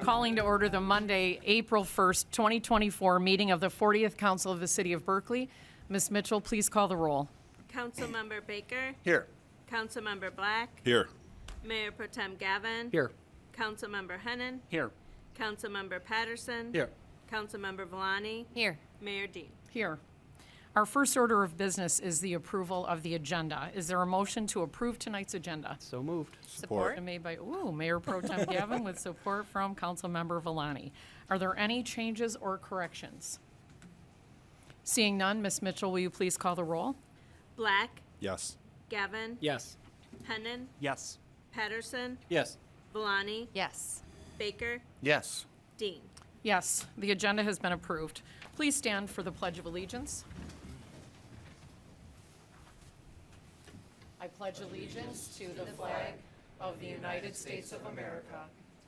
Calling to order the Monday, April 1st, 2024 meeting of the 40th Council of the City of Berkeley. Ms. Mitchell, please call the roll. Councilmember Baker. Here. Councilmember Black. Here. Mayor Pro Tem Gavin. Here. Councilmember Hennon. Here. Councilmember Patterson. Here. Councilmember Villani. Here. Mayor Dean. Here. Our first order of business is the approval of the agenda. Is there a motion to approve tonight's agenda? So moved. Support. Motion made by, Mayor Pro Tem Gavin with support from Councilmember Villani. Are there any changes or corrections? Seeing none, Ms. Mitchell, will you please call the roll? Black. Yes. Gavin. Yes. Hennon. Yes. Patterson. Yes. Villani. Yes. Baker. Yes. Dean. Yes, the agenda has been approved. Please stand for the Pledge of Allegiance. I pledge allegiance to the flag of the United States of America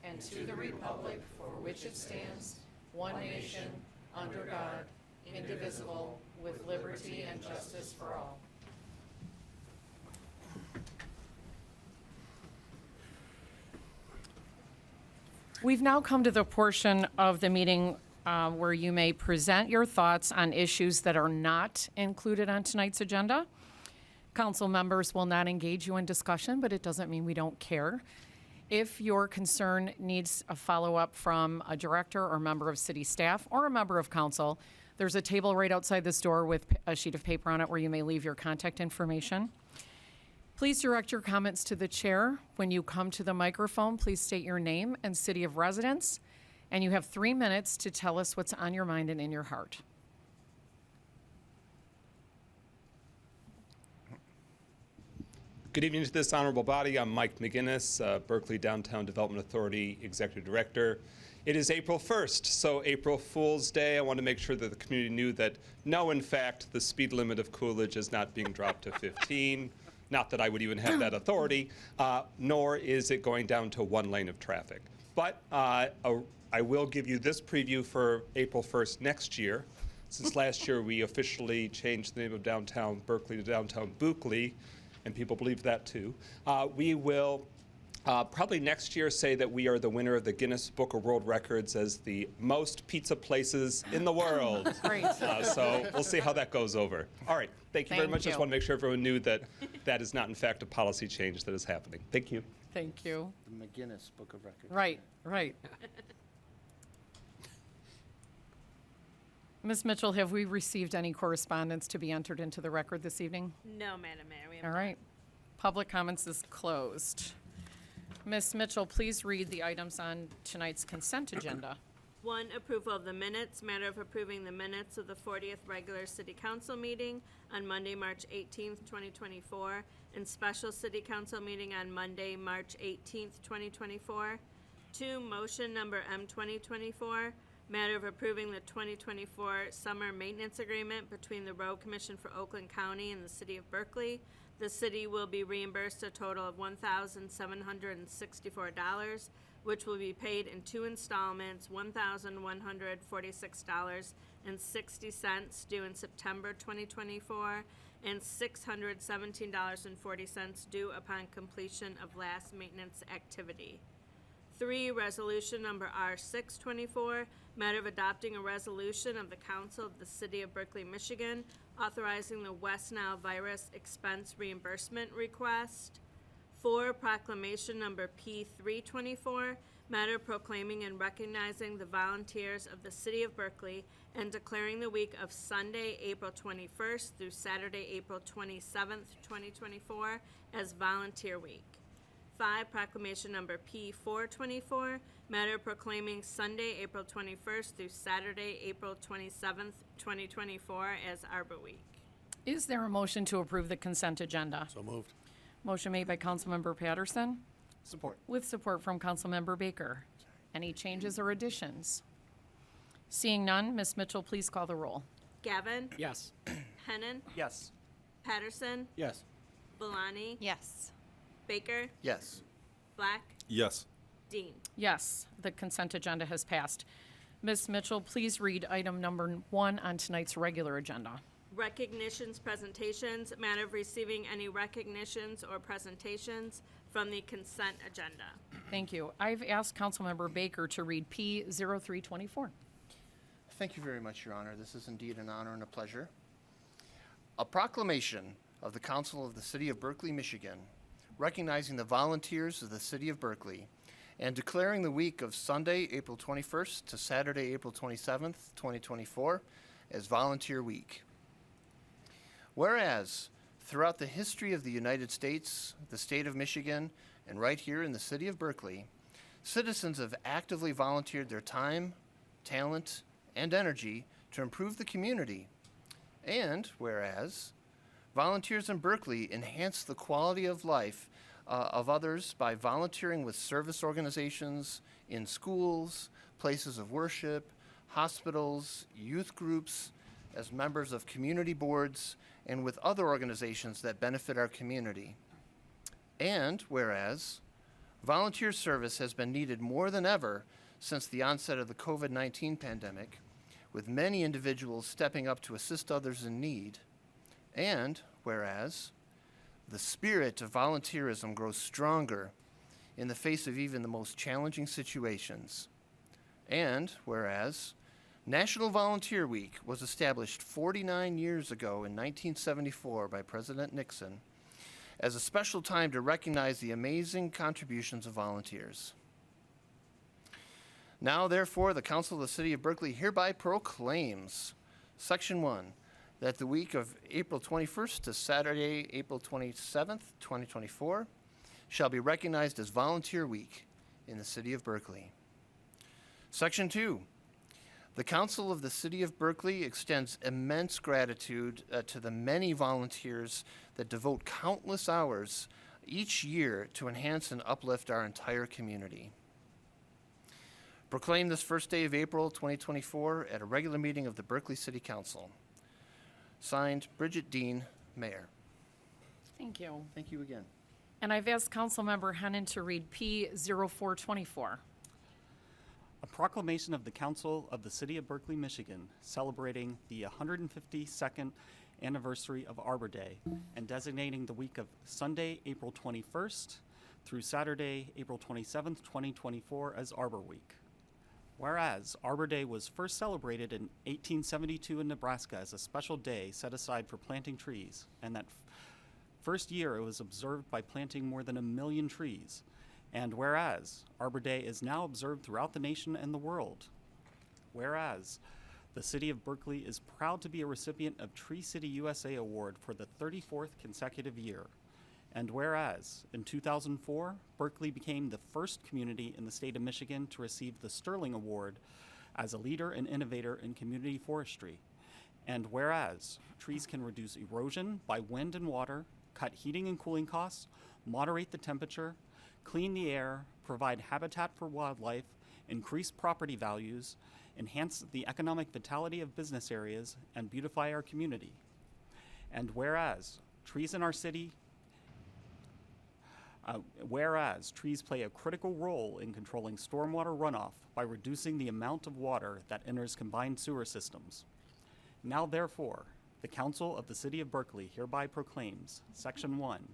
and to the republic for which it stands, one nation, under God, indivisible, with liberty and justice for all. We've now come to the portion of the meeting where you may present your thoughts on issues that are not included on tonight's agenda. Council members will not engage you in discussion, but it doesn't mean we don't care. If your concern needs a follow-up from a director or member of city staff or a member of council, there's a table right outside this door with a sheet of paper on it where you may leave your contact information. Please direct your comments to the chair. When you come to the microphone, please state your name and city of residence, and you have 3 minutes to tell us what's on your mind and in your heart. Good evening to this honorable body. I'm Mike McGinnis, Berkeley Downtown Development Authority Executive Director. It is April 1st, so April Fool's Day. I want to make sure that the community knew that no, in fact, the speed limit of Coolidge is not being dropped to 15. Not that I would even have that authority, nor is it going down to 1 lane of traffic. But I will give you this preview for April 1st next year. Since last year we officially changed the name of downtown Berkeley to downtown Berkeley, and people believe that too. We will probably next year say that we are the winner of the Guinness Book of World Records as the most pizza places in the world. Great. So we'll see how that goes over. All right, thank you very much. Just want to make sure everyone knew that that is not in fact a policy change that is happening. Thank you. Thank you. The McGinnis Book of Records. Right, right. Ms. Mitchell, have we received any correspondence to be entered into the record this evening? No, Madam Mayor. We have All not. right. Public comments is closed. Ms. Mitchell, please read the items on tonight's consent agenda. 1, approval of the minutes. Matter of approving the minutes of the 40th regular city council meeting on Monday, March 18th, 2024, and special city council meeting on Monday, March 18th, 2024. 2, motion number M 2024. Matter of approving the 2024 summer maintenance agreement between the Road Commission for Oakland County and the City of Berkeley. The city will be reimbursed a total of $1,764, which will be paid in 2 installments, $1,146.60 due in September 2024 and $617.40 due upon completion of last maintenance activity. 3, resolution number R624, matter of adopting a resolution of the Council of the City of Berkeley, Michigan, authorizing the West Nile virus expense reimbursement request. 4, proclamation number P324, matter proclaiming and recognizing the volunteers of the City of Berkeley and declaring the week of Sunday, April 21st through Saturday, April 27th, 2024 as Volunteer Week. 5, proclamation number P424, matter proclaiming Sunday, April 21st through Saturday, April 27th, 2024 as Arbor Week. Is there a motion to approve the consent agenda? So moved. Motion made by Councilmember Patterson Support. with support from Councilmember Baker. Any changes or additions? Seeing none, Ms. Mitchell, please call the roll. Gavin? Yes. Hennon? Yes. Patterson? Yes. Villani? Yes. Baker? Yes. Black? Yes. Dean. Yes, the consent agenda has passed. Ms. Mitchell, please read item number 1 on tonight's regular agenda. Recognitions, presentations, matter of receiving any recognitions or presentations from the consent agenda. Thank you. I've asked Councilmember Baker to read P 0324. Thank you very much, Your Honor. This is indeed an honor and a pleasure. A proclamation of the Council of the City of Berkley, Michigan, recognizing the volunteers of the City of Berkley and declaring the week of Sunday, April 21st to Saturday, April 27th, 2024 as Volunteer Week. Whereas, throughout the history of the United States, the state of Michigan, and right here in the City of Berkley, citizens have actively volunteered their time, talent, and energy to improve the community. And whereas, volunteers in Berkley enhance the quality of life of others by volunteering with service organizations in schools, places of worship, hospitals, youth groups, as members of community boards, and with other organizations that benefit our community. And whereas, volunteer service has been needed more than ever since the onset of the COVID-19 pandemic, with many individuals stepping up to assist others in need. And whereas, the spirit of volunteerism grows stronger in the face of even the most challenging situations. And whereas, National Volunteer Week was established 49 years ago in 1974 by President Nixon as a special time to recognize the amazing contributions of volunteers. Now, therefore, the Council of the City of Berkley hereby proclaims, Section 1, that the week of April 21st to Saturday, April 27th, 2024, shall be recognized as Volunteer Week in the City of Berkley. Section 2, the Council of the City of Berkley extends immense gratitude to the many volunteers that devote countless hours each year to enhance and uplift our entire community. Proclaim this first day of April 2024 at a regular meeting of the Berkley City Council. Signed, Bridget Dean, Mayor. Thank you. Thank you again. And I've asked Councilmember Hennan to read P 0424. A proclamation of the Council of the City of Berkley, Michigan, celebrating the 152nd anniversary of Arbor Day and designating the week of Sunday, April 21st through Saturday, April 27th, 2024 as Arbor Week. Whereas Arbor Day was first celebrated in 1872 in Nebraska as a special day set aside for planting trees, and that first year it was observed by planting more than 1 million trees. And whereas Arbor Day is now observed throughout the nation and the world. Whereas the City of Berkley is proud to be a recipient of Tree City USA Award for the 34th consecutive year. And whereas in 2004, Berkley became the first community in the state of Michigan to receive the Sterling Award as a leader and innovator in community forestry. And whereas trees can reduce erosion by wind and water, cut heating and cooling costs, moderate the temperature, clean the air, provide habitat for wildlife, increase property values, enhance the economic vitality of business areas, and beautify our community. And whereas trees in our city, whereas trees play a critical role in controlling stormwater runoff by reducing the amount of water that enters combined sewer systems. Now therefore, the Council of the City of Berkley hereby proclaims, Section 1,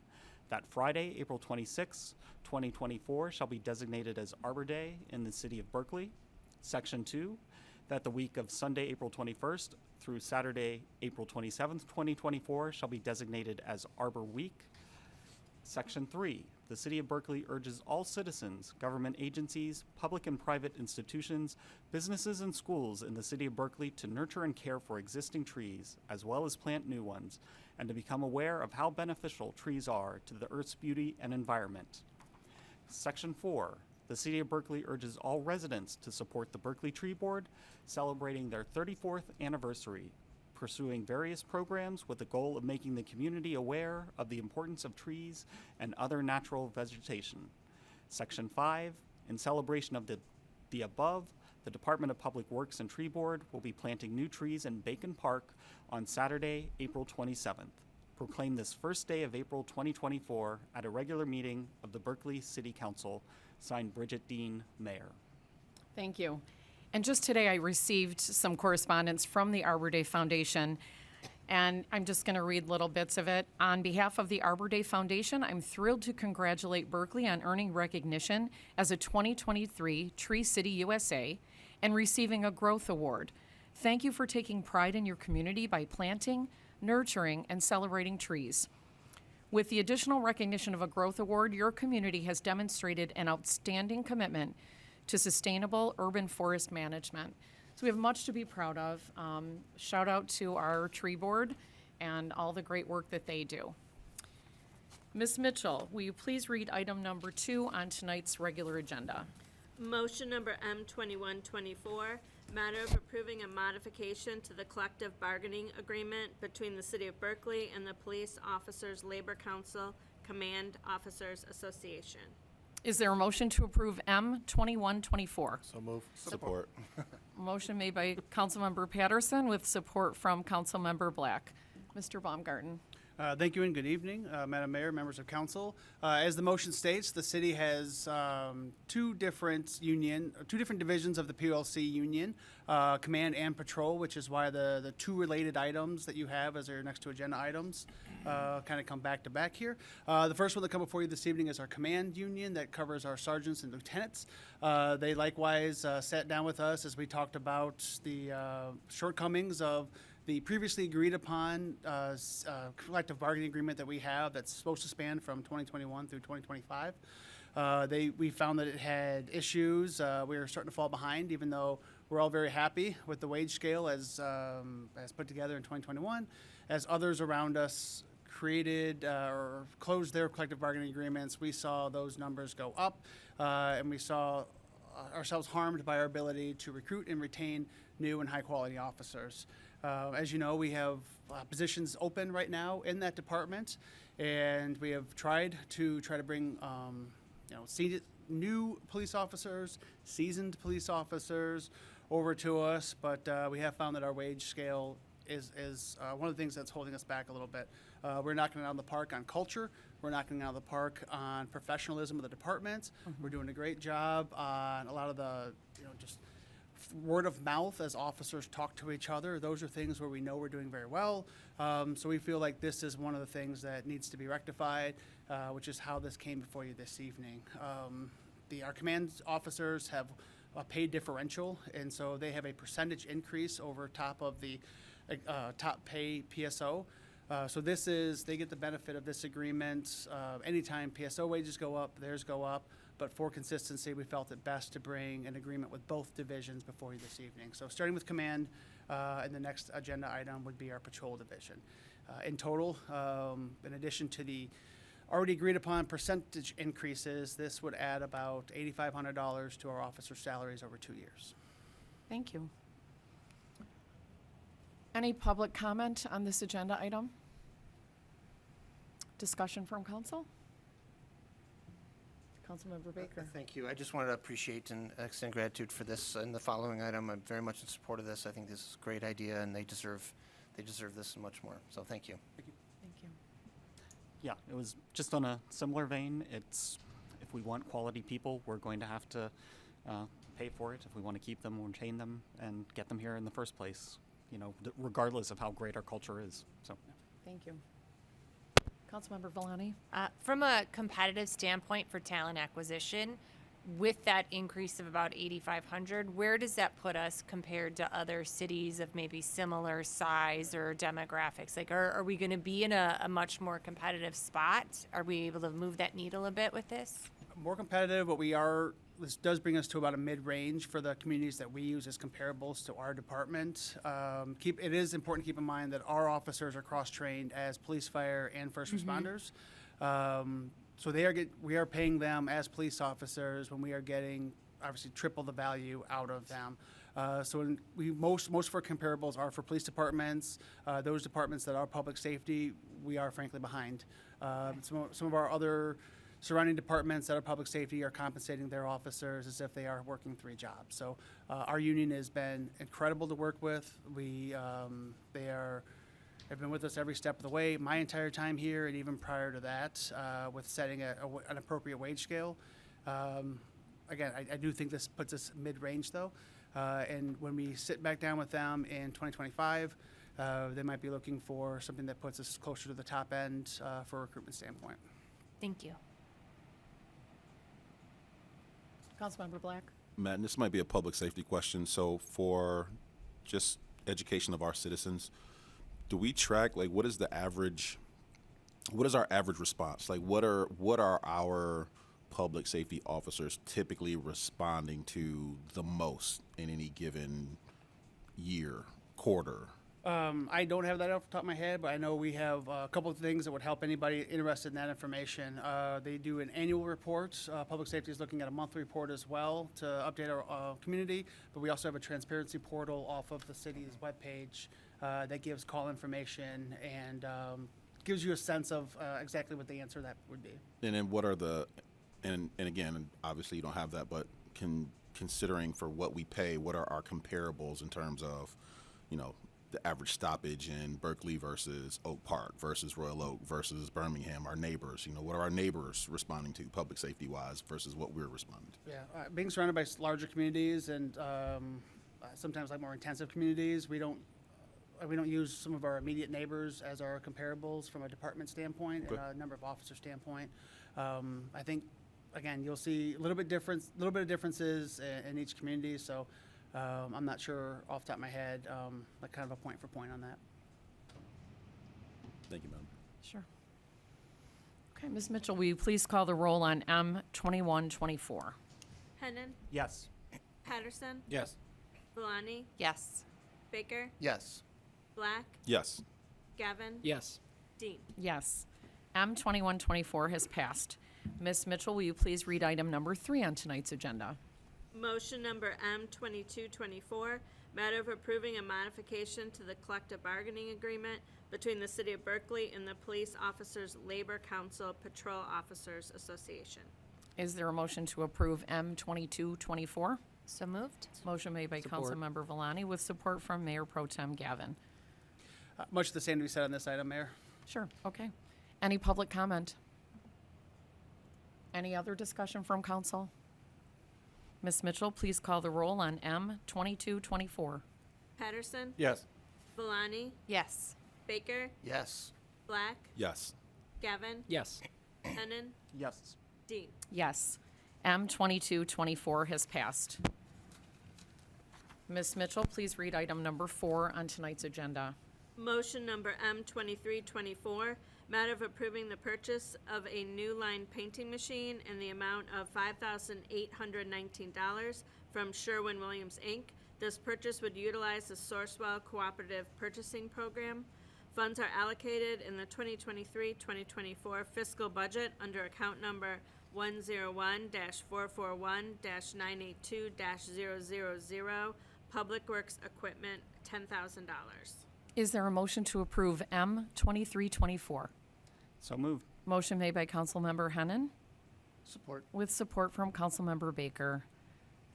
that Friday, April 26, 2024 shall be designated as Arbor Day in the City of Berkley. Section 2, that the week of Sunday, April 21st through Saturday, April 27th, 2024 shall be designated as Arbor Week. Section 3, the City of Berkley urges all citizens, government agencies, public and private institutions, businesses and schools in the City of Berkley to nurture and care for existing trees, as well as plant new ones, and to become aware of how beneficial trees are to the Earth's beauty and environment. Section 4, the City of Berkley urges all residents to support the Berkley Tree Board, celebrating their 34th anniversary, pursuing various programs with the goal of making the community aware of the importance of trees and other natural vegetation. Section 5, in celebration of the above, the Department of Public Works and Tree Board will be planting new trees in Bacon Park on Saturday, April 27th. Proclaim this first day of April 2024 at a regular meeting of the Berkley City Council. Signed, Bridget Dean, Mayor. Thank you. And just today, I received some correspondence from the Arbor Day Foundation And I'm just going to read little bits of it. On behalf of the Arbor Day Foundation, I'm thrilled to congratulate Berkley on earning recognition as a 2023 Tree City USA and receiving a Growth Award. Thank you for taking pride in your community by planting, nurturing, and celebrating trees. With the additional recognition of a Growth Award, your community has demonstrated an outstanding commitment to sustainable urban forest management. So we have much to be proud of. Shout out to our tree board and all the great work that they do. Ms. Mitchell, will you please read item number 2 on tonight's regular agenda? Motion number M2124, matter of approving a modification to the collective bargaining agreement between the City of Berkeley and the Police Officers Labor Council Command Officers Association. Is there a motion to approve M2124? So move. Support. Motion made by Councilmember Patterson with support from Councilmember Black. Mr. Baumgarten. Thank you and good evening, Madam Mayor, members of council. As the motion states, the city has two different divisions of the PLC union, command and patrol, which is why the two related items that you have as your next two agenda items kind of come back to back here. The first one that come before you this evening is our command union that covers our sergeants and lieutenants. They likewise sat down with us as we talked about the shortcomings of the previously agreed upon collective bargaining agreement that we have that's supposed to span from 2021 through 2025. We found that it had issues. We were starting to fall behind, even though we're all very happy with the wage scale as put together in 2021. As others around us created or closed their collective bargaining agreements, we saw those numbers go up, and we saw ourselves harmed by our ability to recruit and retain new and high-quality officers. As you know, we have positions open right now in that department, and we have tried to bring new police officers, seasoned police officers over to us, but we have found that our wage scale is one of the things that's holding us back a little bit. We're knocking it out of the park on culture. We're knocking it out of the park on professionalism of the department. Mm-hmm. We're doing a great job on a lot of the, just word of mouth as officers talk to each other. Those are things where we know we're doing very well. So we feel like this is one of the things that needs to be rectified, which is how this came before you this evening. Our command officers have a pay differential, and so they have a percentage increase over top of the top pay PSO. So they get the benefit of this agreement. Anytime PSO wages go up, theirs go up. But for consistency, we felt it best to bring an agreement with both divisions before you this evening. So starting with command, and the next agenda item would be our patrol division. In total, in addition to the already agreed upon percentage increases, this would add about $8,500 to our officer salaries over 2 years. Thank you. Any public comment on this agenda item? Discussion from council? Councilmember Baker. Thank you. I just wanted to appreciate and extend gratitude for this and the following item. I'm very much in support of this. I think this is a great idea, and they deserve this and much more. So thank you. Thank you. Yeah, it was just on a similar vein. It's, if we want quality people, we're going to have to pay for it if we want to keep them, retain them, and get them here in the first place, regardless of how great our culture is. So. Thank you. Councilmember Villani. From a competitive standpoint for talent acquisition, with that increase of about 8,500, where does that put us compared to other cities of maybe similar size or demographics? Like, are we going to be in a much more competitive spot? Are we able to move that needle a bit with this? More competitive, but this does bring us to about a mid-range for the communities that we use as comparables to our department. It is important to keep in mind that our officers are cross-trained as police, fire, and first responders. So we are paying them as police officers when we are getting obviously triple the value out of them. So most of our comparables are for police departments. Those departments that are public safety, we are frankly behind. Some of our other surrounding departments that are public safety are compensating their officers as if they are working 3 jobs. So our union has been incredible to work with. They have been with us every step of the way, my entire time here, and even prior to that, with setting an appropriate wage scale. Again, I do think this puts us mid-range though. And when we sit back down with them in 2025, they might be looking for something that puts us closer to the top end for a recruitment standpoint. Thank you. Councilmember Black? Matt, and this might be a public safety question. So for just education of our citizens, do we track, like, what is our average response? Like, what are our public safety officers typically responding to the most in any given year, quarter? I don't have that off the top of my head, but I know we have a couple of things that would help anybody interested in that information. They do an annual report. Public safety is looking at a monthly report as well to update our community, but we also have a transparency portal off of the city's webpage that gives call information and gives you a sense of exactly what the answer that would be. And then what are and again, obviously you don't have that, but considering for what we pay, what are our comparables in terms of, the average stoppage in Berkley versus Oak Park versus Royal Oak versus Birmingham, our neighbors? What are our neighbors responding to public safety wise versus what we're responding to? Yeah, being surrounded by larger communities and sometimes like more intensive communities, we don't use some of our immediate neighbors as our comparables from a department standpoint and a number of officer standpoint. I think, again, you'll see a little bit of differences in each community. So I'm not sure off the top of my head, like kind of a point for point on that. Thank you, Madam. Sure. Okay, Ms. Mitchell, will you please call the roll on M2124? Hennan, Yes. Patterson, Yes. Valani, Yes. Baker, Yes. Black, Yes. Gavin, Yes. Dean. Yes. M2124 has passed. Ms. Mitchell, will you please read item number 3 on tonight's agenda? Motion number M2224, matter of approving a modification to the collective bargaining agreement between the City of Berkeley and the Police Officers Labor Council Patrol Officers Association. Is there a motion to approve M2224? So moved. Motion made by Councilmember Valani with support from Mayor Pro Tem Gavin. Much the same to be said on this item, Mayor. Sure, okay. Any public comment? Any other discussion from council? Ms. Mitchell, please call the roll on M2224. Patterson, Yes. Valani, Yes. Baker, Yes. Black, Yes. Gavin, Yes. Hennan, Yes. Dean. Yes. M2224 has passed. Ms. Mitchell, please read item number 4 on tonight's agenda. Motion number M2324, matter of approving the purchase of a new line painting machine in the amount of $5,819 from Sherwin-Williams, Inc. This purchase would utilize the Sourcewell Cooperative Purchasing Program. Funds are allocated in the 2023-2024 fiscal budget under account number 101-441-982-000, Public Works Equipment, $10,000. Is there a motion to approve M2324? So moved. Motion made by Councilmember Hennan Support. with support from Councilmember Baker.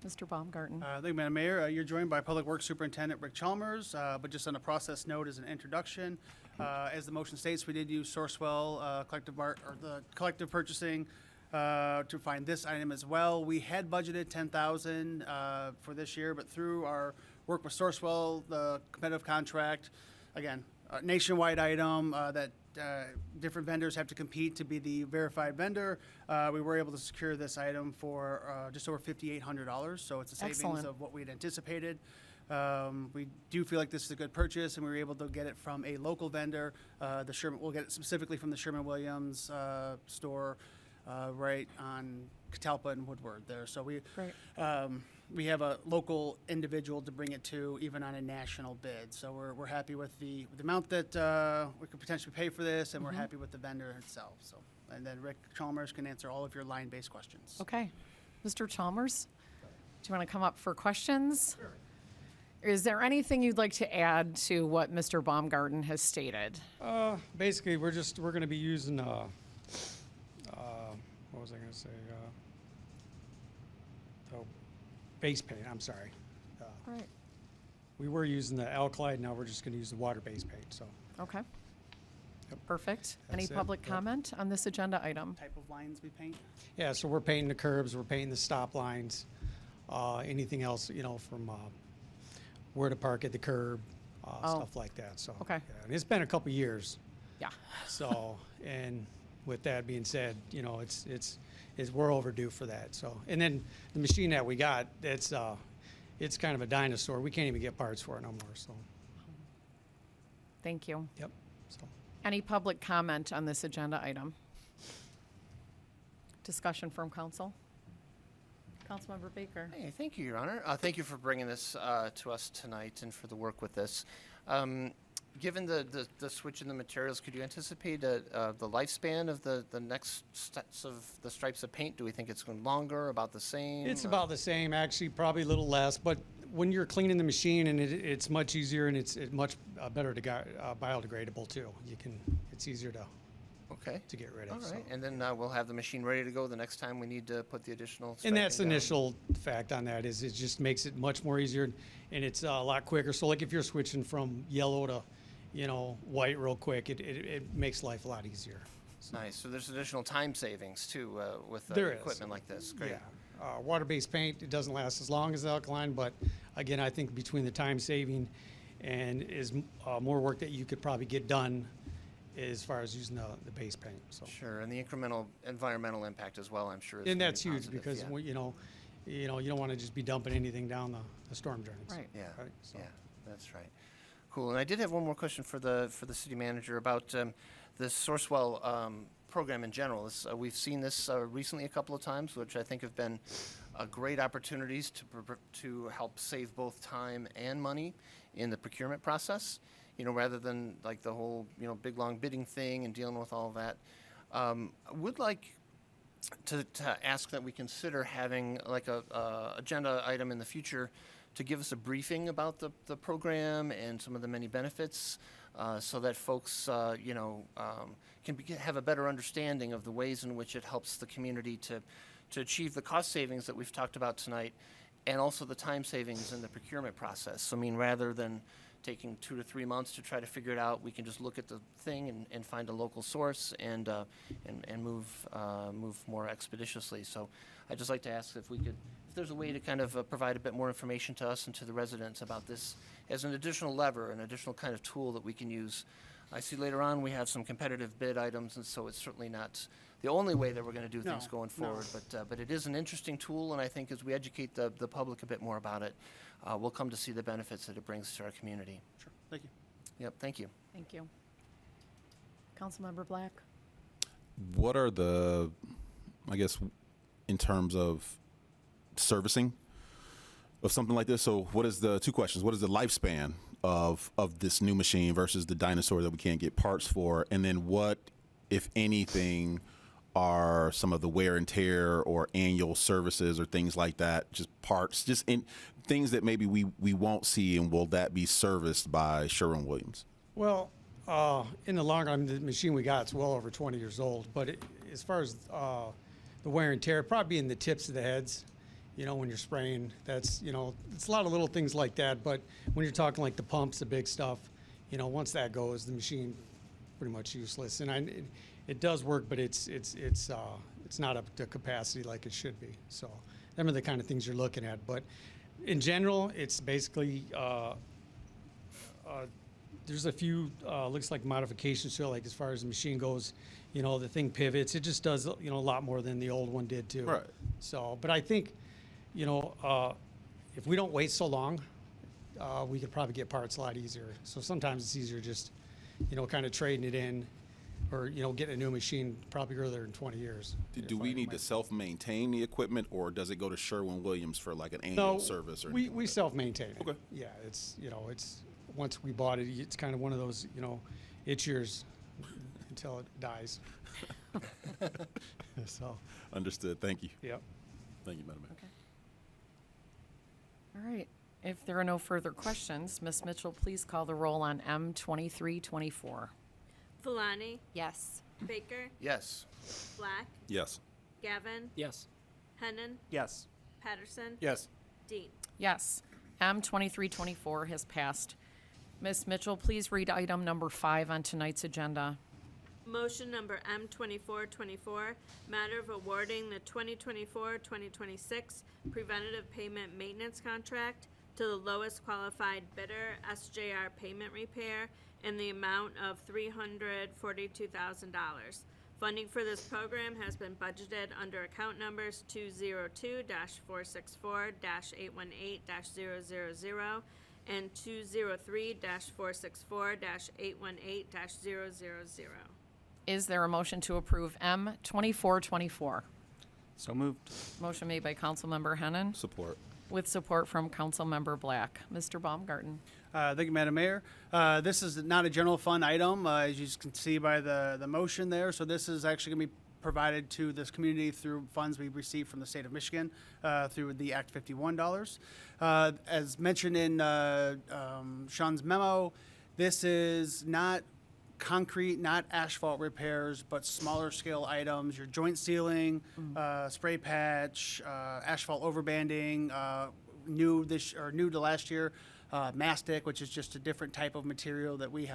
Mr. Baumgarten. Thank you, Madam Mayor. You're joined by Public Works Superintendent Rick Chalmers, but just on a process note as an introduction, as the motion states, we did use Sourcewell the collective purchasing to find this item as well. We had budgeted $10,000 for this year, but through our work with Sourcewell, the competitive contract, again, a nationwide item that different vendors have to compete to be the verified vendor. We were able to secure this item for just over $5,800, so it's a savings Excellent. of what we had anticipated. We do feel like this is a good purchase, and we were able to get it from a local vendor. We'll get it specifically from the Sherwin-Williams store right on Catalpa and Woodward there. So we have a local individual to bring it to, even on a national bid. So we're happy with the amount that we could potentially pay for this, and we're happy with the vendor itself. So, and then Rick Chalmers can answer all of your line-based questions. Okay. Mr. Chalmers, do you want to come up for questions? Sure. Is there anything you'd like to add to what Mr. Baumgarten has stated? Basically, we're going to be using, what was I going to say? The base paint, I'm sorry. All right. We were using the alkali, now we're just going to use the water-based paint, so. Okay. Perfect. Any That's it. public Yep. comment on this agenda item? Type of lines we paint? Yeah, so we're painting the curbs, we're painting the stop lines, anything else, from where to park at the curb, stuff like that, so. Okay. Yeah, and it's been a couple years, Yeah. so, and with that being said, you know, we're overdue for that, so. And then the machine that we got, it's kind of a dinosaur. We can't even get parts for it no more, so, Thank you. yep, so. Any public comment on this agenda item? Discussion from council? Councilmember Baker. Hey, thank you, Your Honor. Thank you for bringing this to us tonight and for the work with this. Given the switch in the materials, could you anticipate the lifespan of the next sets of the stripes of paint? Do we think it's going longer, about the same? It's about the same, actually, probably a little less, but when you're cleaning the machine, and it's much easier, and it's much better biodegradable too. It's easier to get rid of. All right, so. and then we'll have the machine ready to go the next time we need to put the additional And that's the striping down. initial fact on that, is it just makes it much more easier, and it's a lot quicker. So like if you're switching from yellow to, white real quick, it makes life a lot easier. Nice. So there's additional time savings too with There is. equipment like this. Great. Yeah. Water-based paint, it doesn't last as long as alkaline, but again, I think between the time saving and is more work that you could probably get done as far as using the base paint. So. Sure, and the incremental environmental impact as well, I'm sure. Is And gonna that's be huge positive, because yeah. you don't want to just be dumping anything down the storm drains. Right. Yeah, So. yeah, that's right. Cool. And I did have one more question for the city manager about the Sourcewell program in general. We've seen this recently a couple of times, which I think have been great opportunities to help save both time and money in the procurement process. Rather than like the whole big long bidding thing and dealing with all of that. I would like to ask that we consider having like a agenda item in the future to give us a briefing about the program and some of the many benefits, so that folks can have a better understanding of the ways in which it helps the community to achieve the cost savings that we've talked about tonight, and also the time savings in the procurement process. So, rather than taking 2 to 3 months to try to figure it out, we can just look at the thing and find a local source and move more expeditiously. So I'd just like to ask if there's a way to kind of provide a bit more information to us and to the residents about this as an additional lever, an additional kind of tool that we can use. I see later on we have some competitive bid items, and so it's certainly not the only way that we're going to do things going forward. But it is an interesting tool, and I think as we educate the public a bit more about it, we'll come to see the benefits that it brings to our community. Sure, thank you. Yep, thank you. Thank you. Councilmember Black? What are I guess, in terms of servicing of something like this? So what is two questions. What is the lifespan of this new machine versus the dinosaur that we can't get parts for? And then what, if anything, are some of the wear and tear or annual services or things like that, just parts, just in things that maybe we won't see, and will that be serviced by Sherwin-Williams? Well, in the long run, the machine we got is well over 20 years old, but as far as the wear and tear, probably in the tips of the heads, when you're spraying, that's, it's a lot of little things like that, but when you're talking like the pumps, the big stuff, once that goes, the machine pretty much useless. And it does work, but it's not up to capacity like it should be. So them are the kind of things you're looking at. But in general, it's basically there's a few looks like modifications to it, like as far as the machine goes. The thing pivots. It just does a lot more than the old one did too. Right. So, but I think if we don't wait so long, we could probably get parts a lot easier. So sometimes it's easier just kind of trading it in, or getting a new machine probably earlier than 20 years. Do we need to self-maintain the equipment, or does it go to Sherwin-Williams for like an annual service or anything? We self-maintain it. Okay. Yeah, it's once we bought it, it's kind of one of those it's yours until it dies. So. Understood. Thank you. Yep. Thank you, Madam Mayor. All right. If there are no further questions, Ms. Mitchell, please call the roll on M2324. Valani, Yes. Baker, Yes. Black, Yes. Gavin, Yes. Hennon, Yes. Patterson, Yes. Dean. Yes, M2324 has passed. Ms. Mitchell, please read item number 5 on tonight's agenda. Motion number M2424, matter of awarding the 2024-2026 preventative payment maintenance contract to the lowest qualified bidder, SJR Payment Repair, in the amount of $342,000. Funding for this program has been budgeted under account numbers 202-464-818-000 and 203-464-818-000. Is there a motion to approve M 2424? So moved. Motion made by Councilmember Hennan Support. with support from Councilmember Black. Mr. Baumgarten. Thank you, Madam Mayor. This is not a general fund item, as you can see by the motion there. So this is actually going to be provided to this community through funds we received from the state of Michigan through the Act 51 dollars. As mentioned in Sean's memo, this is not concrete, not asphalt repairs, but smaller scale items, your joint sealing, spray patch, asphalt overbanding, new to last year, mastic, which is just a different type of material that we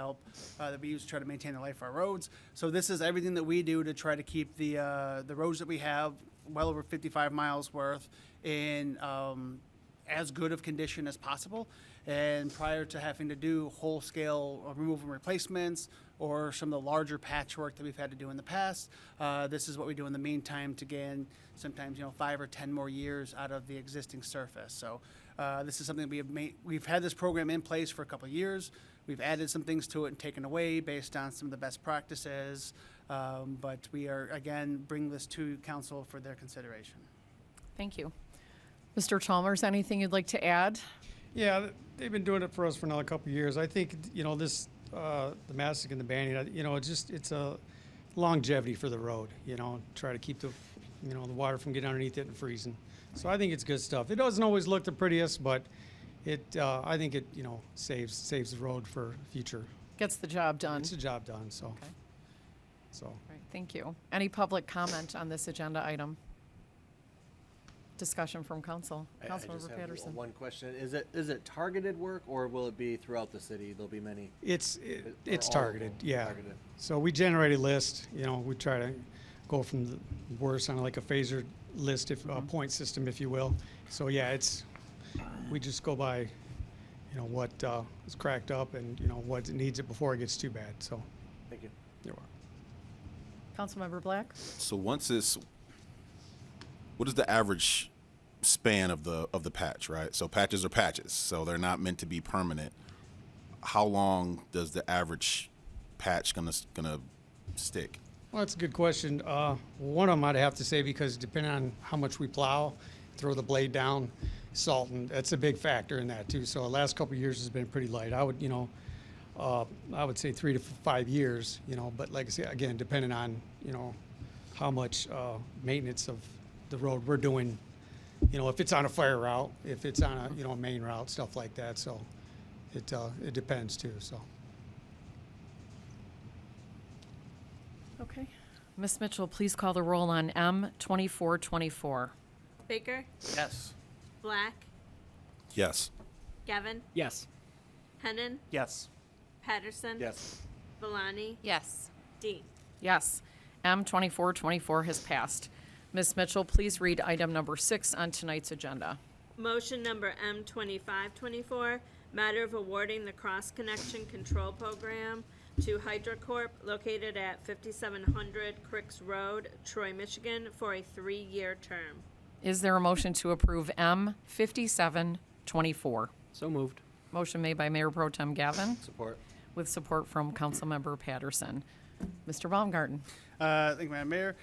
use to try to maintain the life of our roads. So this is everything that we do to try to keep the roads that we have, well over 55 miles worth, in as good of condition as possible. And prior to having to do whole-scale removal and replacements or some of the larger patchwork that we've had to do in the past, this is what we do in the meantime to gain sometimes 5 or 10 more years out of the existing surface. So this is something we've had this program in place for a couple of years. We've added some things to it and taken away based on some of the best practices, but we are again bringing this to council for their consideration. Thank you. Mr. Chalmers, anything you'd like to add? Yeah, they've been doing it for us for another couple of years. I think, this, the mastic and the banding, it's a longevity for the road, try to keep the water from getting underneath it and freezing. So I think it's good stuff. It doesn't always look the prettiest, but I think it, saves the road for future. Gets the job done. It's a job done, so. Okay. So. Right, thank you. Any public comment on this agenda item? Discussion from council. I just Councilmember have Patterson. one question. Is it targeted work, or will it be throughout the city? There'll be many. It's or all targeted, of them yeah. targeted? So we generate a list, we try to go from the worst on like a phaser list, point system, if you will. So yeah, we just go by, what is cracked up and, what needs it before it gets too bad, so. Thank you. You're welcome. Councilmember Black? So what is the average span of the patch, right? So patches are patches, so they're not meant to be permanent. How long does the average patch gonna stick? Well, that's a good question. One of them I'd have to say, because depending on how much we plow, throw the blade down, salt, and that's a big factor in that too. So the last couple of years has been pretty light. I would say 3 to 5 years, but like I say, again, depending on, how much maintenance of the road we're doing, if it's on a fire route, if it's on a, a main route, stuff like that. So it depends too, so. Okay. Ms. Mitchell, please call the roll on M 2424. Baker? Yes. Black? Yes. Gavin? Yes. Hennan? Yes. Patterson? Yes. Valani? Yes. Dean? Yes. M 2424 has passed. Ms. Mitchell, please read item number 6 on tonight's agenda. Motion number M 2524, matter of awarding the Cross Connection Control Program to HydroCorp located at 5700 Cricks Road, Troy, Michigan, for a 3-year term. Is there a motion to approve M 5724? So moved. Motion made by Mayor Pro Tem Gavin Support. with support from Councilmember Patterson. Mr. Baumgarten. Thank you, Madam Mayor.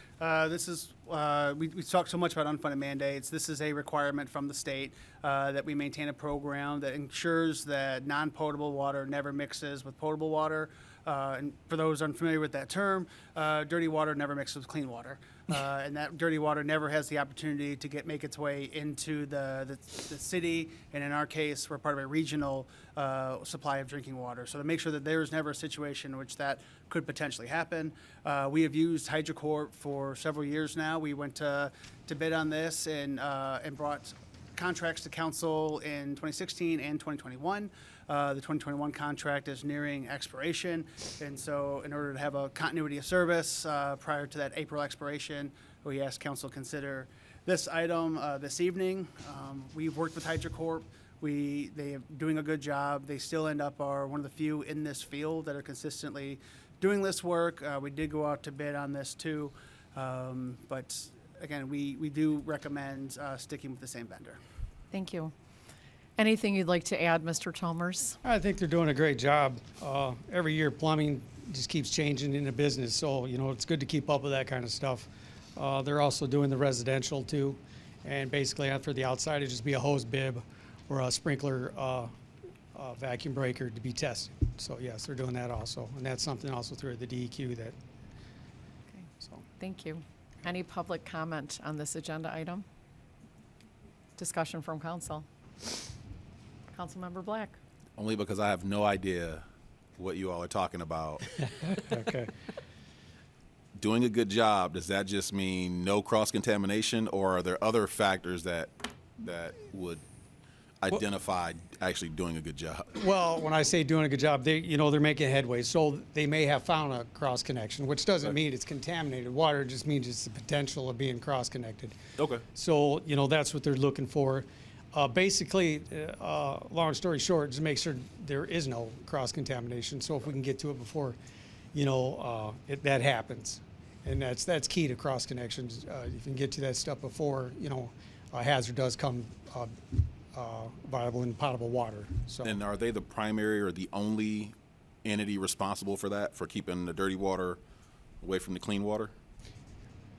This is, we talked so much about unfunded mandates. This is a requirement from the state that we maintain a program that ensures that non-potable water never mixes with potable water. And for those unfamiliar with that term, dirty water never mixes with clean water. And that dirty water never has the opportunity to make its way into the city. And in our case, we're part of a regional supply of drinking water. So to make sure that there is never a situation in which that could potentially happen. We have used HydroCorp for several years now. We went to bid on this and brought contracts to council in 2016 and 2021. The 2021 contract is nearing expiration, and so in order to have a continuity of service prior to that April expiration, we asked council to consider this item this evening. We've worked with HydroCorp. They are doing a good job. They still end up are one of the few in this field that are consistently doing this work. We did go out to bid on this too, but again, we do recommend sticking with the same vendor. Thank you. Anything you'd like to add, Mr. Chalmers? I think they're doing a great job. Every year, plumbing just keeps changing in the business, so it's good to keep up with that kind of stuff. They're also doing the residential too, and basically after the outside, it'd just be a hose bib or a sprinkler vacuum breaker to be tested. So yes, they're doing that also, and that's something also through the DEQ that. Okay. So Thank you. Any public comment on this agenda item? Discussion from council. Councilmember Black. Only because I have no idea what you all are talking about. okay. Doing a good job, does that just mean no cross-contamination, or are there other factors that would identify actually doing a good job? Well, when I say doing a good job, they're making headway. So they may have found a cross connection, which doesn't mean it's contaminated water. It just means it's the potential of being cross connected. Okay. So that's what they're looking for. Basically, long story short, just make sure there is no cross contamination. So if we can get to it before, that happens, and that's key to cross connections. If you can get to that stuff before, a hazard does come viable and potable water. So. And are they the primary or the only entity responsible for that, for keeping the dirty water away from the clean water?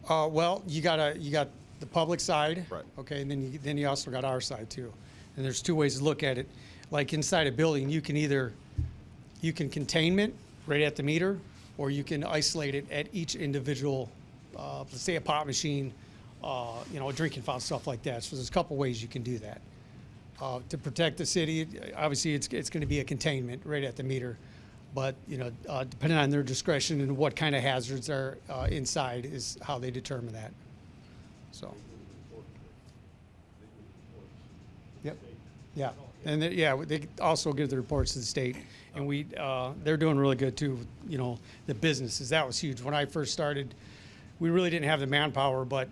Well, you got the public side, Right. okay, and then you also got our side too. And there's two ways to look at it. Like inside a building, you can containment right at the meter, or you can isolate it at each individual, let's say a pop machine, a drinking fountain, stuff like that. So there's a couple ways you can do that. To protect the city, obviously it's going to be a containment right at the meter, but depending on their discretion and what kind of hazards are inside is how they determine that. So. Yep. Yeah. And they also give the reports to the state, and they're doing really good too. The businesses, that was huge. When I first started, we really didn't have the manpower, but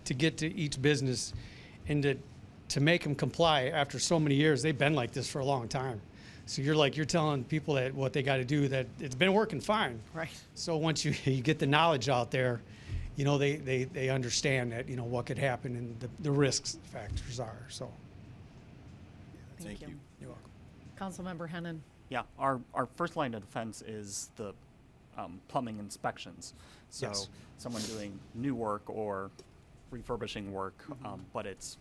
to get to each business and to make them comply after so many years, they've been like this for a long time. So you're telling people that what they got to do, that it's been working fine. Right. So once you get the knowledge out there, they understand that, what could happen and the risks factors are. So. Thank you. You're welcome. Councilmember Hennan. Yeah, our first line of defense is the plumbing inspections. So Yes. someone doing new work or refurbishing work, but it's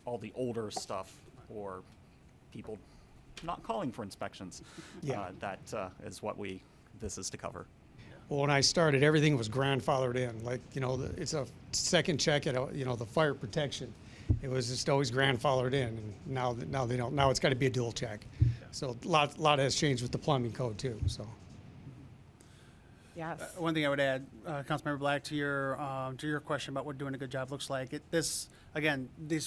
all the older stuff or people not calling for inspections. Yeah. That is what this is to cover. Well, when I started, everything was grandfathered in. Like, it's a second check at, the fire protection. It was just always grandfathered in, and now they don't. Now it's got to be a dual check. So a lot has changed with the plumbing code too. So. Yes. One thing I would add, Councilmember Black, to your question about what doing a good job looks like. These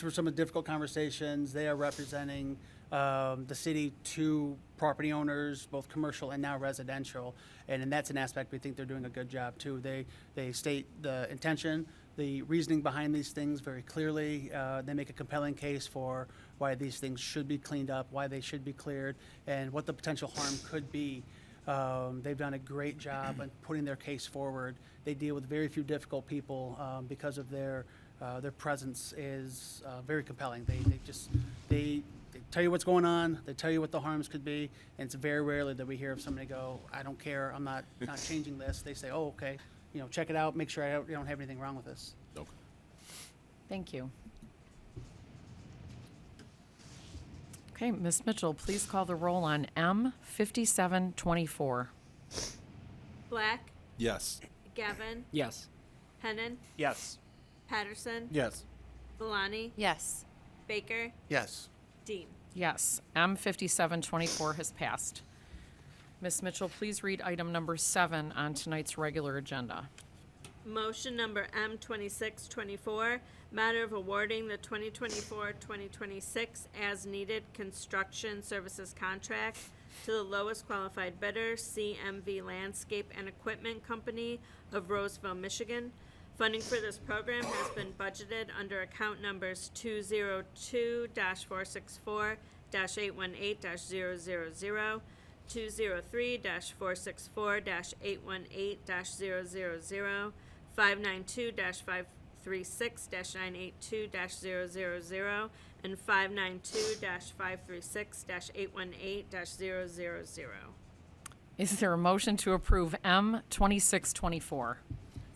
were some of the difficult conversations. They are representing the city to property owners, both commercial and now residential, and that's an aspect we think they're doing a good job too. They state the intention, the reasoning behind these things very clearly. They make a compelling case for why these things should be cleaned up, why they should be cleared, and what the potential harm could be. They've done a great job in putting their case forward. They deal with very few difficult people because of their presence is very compelling. They tell you what's going on. They tell you what the harms could be, and it's very rarely that we hear of somebody go, "I don't care. I'm not changing this." They say, "Oh, okay. Check it out. Make sure I don't have anything wrong with this." Okay. Thank you. Okay, Ms. Mitchell, please call the roll on M5724. Black, Yes. Gavin, Yes. Hennan, Yes. Patterson, Yes. Valani, Yes. Baker, Yes. Dean. Yes, M5724 has passed. Ms. Mitchell, please read item number 7 on tonight's regular agenda. Motion number M2624, matter of awarding the 2024-2026 as-needed construction services contract to the lowest qualified bidder, CMV Landscape and Equipment Company of Roseville, Michigan. Funding for this program has been budgeted under account numbers 202-464, 203-464-818-000, 203-464-818-000, 592-536-982-000, and 592-536-818-000. Is there a motion to approve M 2624?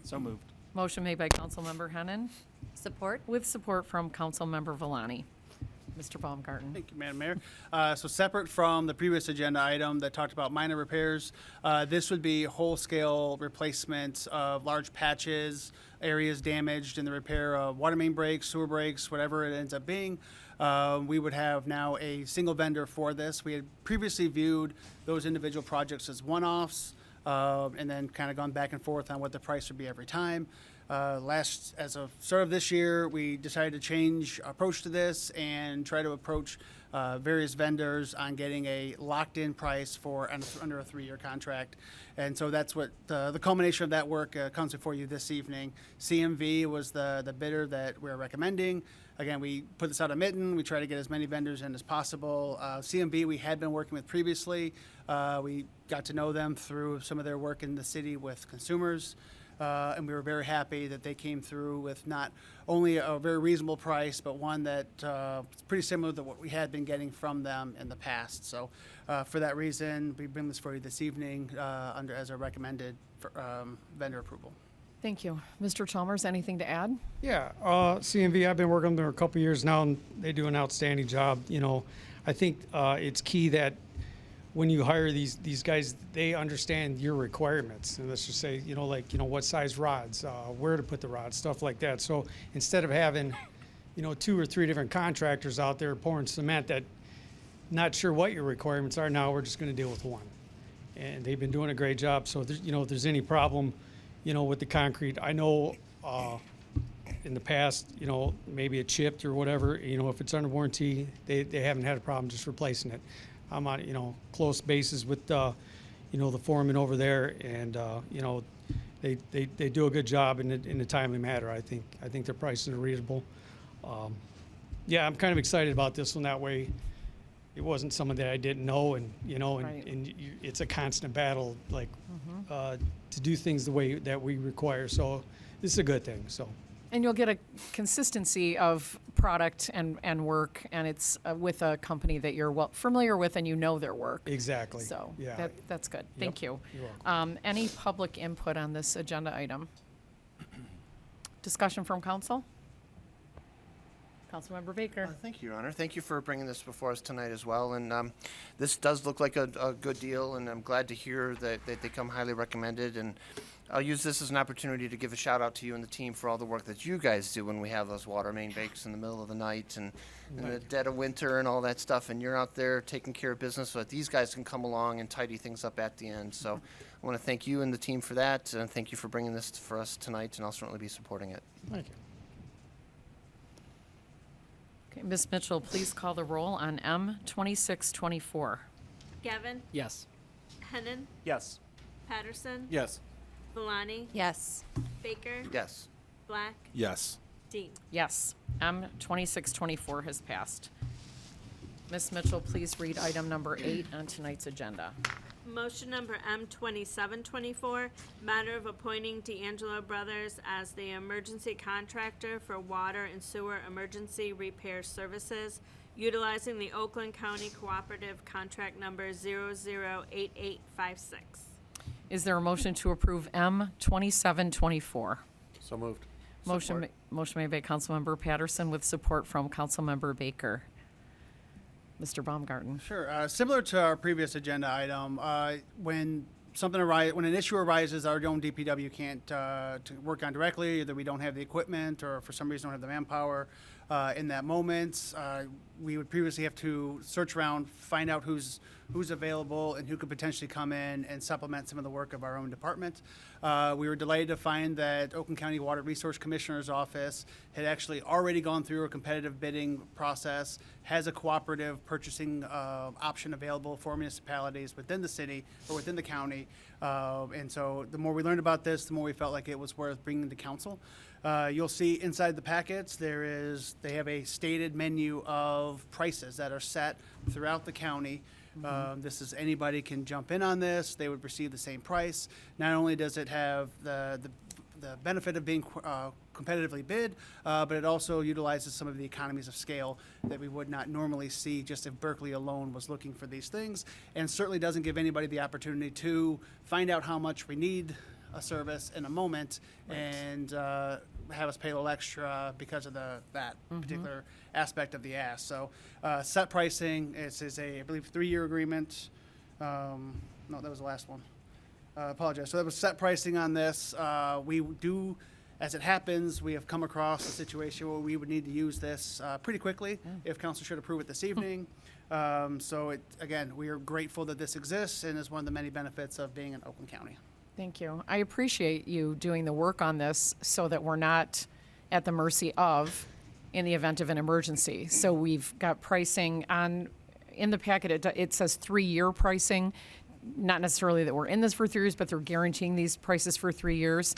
So moved. Motion made by Councilmember Hennan Support? with support from Councilmember Villani. Mr. Baumgarten. Thank you, Madam Mayor. So separate from the previous agenda item that talked about minor repairs, this would be whole-scale replacement of large patches, areas damaged in the repair of water main breaks, sewer breaks, whatever it ends up being. We would have now a single vendor for this. We had previously viewed those individual projects as one-offs, and then kind of gone back and forth on what the price would be every time. As of start of this year, we decided to change approach to this and try to approach various vendors on getting a locked-in price for under a 3-year contract. And so that's what the culmination of that work comes before you this evening. CMV was the bidder that we're recommending. Again, we put this out a mitten. We try to get as many vendors in as possible. CMV we had been working with previously. We got to know them through some of their work in the city with consumers. And we were very happy that they came through with not only a very reasonable price, but one that is pretty similar to what we had been getting from them in the past. So for that reason, we bring this for you this evening as a recommended vendor approval. Thank you. Mr. Chalmers, anything to add? Yeah, CMV, I've been working with them for a couple years now, and they do an outstanding job. You know, I think it's key that when you hire these guys, they understand your requirements. And let's just say, what size rods, where to put the rods, stuff like that. So instead of having, 2 or 3 different contractors out there pouring cement that not sure what your requirements are, now we're just going to deal with one. And they've been doing a great job. So, if there's any problem, with the concrete, I know in the past, maybe it chipped or whatever, if it's under warranty, they haven't had a problem just replacing it. I'm on, close bases with, the foreman over there, and, they do a good job in a timely manner. I think their prices are reasonable. Yeah, I'm kind of excited about this one. That way, it wasn't someone that I didn't know, and, Right. It's a constant battle, to do things the way that we require. So this is a good thing, so. And you'll get a consistency of product and work, and it's with a company that you're well familiar with and you know their work. Exactly. So Yeah. that's good. Thank you. You're welcome. Any public input on this agenda item? Discussion from council? Councilmember Baker. Thank you, Your Honor. Thank you for bringing this before us tonight as well. And this does look like a good deal, and I'm glad to hear that they come highly recommended. And I'll use this as an opportunity to give a shout out to you and the team for all the work that you guys do when we have those water main breaks in the middle of the night and in the dead of winter and all that stuff. And you're out there taking care of business so that these guys can come along and tidy things up at the end. So I want to thank you and the team for that, and thank you for bringing this for us tonight, and I'll certainly be supporting it. Thank you. Okay, Ms. Mitchell, please call the roll on M 2624. Gavin, Yes. Hennan, Yes. Patterson, Yes. Villani, Yes. Baker, Yes. Black, Yes. Dean. Yes, M 2624 has passed. Ms. Mitchell, please read item number 8 on tonight's agenda. Motion number M2724, matter of appointing D'Angelo Brothers as the emergency contractor for water and sewer emergency repair services, utilizing the Oakland County Cooperative Contract Number 008856. Is there a motion to approve M 2724? So moved. Motion made by Councilmember Patterson with support from Councilmember Baker. Mr. Baumgarten. Sure. Similar to our previous agenda item, when an issue arises, our own DPW can't to work on directly, either we don't have the equipment or for some reason don't have the manpower in that moment. We would previously have to search around, find out who's available and who could potentially come in and supplement some of the work of our own department. We were delighted to find that Oakland County Water Resource Commissioner's Office had actually already gone through a competitive bidding process, has a cooperative purchasing option available for municipalities within the city or within the county. And so the more we learned about this, the more we felt like it was worth bringing to council. You'll see inside the packets they have a stated menu of of prices that are set throughout the county. This is anybody can jump in on this. They would receive the same price. Not only does it have the benefit of being competitively bid, but it also utilizes some of the economies of scale that we would not normally see just if Berkley alone was looking for these things, and certainly doesn't give anybody the opportunity to find out how much we need a service in a moment and have us pay a little extra because of that particular aspect of the ask. So set pricing, it is a, I believe, 3-year agreement. No, that was the last one. Apologize. So that was set pricing on this. We do, as it happens, we have come across a situation where we would need to use this pretty quickly if council should approve it this evening. So again, we are grateful that this exists and is one of the many benefits of being in Oakland County. Thank you. I appreciate you doing the work on this so that we're not at the mercy of in the event of an emergency. So we've got pricing in the packet, it says 3-year pricing. Not necessarily that we're in this for 3 years, but they're guaranteeing these prices for 3 years.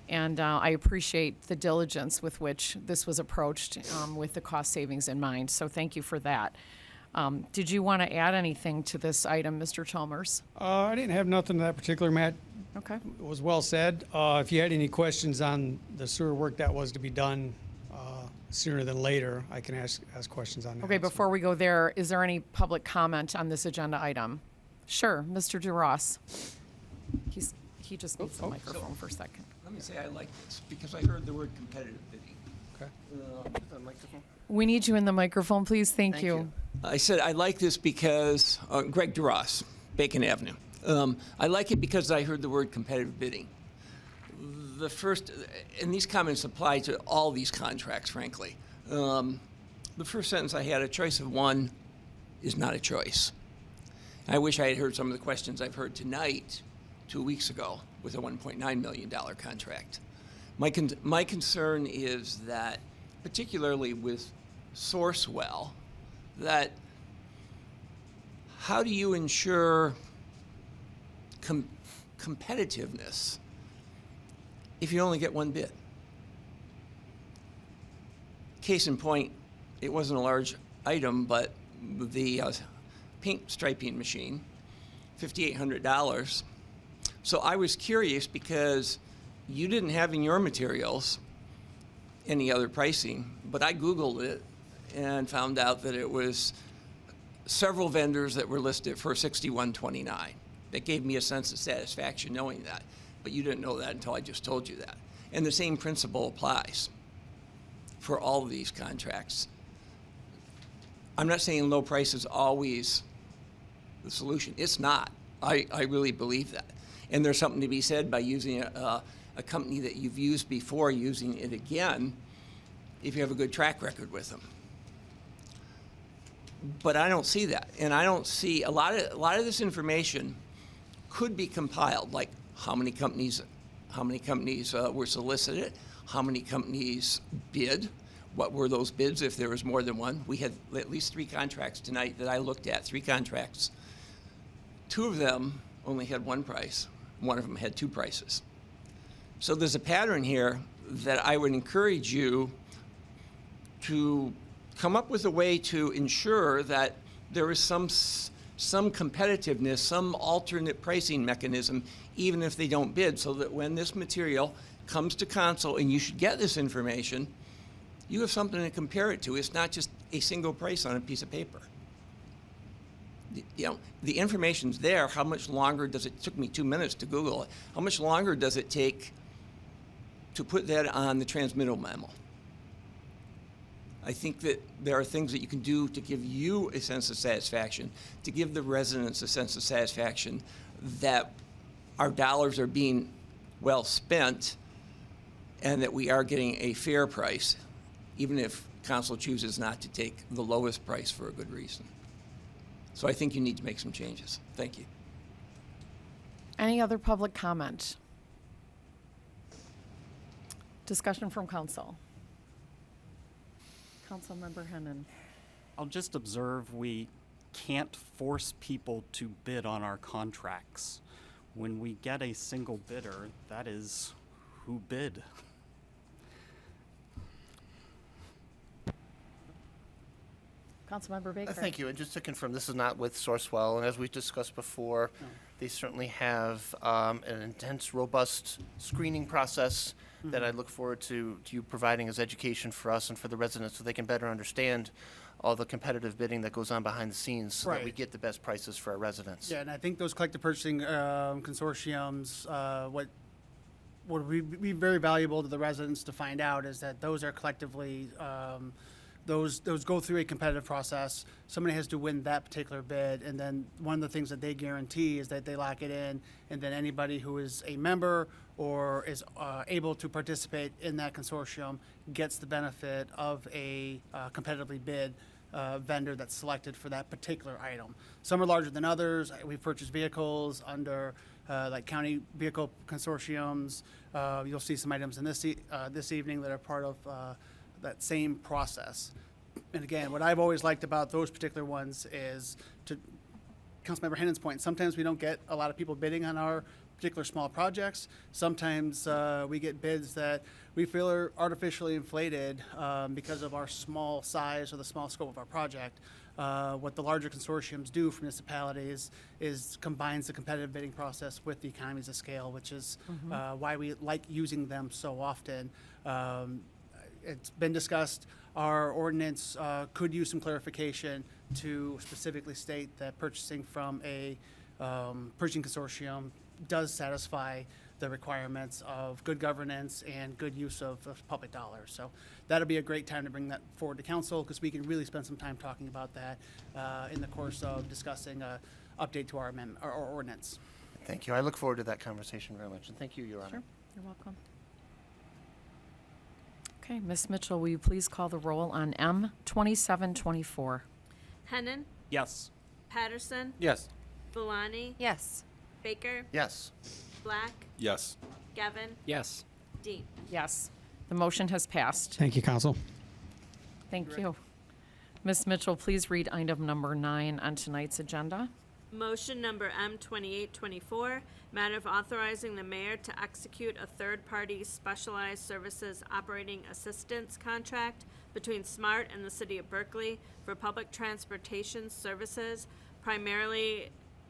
And I appreciate the diligence with which this was approached with the cost savings in mind. So thank you for that. Did you want to add anything to this item, Mr. Chalmers? I didn't have nothing to that particular, Matt. Okay. It was well said. If you had any questions on the sewer work that was to be done sooner than later, I can ask questions on that. Okay, before we go there, is there any public comment on this agenda item? Sure, Mr. DeRoss. He just needs the microphone for a second. Let me say I like this because I heard the word competitive bidding. Okay. We need you in the microphone, please. Thank you. I said I like this because, Greg DeRoss, Bacon Avenue. I like it because I heard the word competitive bidding. The first, and these comments apply to all these contracts, frankly. The first sentence I had, a choice of one is not a choice. I wish I had heard some of the questions I've heard tonight 2 weeks ago with a $1.9 million contract. My concern is that, particularly with Sourcewell, that how do you ensure competitiveness if you only get one bid? Case in point, it wasn't a large item, but the paint striping machine, $5,800. So I was curious because you didn't have in your materials any other pricing, but I Googled it and found out that it was several vendors that were listed for $6,129. That gave me a sense of satisfaction knowing that, but you didn't know that until I just told you that. And the same principle applies for all of these contracts. I'm not saying low price is always the solution. It's not. I really believe that. And there's something to be said by using a company that you've used before, using it again, if you have a good track record with them. But I don't see that. And I don't see a lot of this information could be compiled, like how many companies were solicited, how many companies bid, what were those bids if there was more than one. We had at least 3 contracts tonight that I looked at, 3 contracts. 2 of them only had one price. One of them had 2 prices. So there's a pattern here that I would encourage you to come up with a way to ensure that there is some competitiveness, some alternate pricing mechanism, even if they don't bid, so that when this material comes to council and you should get this information, you have something to compare it to. It's not just a single price on a piece of paper. You know, the information's there. How much longer does it took me 2 minutes to Google it. How much longer does it take to put that on the transmittal memo? I think that there are things that you can do to give you a sense of satisfaction, to give the residents a sense of satisfaction that our dollars are being well spent and that we are getting a fair price, even if council chooses not to take the lowest price for a good reason. So I think you need to make some changes. Thank you. Any other public comment? Discussion from council. Councilmember Hennon. I'll just observe we can't force people to bid on our contracts. When we get a single bidder, that is who bid. Councilmember Baker. Thank you. And just to confirm, this is not with Sourcewell, and as we discussed before, they certainly have an intense, robust screening process that I look forward to you providing as education for us and for the residents so they can better understand all the competitive bidding that goes on behind the scenes so that we Right. get the best prices for our residents. Yeah, and I think those collective purchasing consortiums, what would be very valuable to the residents to find out is that those are collectively, those go through a competitive process. Somebody has to win that particular bid, and then one of the things that they guarantee is that they lock it in, and then anybody who is a member or is able to participate in that consortium gets the benefit of a competitively bid vendor that's selected for that particular item. Some are larger than others. We've purchased vehicles under like county vehicle consortiums. You'll see some items in this evening that are part of that same process. And again, what I've always liked about those particular ones is, to Councilmember Hennon's point, sometimes we don't get a lot of people bidding on our particular small projects. Sometimes we get bids that we feel are artificially inflated because of our small size or the small scope of our project. What the larger consortiums do for municipalities is combines the competitive bidding process with the economies of scale, which is why we like using them so often. It's been discussed, our ordinance could use some clarification to specifically state that purchasing from a purchasing consortium does satisfy the requirements of good governance and good use of public dollars. So that'll be a great time to bring that forward to council, because we can really spend some time talking about that in the course of discussing an update to our amendment, our ordinance. Thank you. I look forward to that conversation very much, and thank you, Your Honor. Sure, you're welcome. Okay, Ms. Mitchell, will you please call the roll on M 2724? Hennon, Yes. Patterson, Yes. Valani, Yes. Baker, Yes. Black, Yes. Gavin, Yes. Dean. Yes, the motion has passed. Thank you, Council. Thank you. Ms. Mitchell, please read item number 9 on tonight's agenda. Motion number M 2824, matter of authorizing the mayor to execute a third-party specialized services operating assistance contract between SMART and the city of Berkeley for public transportation services, primarily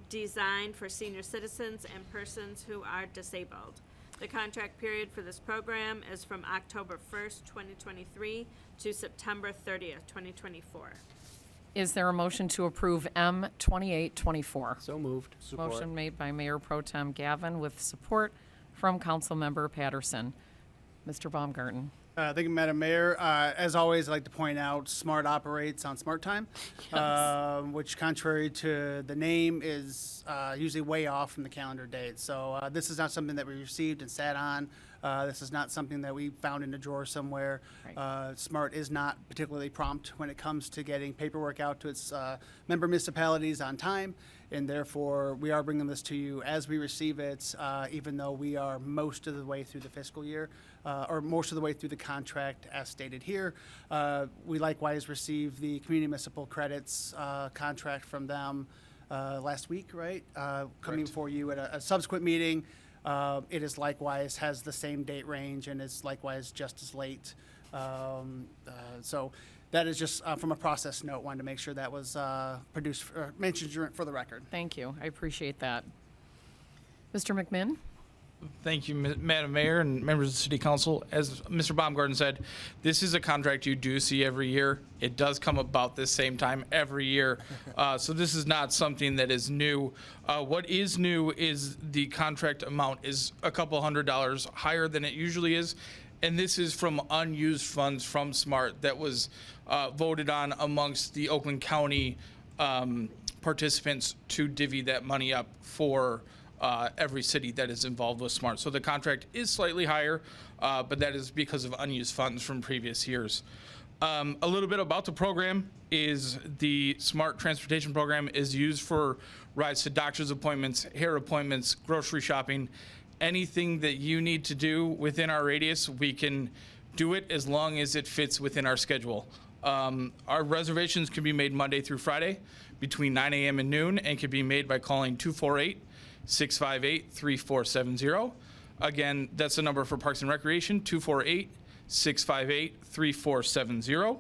designed for senior citizens and persons who are disabled. The contract period for this program is from October 1st, 2023 to September 30th, 2024. Is there a motion to approve M 2824? So moved. Motion made by Mayor Pro Tem Gavin with support from Councilmember Patterson. Mr. Baumgarten. Thank you, Madam Mayor. As always, I'd like to point out SMART operates on SMART time, which, contrary to the name, is usually way off from the calendar date. So this is not something that we received and sat on. This is not something that we found in a drawer somewhere. Right. SMART is not particularly prompt when it comes to getting paperwork out to its member municipalities on time, and therefore we are bringing this to you as we receive it, even though we are most of the way through the fiscal year, or most of the way through the contract as stated here. We likewise received the community municipal credits contract from them last week, right? Coming before you at a subsequent meeting. It is likewise has the same date range and is likewise just as late. So that is just from a process note. Wanted to make sure that was produced or mentioned for the record. Thank you. I appreciate that. Mr. McMinn? Thank you, Madam Mayor and members of the City Council. As Mr. Baumgarten said, this is a contract you do see every year. It does come about this same time every year. So this is not something that is new. What is new is the contract amount is a couple $100 higher than it usually is. And this is from unused funds from SMART that was voted on amongst the Oakland County participants to divvy that money up for every city that is involved with SMART. So the contract is slightly higher, but that is because of unused funds from previous years. A little bit about the program is the SMART transportation program is used for rides to doctor's appointments, hair appointments, grocery shopping, anything that you need to do within our radius, we can do it as long as it fits within our schedule. Our reservations can be made Monday through Friday between 9 a.m. and noon and can be made by calling 248-658-3470. Again, that's the number for Parks and Recreation, 248-658-3470.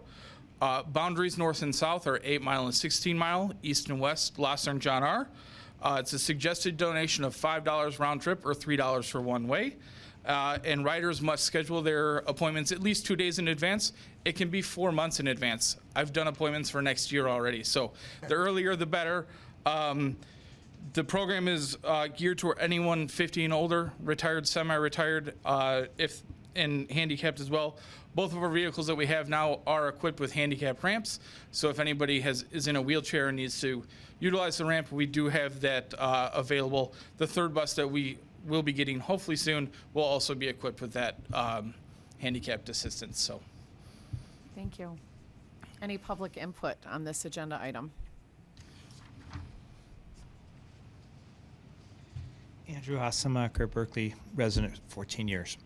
Boundaries north and south are 8 Mile and 16 Mile, east and west, Lasser and John R. It's a suggested donation of $5 round trip or $3 for one way. And riders must schedule their appointments at least 2 days in advance. It can be 4 months in advance. I've done appointments for next year already, so the earlier the better. The program is geared toward anyone 50 and older, retired, semi-retired, and handicapped as well. Both of our vehicles that we have now are equipped with handicap ramps, so if anybody is in a wheelchair and needs to utilize the ramp, we do have that available. The third bus that we will be getting hopefully soon will also be equipped with that handicapped assistance. So, Thank you. Any public input on this agenda item? Andrew Hasemacher, Berkeley resident, 14 years.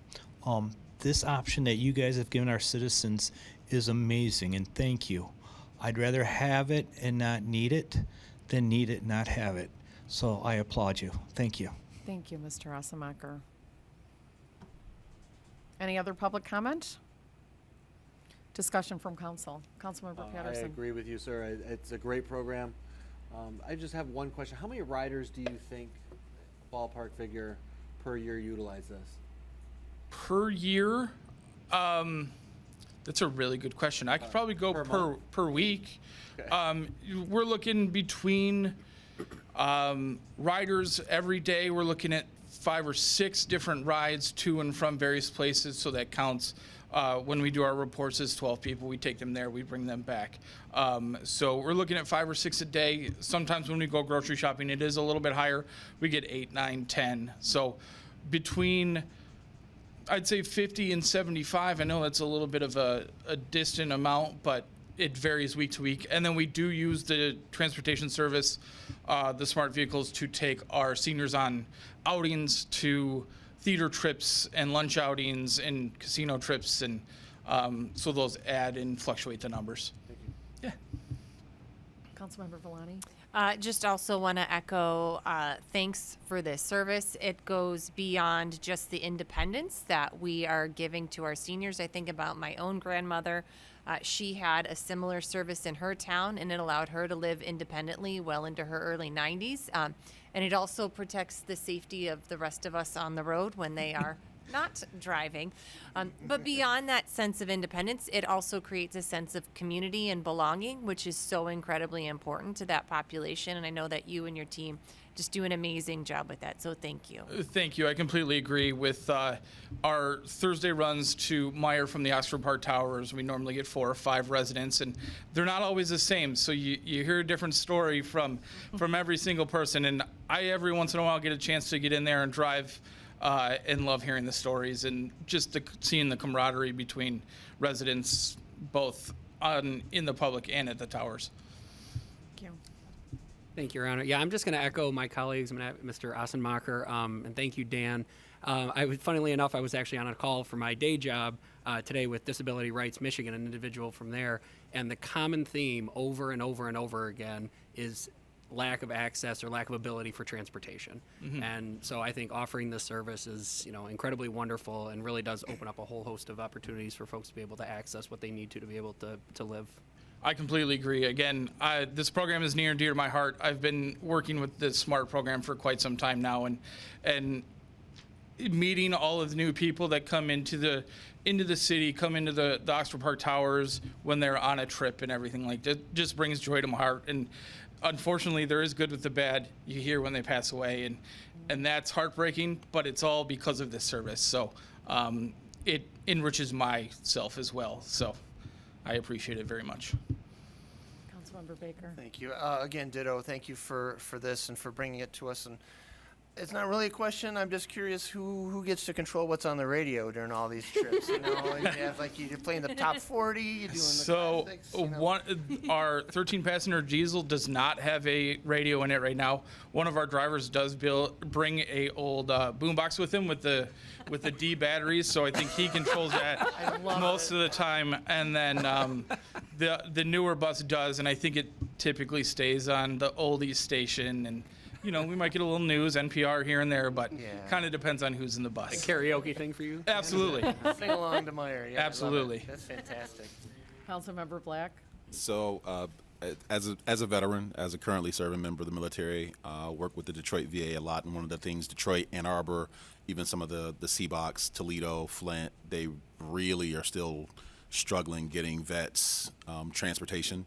This option that you guys have given our citizens is amazing, and thank you. I'd rather have it and not need it than need it and not have it. So I applaud you. Thank you. Thank you, Mr. Hasemacher. Any other public comment? Discussion from council. Councilmember I Patterson. agree with you, sir. It's a great program. I just have one question. How many riders do you think, ballpark figure, per year utilize this? per year, that's a really good question. I could probably go per week. Okay. We're looking between riders every day. We're looking at 5 or 6 different rides to and from various places, so that counts. When we do our reports as 12 people, we take them there, we bring them back. So we're looking at 5 or 6 a day. Sometimes when we go grocery shopping, it is a little bit higher. We get 8, 9, 10. So between, I'd say 50 and 75. I know that's a little bit of a distant amount, but it varies week to week. And then we do use the transportation service, the smart vehicles, to take our seniors on outings, to theater trips and lunch outings and casino trips, and so those add and fluctuate the numbers. Thank you. Yeah. Councilmember Villani. Just also want to echo thanks for this service. It goes beyond just the independence that we are giving to our seniors. I think about my own grandmother. She had a similar service in her town, and it allowed her to live independently well into her early 90s. And it also protects the safety of the rest of us on the road when they are not driving. But beyond that sense of independence, it also creates a sense of community and belonging, which is so incredibly important to that population. And I know that you and your team just do an amazing job with that. So thank you. Thank you. I completely agree with our Thursday runs to Meyer from the Oxford Park Towers. We normally get 4 or 5 residents, and they're not always the same. So you hear a different story from every single person. And I, every once in a while, get a chance to get in there and drive and love hearing the stories and just seeing the camaraderie between residents, both in the public and at the towers. Thank you. Thank you, Your Honor. Yeah, I'm just going to echo my colleagues, Mr. Assenmacher, and thank you, Dan. Funnily enough, I was actually on a call for my day job today with Disability Rights Michigan, an individual from there, and the common theme over and over and over again is lack of access or lack of ability for transportation. Mm-hmm. And so I think offering this service is, incredibly wonderful and really does open up a whole host of opportunities for folks to be able to access what they need to be able to live. I completely agree. Again, this program is near and dear to my heart. I've been working with the SMART program for quite some time now, and meeting all of the new people that come into the city, come into the Oxford Park Towers when they're on a trip and everything like that, just brings joy to my heart. And unfortunately, there is good with the bad you hear when they pass away, and that's heartbreaking, but it's all because of this service. So it enriches myself as well. So I appreciate it very much. Councilmember Baker. Thank you. Again, ditto. Thank you for this and for bringing it to us. And it's not really a question. I'm just curious who gets to control what's on the radio during all these trips. You have you're playing the top 40. You're doing the classics. Our 13-passenger diesel does not have a radio in it right now. One of our drivers does bring a old boombox with him with the D batteries, so I think he controls that most of the time. And then the newer bus does, and I think it typically stays on the oldies station. And we might get a little news, NPR here and there, but kind of depends on who's in the bus. A karaoke thing for you? Absolutely. Sing along to Meyer. Yeah, absolutely. That's fantastic. Councilmember Black. So, as a veteran, as a currently serving member of the military, work with the Detroit VA a lot. And one of the things, Detroit, Ann Arbor, even some of the CBOCs, Toledo, Flint, they really are still struggling getting vets transportation.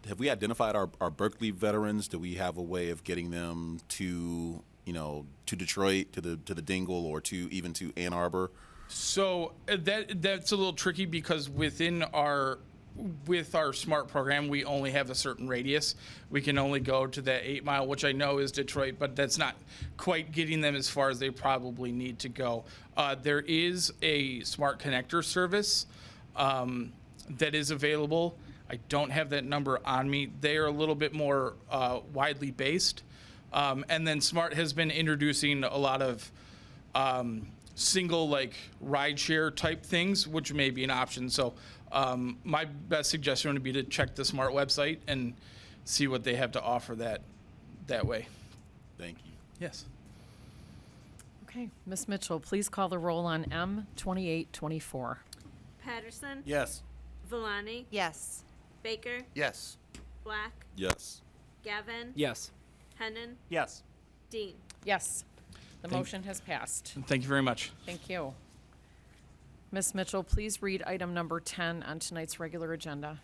Have we identified our Berkley veterans? Do we have a way of getting them to, to Detroit, to the Dingle, or even to Ann Arbor? So that's a little tricky because with our SMART program, we only have a certain radius. We can only go to that 8 mile, which I know is Detroit, but that's not quite getting them as far as they probably need to go. There is a SMART connector service that is available. I don't have that number on me. They are a little bit more widely based. And then SMART has been introducing a lot of single ride share type things, which may be an option. So my best suggestion would be to check the SMART website and see what they have to offer that way. Thank you. Yes. Okay, Ms. Mitchell, please call the roll on M2824. Patterson. Yes. Villani. Yes. Baker. Yes. Black. Yes. Gavin. Yes. Hennon. Yes. Dean. Yes, the motion has passed. Thank you very much. Thank you. Ms. Mitchell, please read item number 10 on tonight's regular agenda.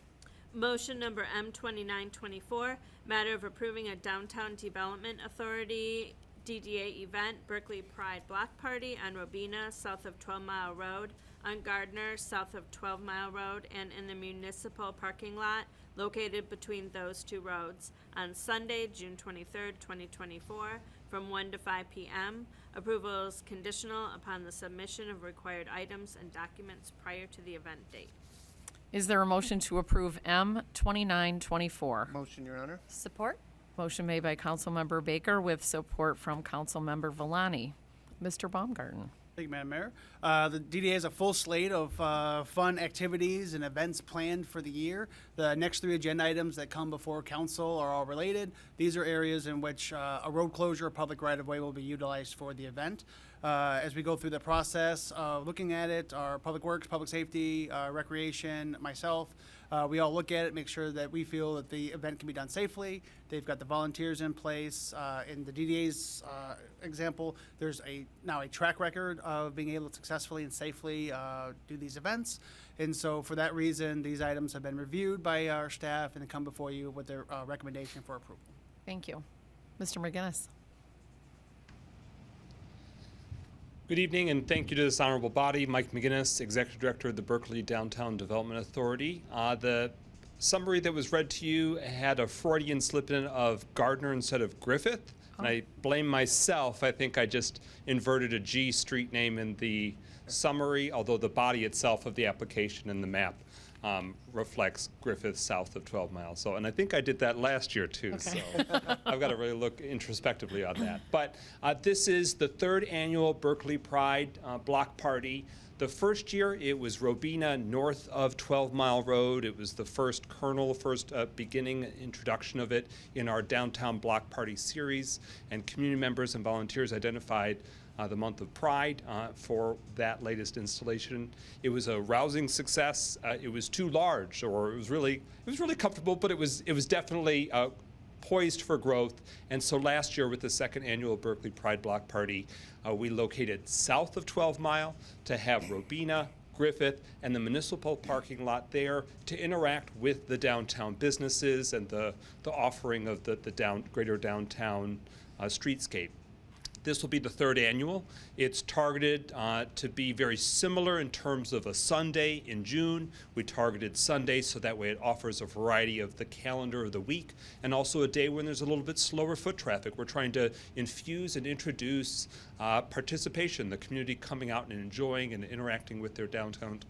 Motion number M2924, matter of approving a Downtown Development Authority DDA event, Berkley Pride Block Party on Robina, south of 12 Mile Road, on Gardner, south of 12 Mile Road, and in the municipal parking lot located between those two roads on Sunday, June 23rd, 2024, from 1 to 5 p.m. Approval is conditional upon the submission of required items and documents prior to the event date. Is there a motion to approve M2924? Motion, Your Honor. Support? Motion made by Councilmember Baker with support from Councilmember Villani. Mr. Baumgarten. Thank you, Madam Mayor. The DDA has a full slate of fun activities and events planned for the year. The next 3 agenda items that come before council are all related. These are areas in which a road closure or public right-of-way will be utilized for the event. As we go through the process of looking at it, our Public Works, Public Safety, Recreation, myself, we all look at it, make sure that we feel that the event can be done safely. They've got the volunteers in place. In the DDA's example, there's now a track record of being able to successfully and safely do these events. And so for that reason, these items have been reviewed by our staff and come before you with their recommendation for approval. Thank you. Mr. McGinnis. Good evening, and thank you to this honorable body. Mike McGinnis, Executive Director of the Berkley Downtown Development Authority. The summary that was read to you had a Freudian slip-in of Gardner instead of Griffith, and I blame myself. I think I just inverted a G street name in the summary, although the body itself of the application and the map reflects Griffith south of 12 miles. So, and I think I did that last year too. Okay. So I've got to really look introspectively on that. But this is the 3rd annual Berkley Pride Block Party. The first year it was Robina north of 12 Mile Road. It was the first beginning introduction of it in our Downtown Block Party series, and community members and volunteers identified the month of Pride for that latest installation. It was a rousing success. It was too large, or it was really comfortable, but it was definitely poised for growth. And so last year with the 2nd annual Berkley Pride Block Party, we located south of 12 Mile to have Robina, Griffith, and the municipal parking lot there to interact with the downtown businesses and the offering of the greater downtown streetscape. This will be the 3rd annual. It's targeted to be very similar in terms of a Sunday in June. We targeted Sunday so that way it offers a variety of the calendar of the week, and also a day when there's a little bit slower foot traffic. We're trying to infuse and introduce participation, the community coming out and enjoying and interacting with their downtown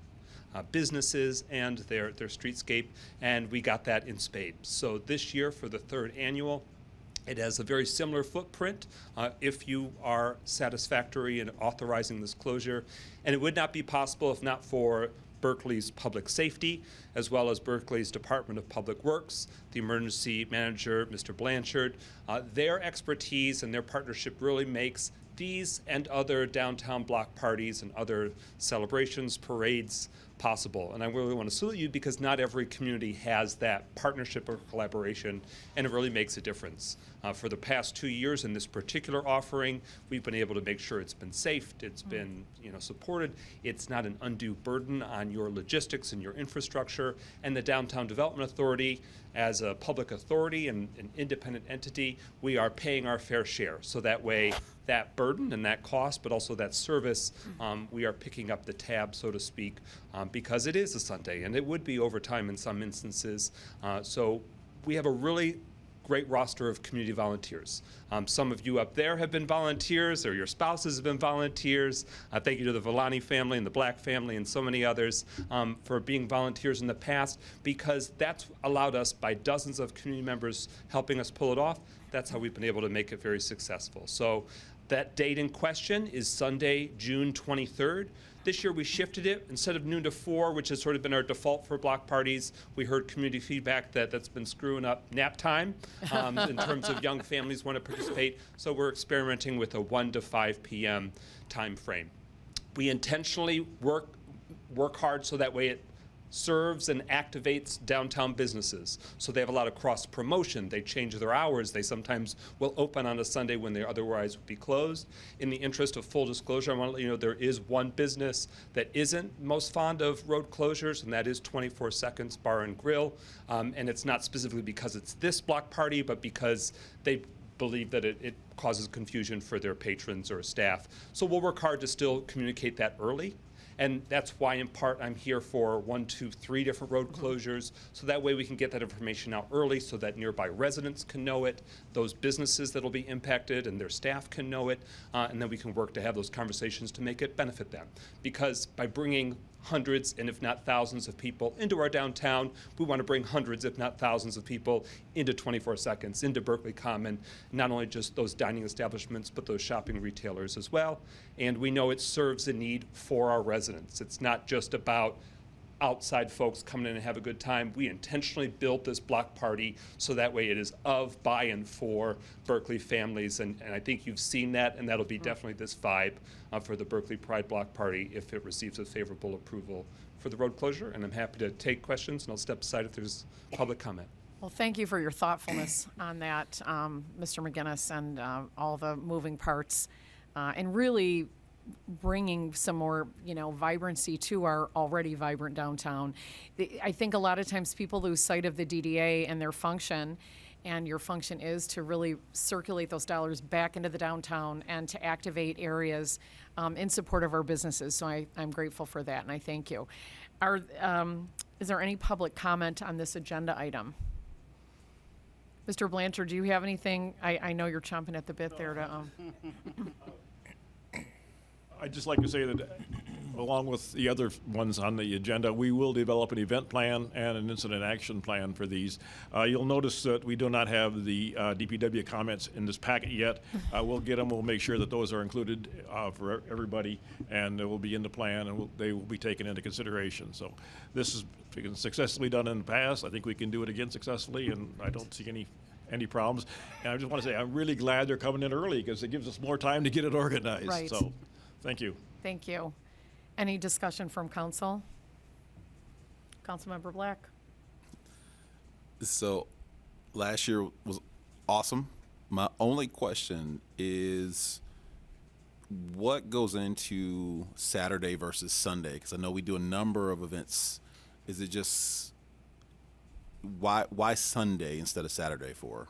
businesses and their streetscape, and we got that in spades. So this year for the 3rd annual, it has a very similar footprint if you are satisfactory in authorizing this closure. And it would not be possible if not for Berkley's Public Safety, as well as Berkley's Department of Public Works, the emergency manager, Mr. Blanchard. Their expertise and their partnership really makes these and other downtown block parties and other celebrations, parades possible. And I really want to salute you because not every community has that partnership or collaboration, and it really makes a difference. For the past 2 years in this particular offering, we've been able to make sure it's been safe, it's been supported, it's not an undue burden on your logistics and your infrastructure, and the Downtown Development Authority, as a public authority and an independent entity, we are paying our fair share. So that way, that burden and that cost, but also that service, we are picking up the tab, so to speak, because it is a Sunday, and it would be overtime in some instances. So we have a really great roster of community volunteers. Some of you up there have been volunteers, or your spouses have been volunteers. Thank you to the Villani family and the Black family and so many others for being volunteers in the past, because that's allowed us, by dozens of community members helping us pull it off, that's how we've been able to make it very successful. So that date in question is Sunday, June 23rd. This year we shifted it. Instead of noon to 4, which has sort of been our default for block parties, we heard community feedback that that's been screwing up nap time in terms of young families want to participate. So we're experimenting with a 1 to 5 p.m. time frame. We intentionally work hard so that way it serves and activates downtown businesses. So they have a lot of cross promotion. They change their hours. They sometimes will open on a Sunday when they otherwise would be closed. In the interest of full disclosure, I want to let you know there is one business that isn't most fond of road closures, and that is 24 Seconds Bar and Grill. And it's not specifically because it's this block party, but because they believe that it causes confusion for their patrons or staff. So we'll work hard to still communicate that early. And that's why, in part, I'm here for 1, 2, 3 different road closures, so that way we can get that information out early so that nearby residents can know it, those businesses that will be impacted and their staff can know it, and then we can work to have those conversations to make it benefit them. Because by bringing hundreds and if not thousands of people into our downtown, we want to bring hundreds if not thousands of people into 24 Seconds, into Berkley Common, not only just those dining establishments, but those shopping retailers as well. And we know it serves a need for our residents. It's not just about outside folks coming in and have a good time. We intentionally built this block party so that way it is of, by, and for Berkley families, and I think you've seen that, and that'll be definitely this vibe for the Berkley Pride Block Party if it receives a favorable approval for the road closure. And I'm happy to take questions, and I'll step aside if there's public comment. Well, thank you for your thoughtfulness on that, Mr. McGinnis, and all the moving parts, and really bringing some more, vibrancy to our already vibrant downtown. I think a lot of times people lose sight of the DDA and their function, and your function is to really circulate those dollars back into the downtown and to activate areas in support of our businesses. So I'm grateful for that, and I thank you. Is there any public comment on this agenda item? Mr. Blanchard, do you have anything? I know you're chomping at the bit there to. I'd just like to say that, along with the other ones on the agenda, we will develop an event plan and an incident action plan for these. You'll notice that we do not have the DPW comments in this packet yet. We'll get them. We'll make sure that those are included for everybody, and it will be in the plan, and they will be taken into consideration. So this has been successfully done in the past. I think we can do it again successfully, and I don't see any problems. And I just want to say I'm really glad they're coming in early because it gives us more time to get it organized. Right. So thank you. Thank you. Any discussion from council? Councilmember Black? So last year was awesome. My only question is what goes into Saturday versus Sunday? Because I know we do a number of events. Is it just why Sunday instead of Saturday for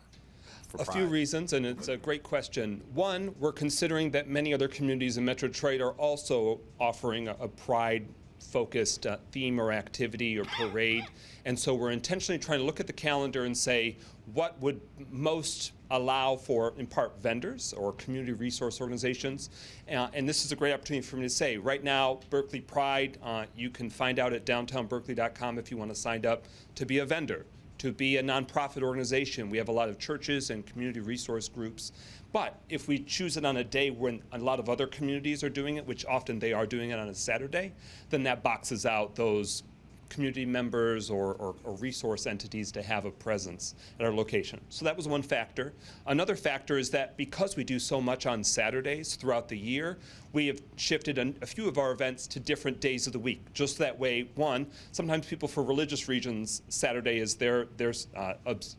A few reasons, and it's a great question. One, we're considering that many other communities in Metro Detroit are also offering a pride-focused theme or activity or parade. And so we're intentionally trying to look at the calendar and say, what would most allow for, in part, vendors or community resource organizations? And this is a great opportunity for me to say, right now, Berkley Pride, you can find out at downtownberkley.com if you want to sign up to be a vendor, to be a nonprofit organization. We have a lot of churches and community resource groups. But if we choose it on a day when a lot of other communities are doing it, which often they are doing it on a Saturday, then that boxes out those community members or resource entities to have a presence at our location. So that was one factor. Another factor is that because we do so much on Saturdays throughout the year, we have shifted a few of our events to different days of the week. Just that way, one, sometimes people for religious reasons, Saturday is their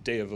day of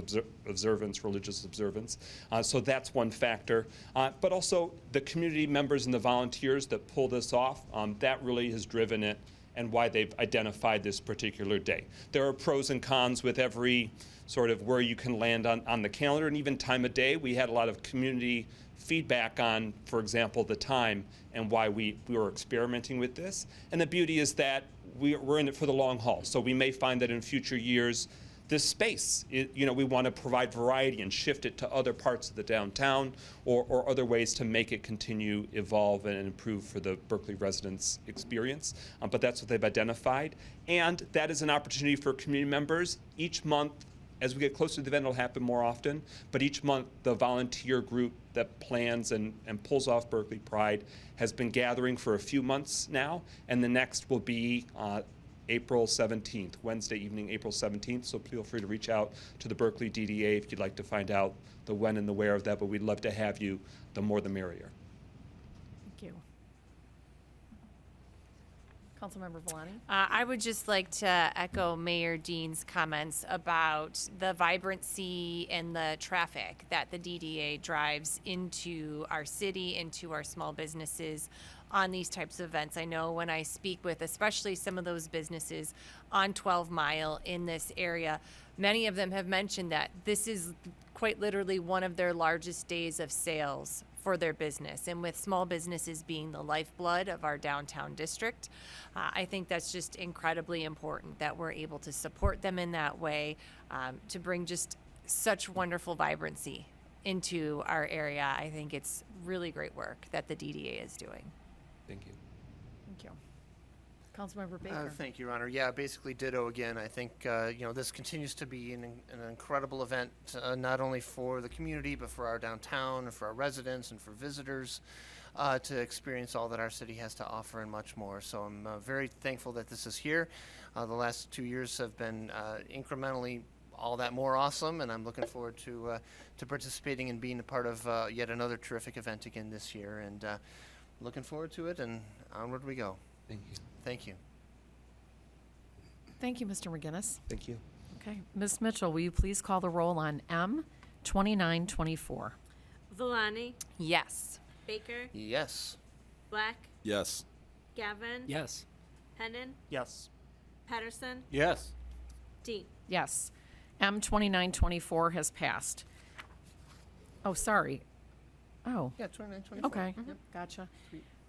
observance, religious observance. So that's one factor. But also the community members and the volunteers that pull this off, that really has driven it and why they've identified this particular day. There are pros and cons with every sort of where you can land on the calendar and even time of day. We had a lot of community feedback on, for example, the time and why we were experimenting with this. And the beauty is that we're in it for the long haul. So we may find that in future years, this space, we want to provide variety and shift it to other parts of the downtown or other ways to make it continue, evolve, and improve for the Berkley residents' experience. But that's what they've identified. And that is an opportunity for community members. Each month, as we get closer to the event, it'll happen more often. But each month, the volunteer group that plans and pulls off Berkley Pride has been gathering for a few months now. And the next will be April 17th, Wednesday evening, April 17th. So feel free to reach out to the Berkley DDA if you'd like to find out the when and the where of that, but we'd love to have you. The more the merrier. Thank you. Councilmember Villani? I would just like to echo Mayor Dean's comments about the vibrancy and the traffic that the DDA drives into our city, into our small businesses on these types of events. I know when I speak with especially some of those businesses on 12 Mile in this area, many of them have mentioned that this is quite literally one of their largest days of sales for their business. And with small businesses being the lifeblood of our downtown district, I think that's just incredibly important that we're able to support them in that way, to bring just such wonderful vibrancy into our area. I think it's really great work that the DDA is doing. Thank you. Thank you. Councilmember Baker? Thank you, Your Honor. Yeah, basically ditto again. I think, this continues to be an incredible event, not only for the community, but for our downtown and for our residents and for visitors to experience all that our city has to offer and much more. So I'm very thankful that this is here. The last 2 years have been incrementally all that more awesome, and I'm looking forward to participating and being a part of yet another terrific event again this year. And looking forward to it, and onward we go. Thank you. Thank you. Thank you, Mr. McGinnis. Thank you. Okay. Ms. Mitchell, will you please call the roll on M 2924? Villani, Yes. Baker, Yes. Black, Yes. Gavin, Yes. Hennon, Yes. Patterson, Yes. Dean. Yes. M 2924 has passed. Oh, sorry. Oh, Yeah, 2924. okay. Gotcha.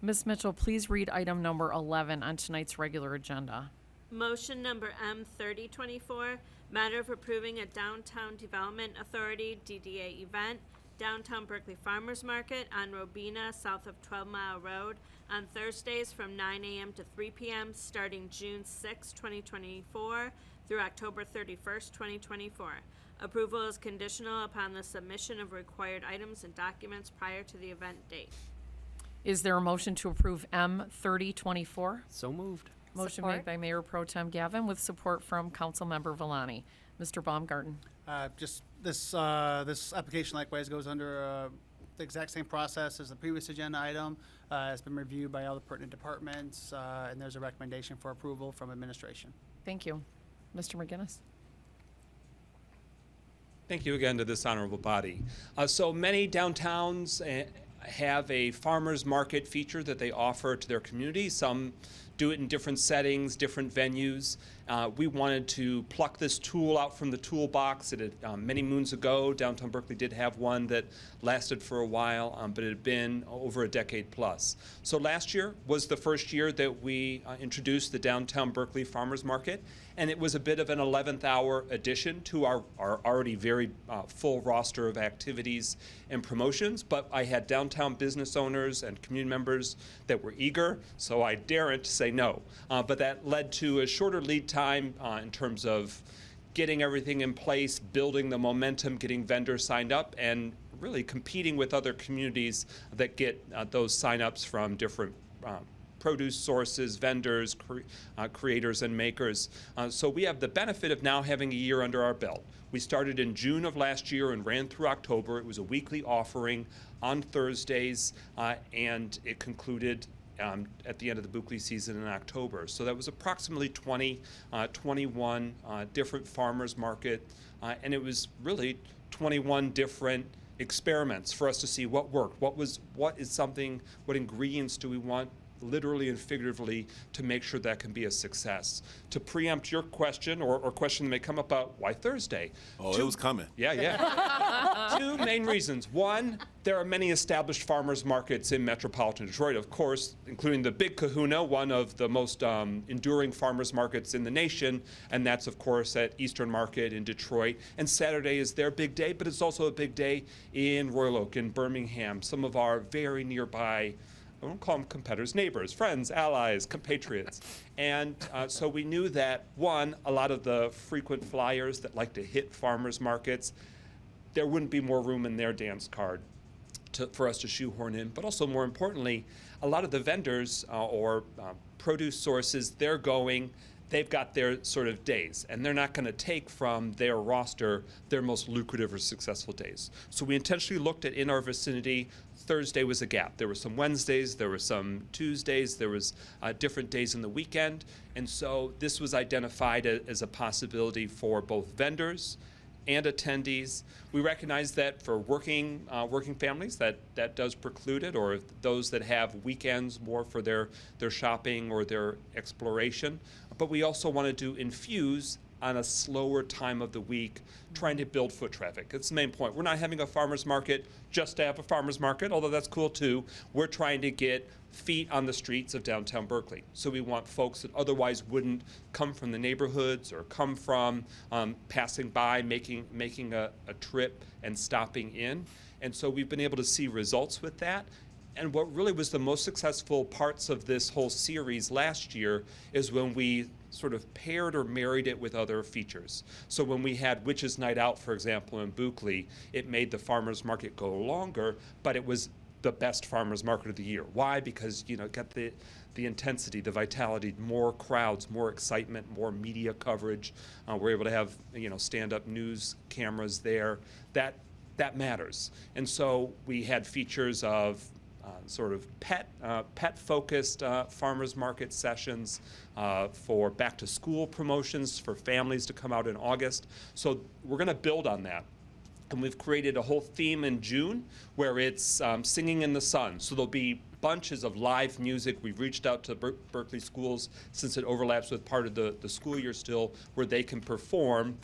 Ms. Mitchell, please read item number 11 on tonight's regular agenda. Motion number M 3024, matter of approving a Downtown Development Authority DDA event, Downtown Berkley Farmers Market on Robina, south of 12 Mile Road, on Thursdays from 9 a.m. to 3 p.m., starting June 6, 2024, through October 31st, 2024. Approval is conditional upon the submission of required items and documents prior to the event date. Is there a motion to approve M 3024? So moved. Motion made Support. by Mayor Pro Tem Gavin with support from Councilmember Villani. Mr. Baumgarten? Just this application likewise goes under the exact same process as the previous agenda item. It's been reviewed by all the pertinent departments, and there's a recommendation for approval from administration. Thank you. Mr. McGinnis? Thank you again to this honorable body. So many downtowns have a farmers market feature that they offer to their community. Some do it in different settings, different venues. We wanted to pluck this tool out from the toolbox. Many moons ago, downtown Berkley did have one that lasted for a while, but it had been over a decade plus. So last year was the first year that we introduced the Downtown Berkley Farmers Market, and it was a bit of an 11th hour addition to our already very full roster of activities and promotions. But I had downtown business owners and community members that were eager, so I daren't say no. But that led to a shorter lead time in terms of getting everything in place, building the momentum, getting vendors signed up, and really competing with other communities that get those signups from different produce sources, vendors, creators, and makers. So we have the benefit of now having a year under our belt. We started in June of last year and ran through October. It was a weekly offering on Thursdays, and it concluded at the end of the Berkley season in October. So that was approximately 21 different farmers market, and it was really 21 different experiments for us to see what worked, what ingredients do we want literally and figuratively to make sure that can be a success. To preempt your question or question that may come about, why Thursday? Oh, it was coming. Yeah. Two main reasons. One, there are many established farmers markets in metropolitan Detroit, of course, including the Big Kahuna, one of the most enduring farmers markets in the nation, and that's, of course, at Eastern Market in Detroit. And Saturday is their big day, but it's also a big day in Royal Oak, in Birmingham, some of our very nearby, I won't call them competitors, neighbors, friends, allies, compatriots. And so we knew that, one, a lot of the frequent flyers that like to hit farmers markets, there wouldn't be more room in their dance card for us to shoehorn in. But also, more importantly, a lot of the vendors or produce sources, they've got their sort of days, and they're not going to take from their roster their most lucrative or successful days. So we intentionally looked at in our vicinity. Thursday was a gap. There were some Wednesdays, there were some Tuesdays, there was different days in the weekend, and so this was identified as a possibility for both vendors and attendees. We recognize that for working families, that does preclude it, or those that have weekends more for their shopping or their exploration. But we also wanted to infuse on a slower time of the week, trying to build foot traffic. It's the main point. We're not having a farmer's market just to have a farmer's market, although that's cool too. We're trying to get feet on the streets of downtown Berkley. So we want folks that otherwise wouldn't come from the neighborhoods or come from passing by, making a trip and stopping in. And so we've been able to see results with that. And what really was the most successful parts of this whole series last year is when we sort of paired or married it with other features. So when we had Witches Night Out, for example, in Berkley, it made the farmers market go longer, but it was the best farmers market of the year. Why? Because it got the intensity, the vitality, more crowds, more excitement, more media coverage. We're able to have stand-up news cameras there. That matters. And so we had features of sort of pet-focused farmers market sessions for back-to-school promotions for families to come out in August. So we're going to build on that. And we've created a whole theme in June where it's singing in the sun. So there'll be bunches of live music. We've reached out to Berkley schools, since it overlaps with part of the school year still, where they can perform,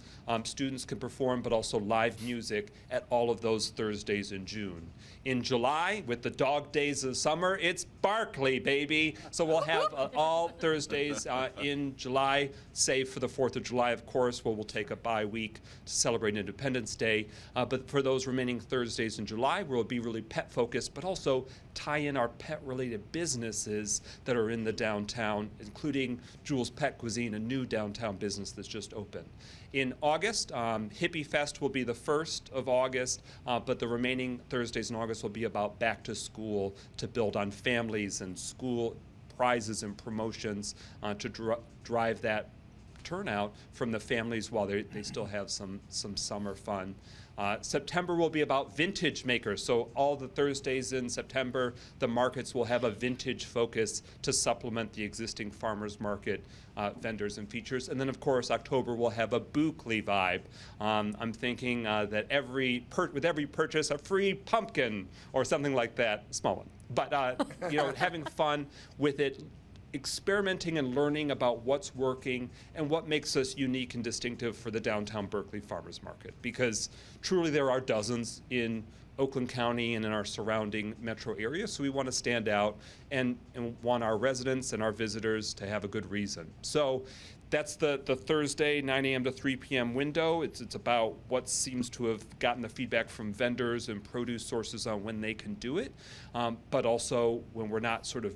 students can perform, but also live music at all of those Thursdays in June. In July, with the dog days of summer, it's Berkley, baby. So we'll have all Thursdays in July, save for the 4th of July, of course, where we'll take a bye week to celebrate Independence Day. But for those remaining Thursdays in July, we'll be really pet-focused, but also tie in our pet-related businesses that are in the downtown, including Jules Pet Cuisine, a new downtown business that's just opened. In August, Hippie Fest will be the 1st of August, but the remaining Thursdays in August will be about back to school, to build on families and school prizes and promotions to drive that turnout from the families while they still have some summer fun. September will be about vintage makers. So all the Thursdays in September, the markets will have a vintage focus to supplement the existing farmers market vendors and features. And then, of course, October will have a Berkley vibe. I'm thinking that with every purchase, a free pumpkin or something like that, small one. But having fun with it, experimenting and learning about what's working and what makes us unique and distinctive for the downtown Berkley Farmers Market. Because truly there are dozens in Oakland County and in our surrounding metro area, so we want to stand out and want our residents and our visitors to have a good reason. So that's the Thursday 9 a.m. to 3 p.m. window. It's about what seems to have gotten the feedback from vendors and produce sources on when they can do it, but also when we're not sort of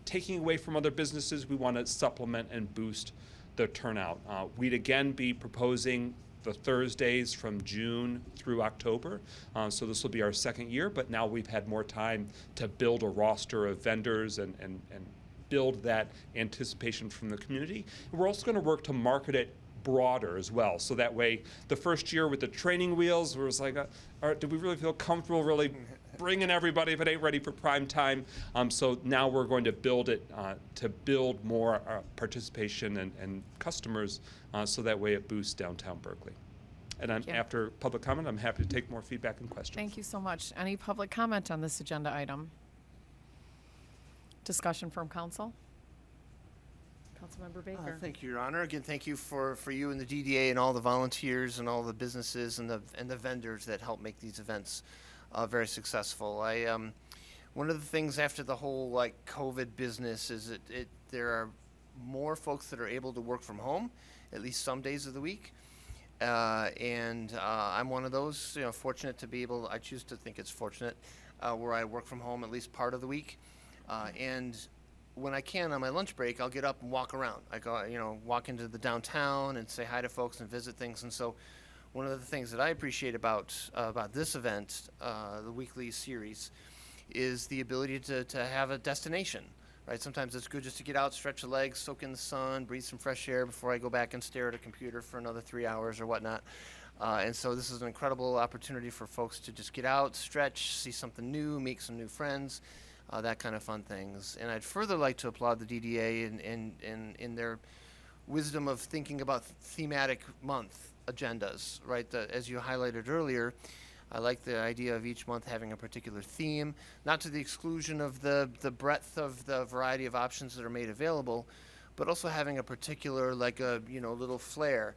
taking away from other businesses, we want to supplement and boost the turnout. We'd again be proposing the Thursdays from June through October. So this will be our second year, but now we've had more time to build a roster of vendors and build that anticipation from the community. And we're also going to work to market it broader as well. So that way, the first year with the training wheels, it was like, all right, do we really feel comfortable really bringing everybody if it ain't ready for prime time? So now we're going to build it to build more participation and customers, so that way it boosts downtown Berkeley. And after public comment, I'm happy to take more feedback and questions. Thank you so much. Any public comment on this agenda item? Discussion from council? Councilmember Baker. Thank you, Your Honor. Again, thank you for you and the DDA and all the volunteers and all the businesses and the vendors that help make these events very successful. One of the things after the whole COVID business is there are more folks that are able to work from home at least some days of the week. And I'm one of those, fortunate to be able, I choose to think it's fortunate, where I work from home at least part of the week. And when I can on my lunch break, I'll get up and walk around. I go, walk into the downtown and say hi to folks and visit things. And so one of the things that I appreciate about this event, the weekly series, is the ability to have a destination, right? Sometimes it's good just to get out, stretch the legs, soak in the sun, breathe some fresh air before I go back and stare at a computer for another 3 hours or whatnot. And so this is an incredible opportunity for folks to just get out, stretch, see something new, make some new friends, that kind of fun things. And I'd further like to applaud the DDA in their wisdom of thinking about thematic month agendas, right? As you highlighted earlier, I like the idea of each month having a particular theme, not to the exclusion of the breadth of the variety of options that are made available, but also having a particular, little flair,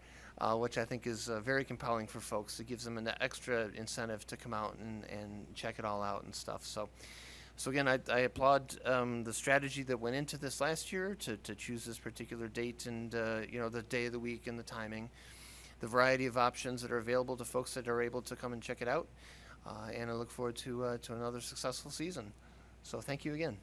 which I think is very compelling for folks. It gives them an extra incentive to come out and check it all out and stuff. So again, I applaud the strategy that went into this last year to choose this particular date and the day of the week and the timing, the variety of options that are available to folks that are able to come and check it out, and I look forward to another successful season. So thank you again.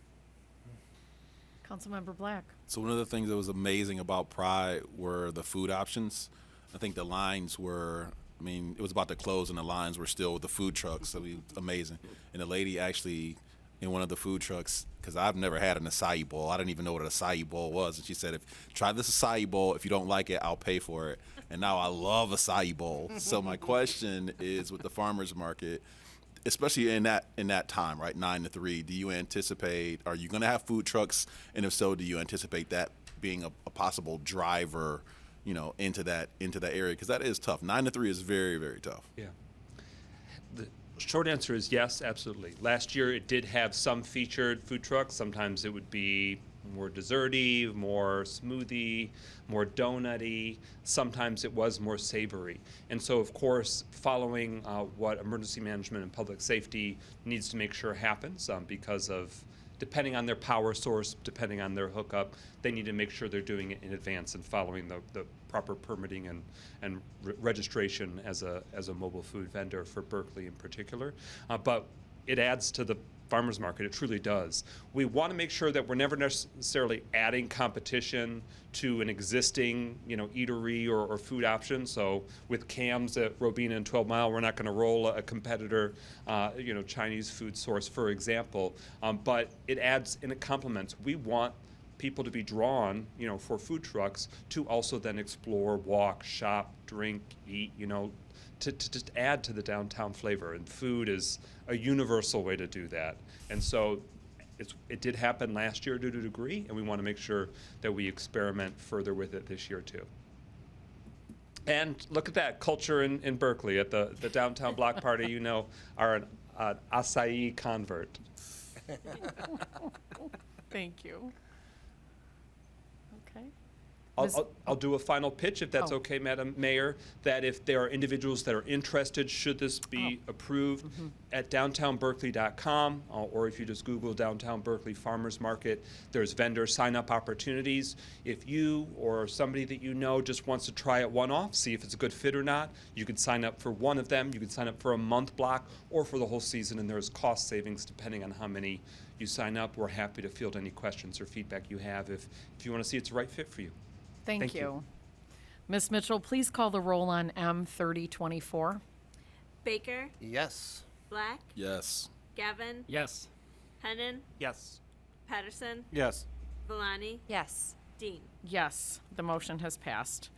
Councilmember Black. So one of the things that was amazing about Pride were the food options. I think the lines were, it was about to close and the lines were still with the food trucks, so it was amazing. And the lady actually, in one of the food trucks, because I've never had an acai bowl. I didn't even know what an acai bowl was. And she said, try this acai bowl. If you don't like it, I'll pay for it. And now I love acai bowl. So my question is, with the farmers market, especially in that time, right, 9 to 3, do you anticipate, are you going to have food trucks? And if so, do you anticipate that being a possible driver, into that area? Because that is tough. 9 to 3 is very, very tough. Yeah. The short answer is yes, absolutely. Last year it did have some featured food trucks. Sometimes it would be more desserty, more smoothie, more donutty. Sometimes it was more savory. And so, of course, following what emergency management and public safety needs to make sure happens, because of, depending on their power source, depending on their hookup, they need to make sure they're doing it in advance and following the proper permitting and registration as a mobile food vendor for Berkeley in particular. But it adds to the farmers market. It truly does. We want to make sure that we're never necessarily adding competition to an existing, eatery or food option. So with Cam's at Robina and 12 Mile, we're not going to roll a competitor, Chinese food source, for example. But it adds and it complements. We want people to be drawn, for food trucks to also then explore, walk, shop, drink, eat, to just add to the downtown flavor. And food is a universal way to do that. And so it did happen last year to a degree, and we want to make sure that we experiment further with it this year too. And look at that culture in Berkeley at the downtown block party, are an acai convert. Thank you. Okay. I'll do a final pitch, if that's okay, Madam Mayor, that if there are individuals that are interested, should this be approved, at downtownberkeley.com, or if you just Google Downtown Berkeley Farmers Market, there's vendor sign-up opportunities. If you or somebody that you know just wants to try it one-off, see if it's a good fit or not, you can sign up for one of them. You can sign up for a month block or for the whole season, and there's cost savings depending on how many you sign up. We're happy to field any questions or feedback you have if you want to see it's the right fit for you. Thank you. Ms. Mitchell, please call the roll on M 3024. Baker, Yes. Black, Yes. Gavin, Yes. Hennan, Yes. Patterson, Yes. Valani, Yes. Dean. Yes, the motion has passed.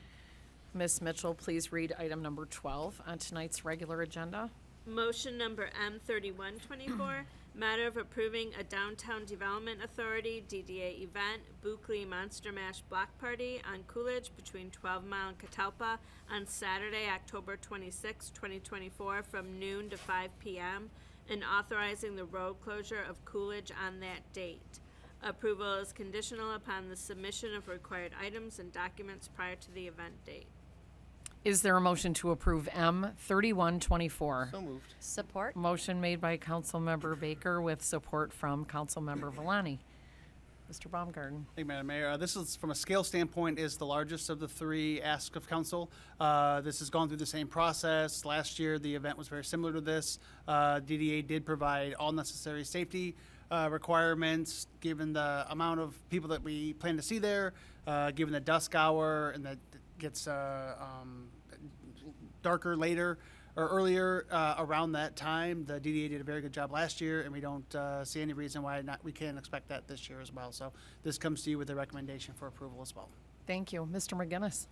Ms. Mitchell, please read item number 12 on tonight's regular agenda. Motion number M3124, matter of approving a Downtown Development Authority DDA event, Berkley Monster Mash Block Party on Coolidge between 12 Mile and Catalpa on Saturday, October 26, 2024, from noon to 5 p.m., and authorizing the road closure of Coolidge on that date. Approval is conditional upon the submission of required items and documents prior to the event date. Is there a motion to approve M 3124? So moved. Support? Motion made by Councilmember Baker with support from Councilmember Valani. Mr. Baumgarten. Thank you, Madam Mayor. This is, from a scale standpoint, is the largest of the three asks of council. This has gone through the same process. Last year, the event was very similar to this. DDA did provide all necessary safety requirements, given the amount of people that we plan to see there, given the dusk hour, and that it gets darker later or earlier around that time. The DDA did a very good job last year, and we don't see any reason why we can't expect that this year as well. So this comes to you with a recommendation for approval as well. Thank you. Mr. McGinnis.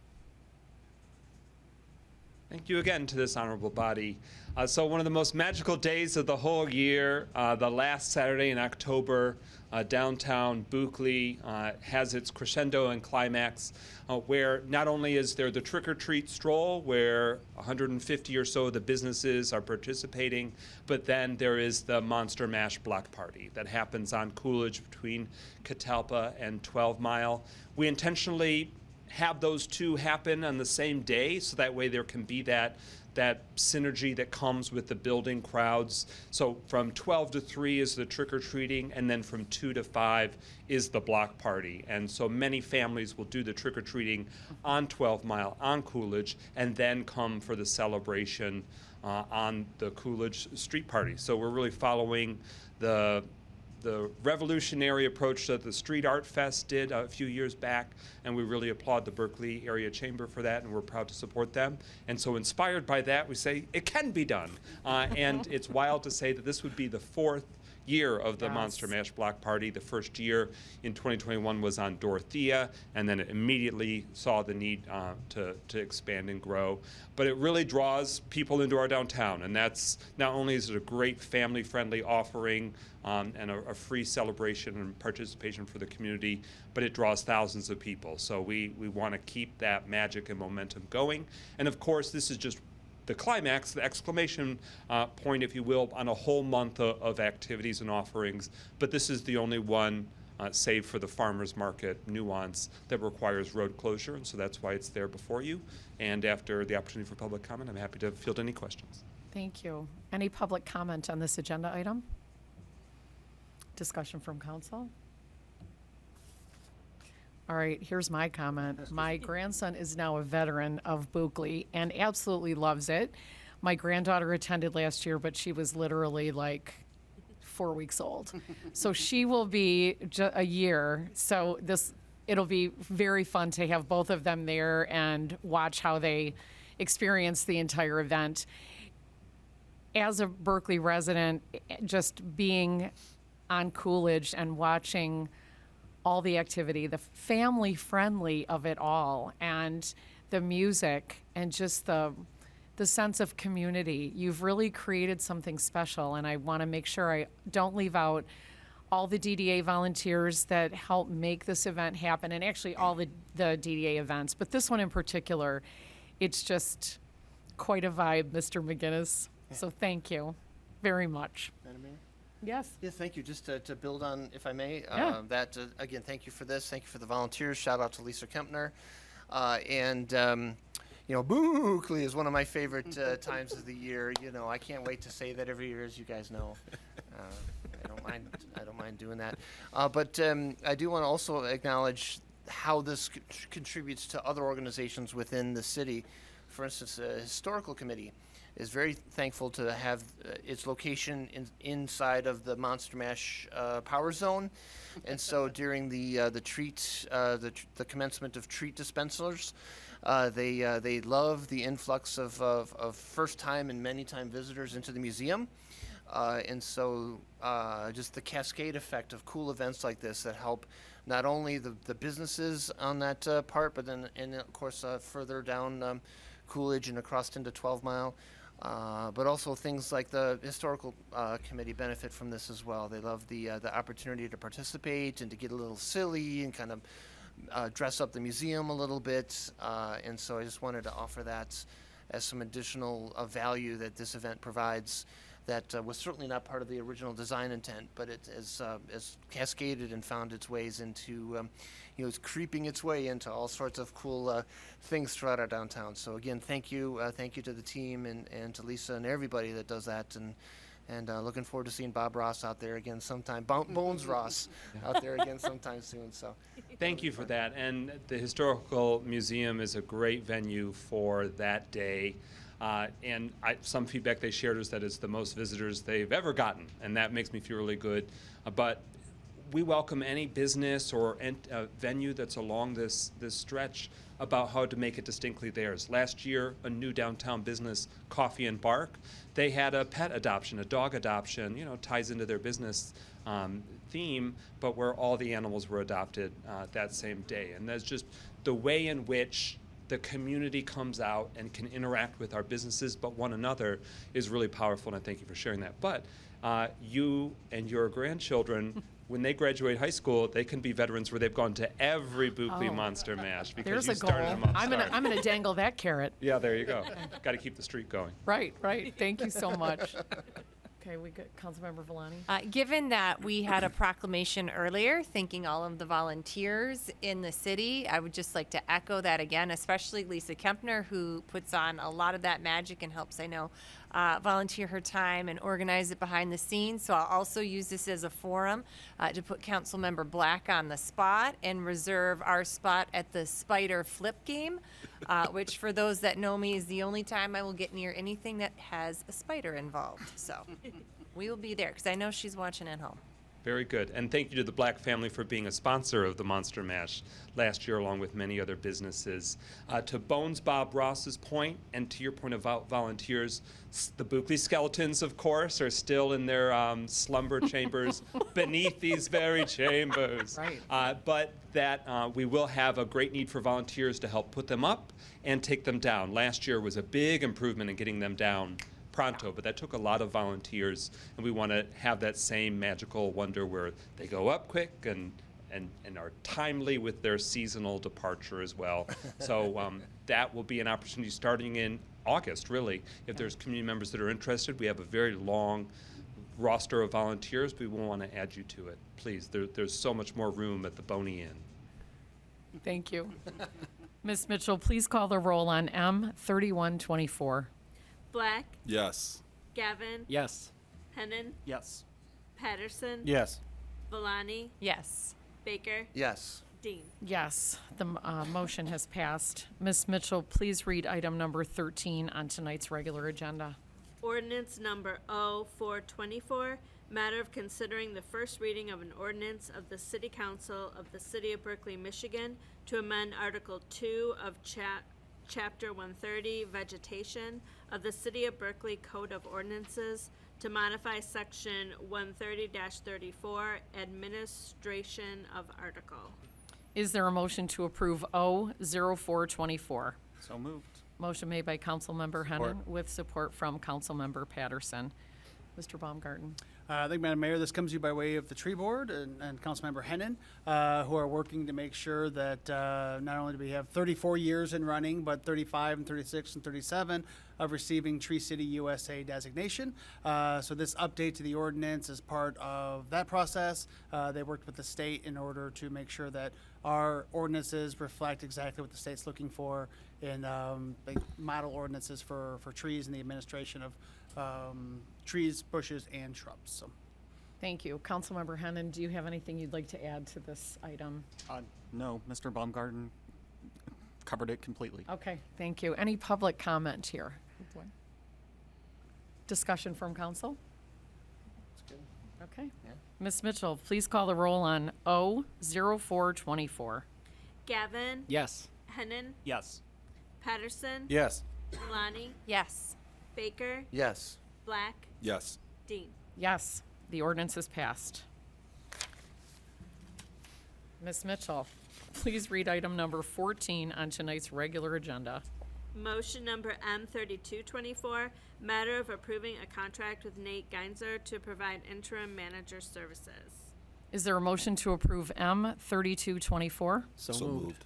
Thank you again to this honorable body. So one of the most magical days of the whole year, the last Saturday in October, downtown Berkley has its crescendo and climax, where not only is there the trick-or-treat stroll, where 150 or so of the businesses are participating, but then there is the Monster Mash Block Party that happens on Coolidge between Catalpa and 12 Mile. We intentionally have those two happen on the same day, so that way there can be that synergy that comes with the building crowds. So from 12 to 3 is the trick-or-treating, and then from 2 to 5 is the block party. And so many families will do the trick-or-treating on 12 Mile, on Coolidge, and then come for the celebration on the Coolidge street party. So we're really following the revolutionary approach that the Street Art Fest did a few years back, and we really applaud the Berkley Area Chamber for that, and we're proud to support them. And so inspired by that, we say it can be done. And it's wild to say that this would be the 4th year of the Monster Mash Block Party. The first year in 2021 was on Dorothea, and then it immediately saw the need to expand and grow. But it really draws people into our downtown, and that's not only is it a great family-friendly offering and a free celebration and participation for the community, but it draws thousands of people. So we want to keep that magic and momentum going. And of course, this is just the climax, the exclamation point, if you will, on a whole month of activities and offerings. But this is the only one, save for the farmers market nuance, that requires road closure, and so that's why it's there before you. And after the opportunity for public comment, I'm happy to field any questions. Thank you. Any public comment on this agenda item? Discussion from council? All right, here's my comment. My grandson is now a veteran of Berkley and absolutely loves it. My granddaughter attended last year, but she was literally like 4 weeks old. So she will be a year. So it'll be very fun to have both of them there and watch how they experience the entire event. As a Berkley resident, just being on Coolidge and watching all the activity, the family friendly of it all, and the music, and just the sense of community. You've really created something special, and I want to make sure I don't leave out all the DDA volunteers that help make this event happen, and actually all the DDA events, but this one in particular, it's just quite a vibe, Mr. McGinnis. Yeah. So thank you very much. Madam Mayor? Yes. Yeah, thank you. Just to build on, if I may, Yeah. Again, thank you for this. Thank you for the volunteers. Shout out to Lisa Kempner. Berkley is one of my favorite times of the year. I can't wait to say that every year, as you guys know. I don't mind doing that. But I do want to also acknowledge how this contributes to other organizations within the city. For instance, the historical committee is very thankful to have its location inside of the Monster Mash power zone. And so during the commencement of treat dispensers, they love the influx of first-time and many-time visitors into the museum. And so just the cascade effect of cool events like this that help not only the businesses on that part, but then, and of course, further down Coolidge and across into 12 Mile. But also things like the historical committee benefit from this as well. They love the opportunity to participate and to get a little silly and kind of dress up the museum a little bit. And so I just wanted to offer that as some additional value that this event provides that was certainly not part of the original design intent, but it has cascaded and found its ways into, it's creeping its way into all sorts of cool things throughout our downtown. So again, thank you to the team and to Lisa and everybody that does that, and looking forward to seeing Bob Ross out there again sometime, Bones Ross out there again sometime soon. So Thank you for that. And the Historical Museum is a great venue for that day. And some feedback they shared is that it's the most visitors they've ever gotten, and that makes me feel really good. But we welcome any business or venue that's along this stretch about how to make it distinctly theirs. Last year, a new downtown business, Coffee and Bark, they had a pet adoption, a dog adoption, ties into their business theme, but where all the animals were adopted that same day. And that's just the way in which the community comes out and can interact with our businesses, but one another, is really powerful, and I thank you for sharing that. But you and your grandchildren, when they graduate high school, they can be veterans where they've gone to every Berkley Monster Mash because There's you a goal. started them off. I'm gonna dangle that carrot. Yeah, there you go. Got to keep the streak going. Right. Thank you so much. Okay, we got Councilmember Villani. Given that we had a proclamation earlier thanking all of the volunteers in the city, I would just like to echo that again, especially Lisa Kempner, who puts on a lot of that magic and helps, I know, volunteer her time and organize it behind the scenes. So I'll also use this as a forum to put Councilmember Black on the spot and reserve our spot at the Spider Flip game, which for those that know me is the only time I will get near anything that has a spider involved. So we will be there because I know she's watching at home. Very good. And thank you to the Black family for being a sponsor of the Monster Mash last year, along with many other businesses. To Bones Bob Ross's point, and to your point about volunteers, the Berkley skeletons, of course, are still in their slumber chambers beneath these very chambers. Right. But that we will have a great need for volunteers to help put them up and take them down. Last year was a big improvement in getting them down pronto, but that took a lot of volunteers, and we want to have that same magical wonder where they go up quick and are timely with their seasonal departure as well. So that will be an opportunity starting in August, really. If there's community members that are interested, we have a very long roster of volunteers. We will want to add you to it. Please, there's so much more room at the Boney Inn. Thank you. Ms. Mitchell, please call the roll on M3124. Black, Yes. Gavin, Yes. Hennon, Yes. Patterson, Yes. Villani, Yes. Baker, yes. Dean. Yes, the motion has passed. Ms. Mitchell, please read item number 13 on tonight's regular agenda. Ordinance number 0424, matter of considering the first reading of an ordinance of the City Council of the City of Berkley, Michigan to amend Article 2 of Chapter 130, Vegetation of the City of Berkley Code of Ordinances to modify Section 130-34, Administration of Article. Is there a motion to approve O0424? So moved. Motion made by Councilmember Hennon with support from Councilmember Patterson. Mr. Baumgarten. Thank you, Madam Mayor. This comes to you by way of the Tree Board and Councilmember Hennon, who are working to make sure that not only do we have 34 years in running, but 35 and 36 and 37 of receiving Tree City USA designation. So this update to the ordinance is part of that process. They worked with the state in order to make sure that our ordinances reflect exactly what the state's looking for in like model ordinances for trees and the administration of trees, bushes, and shrubs. So. Thank you. Councilmember Hennon, do you have anything you'd like to add to this item? No, Mr. Baumgarten covered it completely. Okay, thank you. Any public comment here? Discussion from council? Okay. Ms. Mitchell, please call the roll on O0424. Gavin? Yes. Hennan? Yes. Patterson? Yes. Malani? Yes. Baker? Yes. Black? Yes. Dean? Yes, the ordinance is passed. Ms. Mitchell, please read item number 14 on tonight's regular agenda. Motion number M3224, matter of approving a contract with Nate Geinzer to provide interim manager services. Is there a motion to approve M3224? So moved.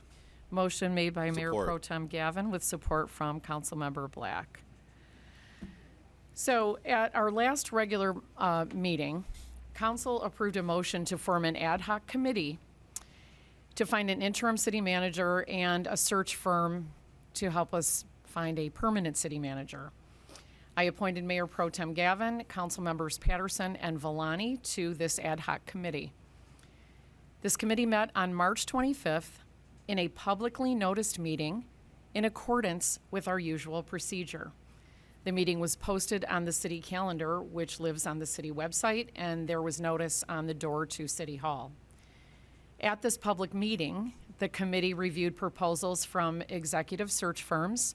Motion made by Mayor Support. Pro Tem Gavin with support from Councilmember Black. So at our last regular meeting, council approved a motion to form an ad hoc committee to find an interim city manager and a search firm to help us find a permanent city manager. I appointed Mayor Pro Tem Gavin, council members Patterson and Villani to this ad hoc committee. This committee met on March 25th in a publicly noticed meeting in accordance with our usual procedure. The meeting was posted on the city calendar, which lives on the city website, and there was notice on the door to City Hall. At this public meeting, the committee reviewed proposals from executive search firms,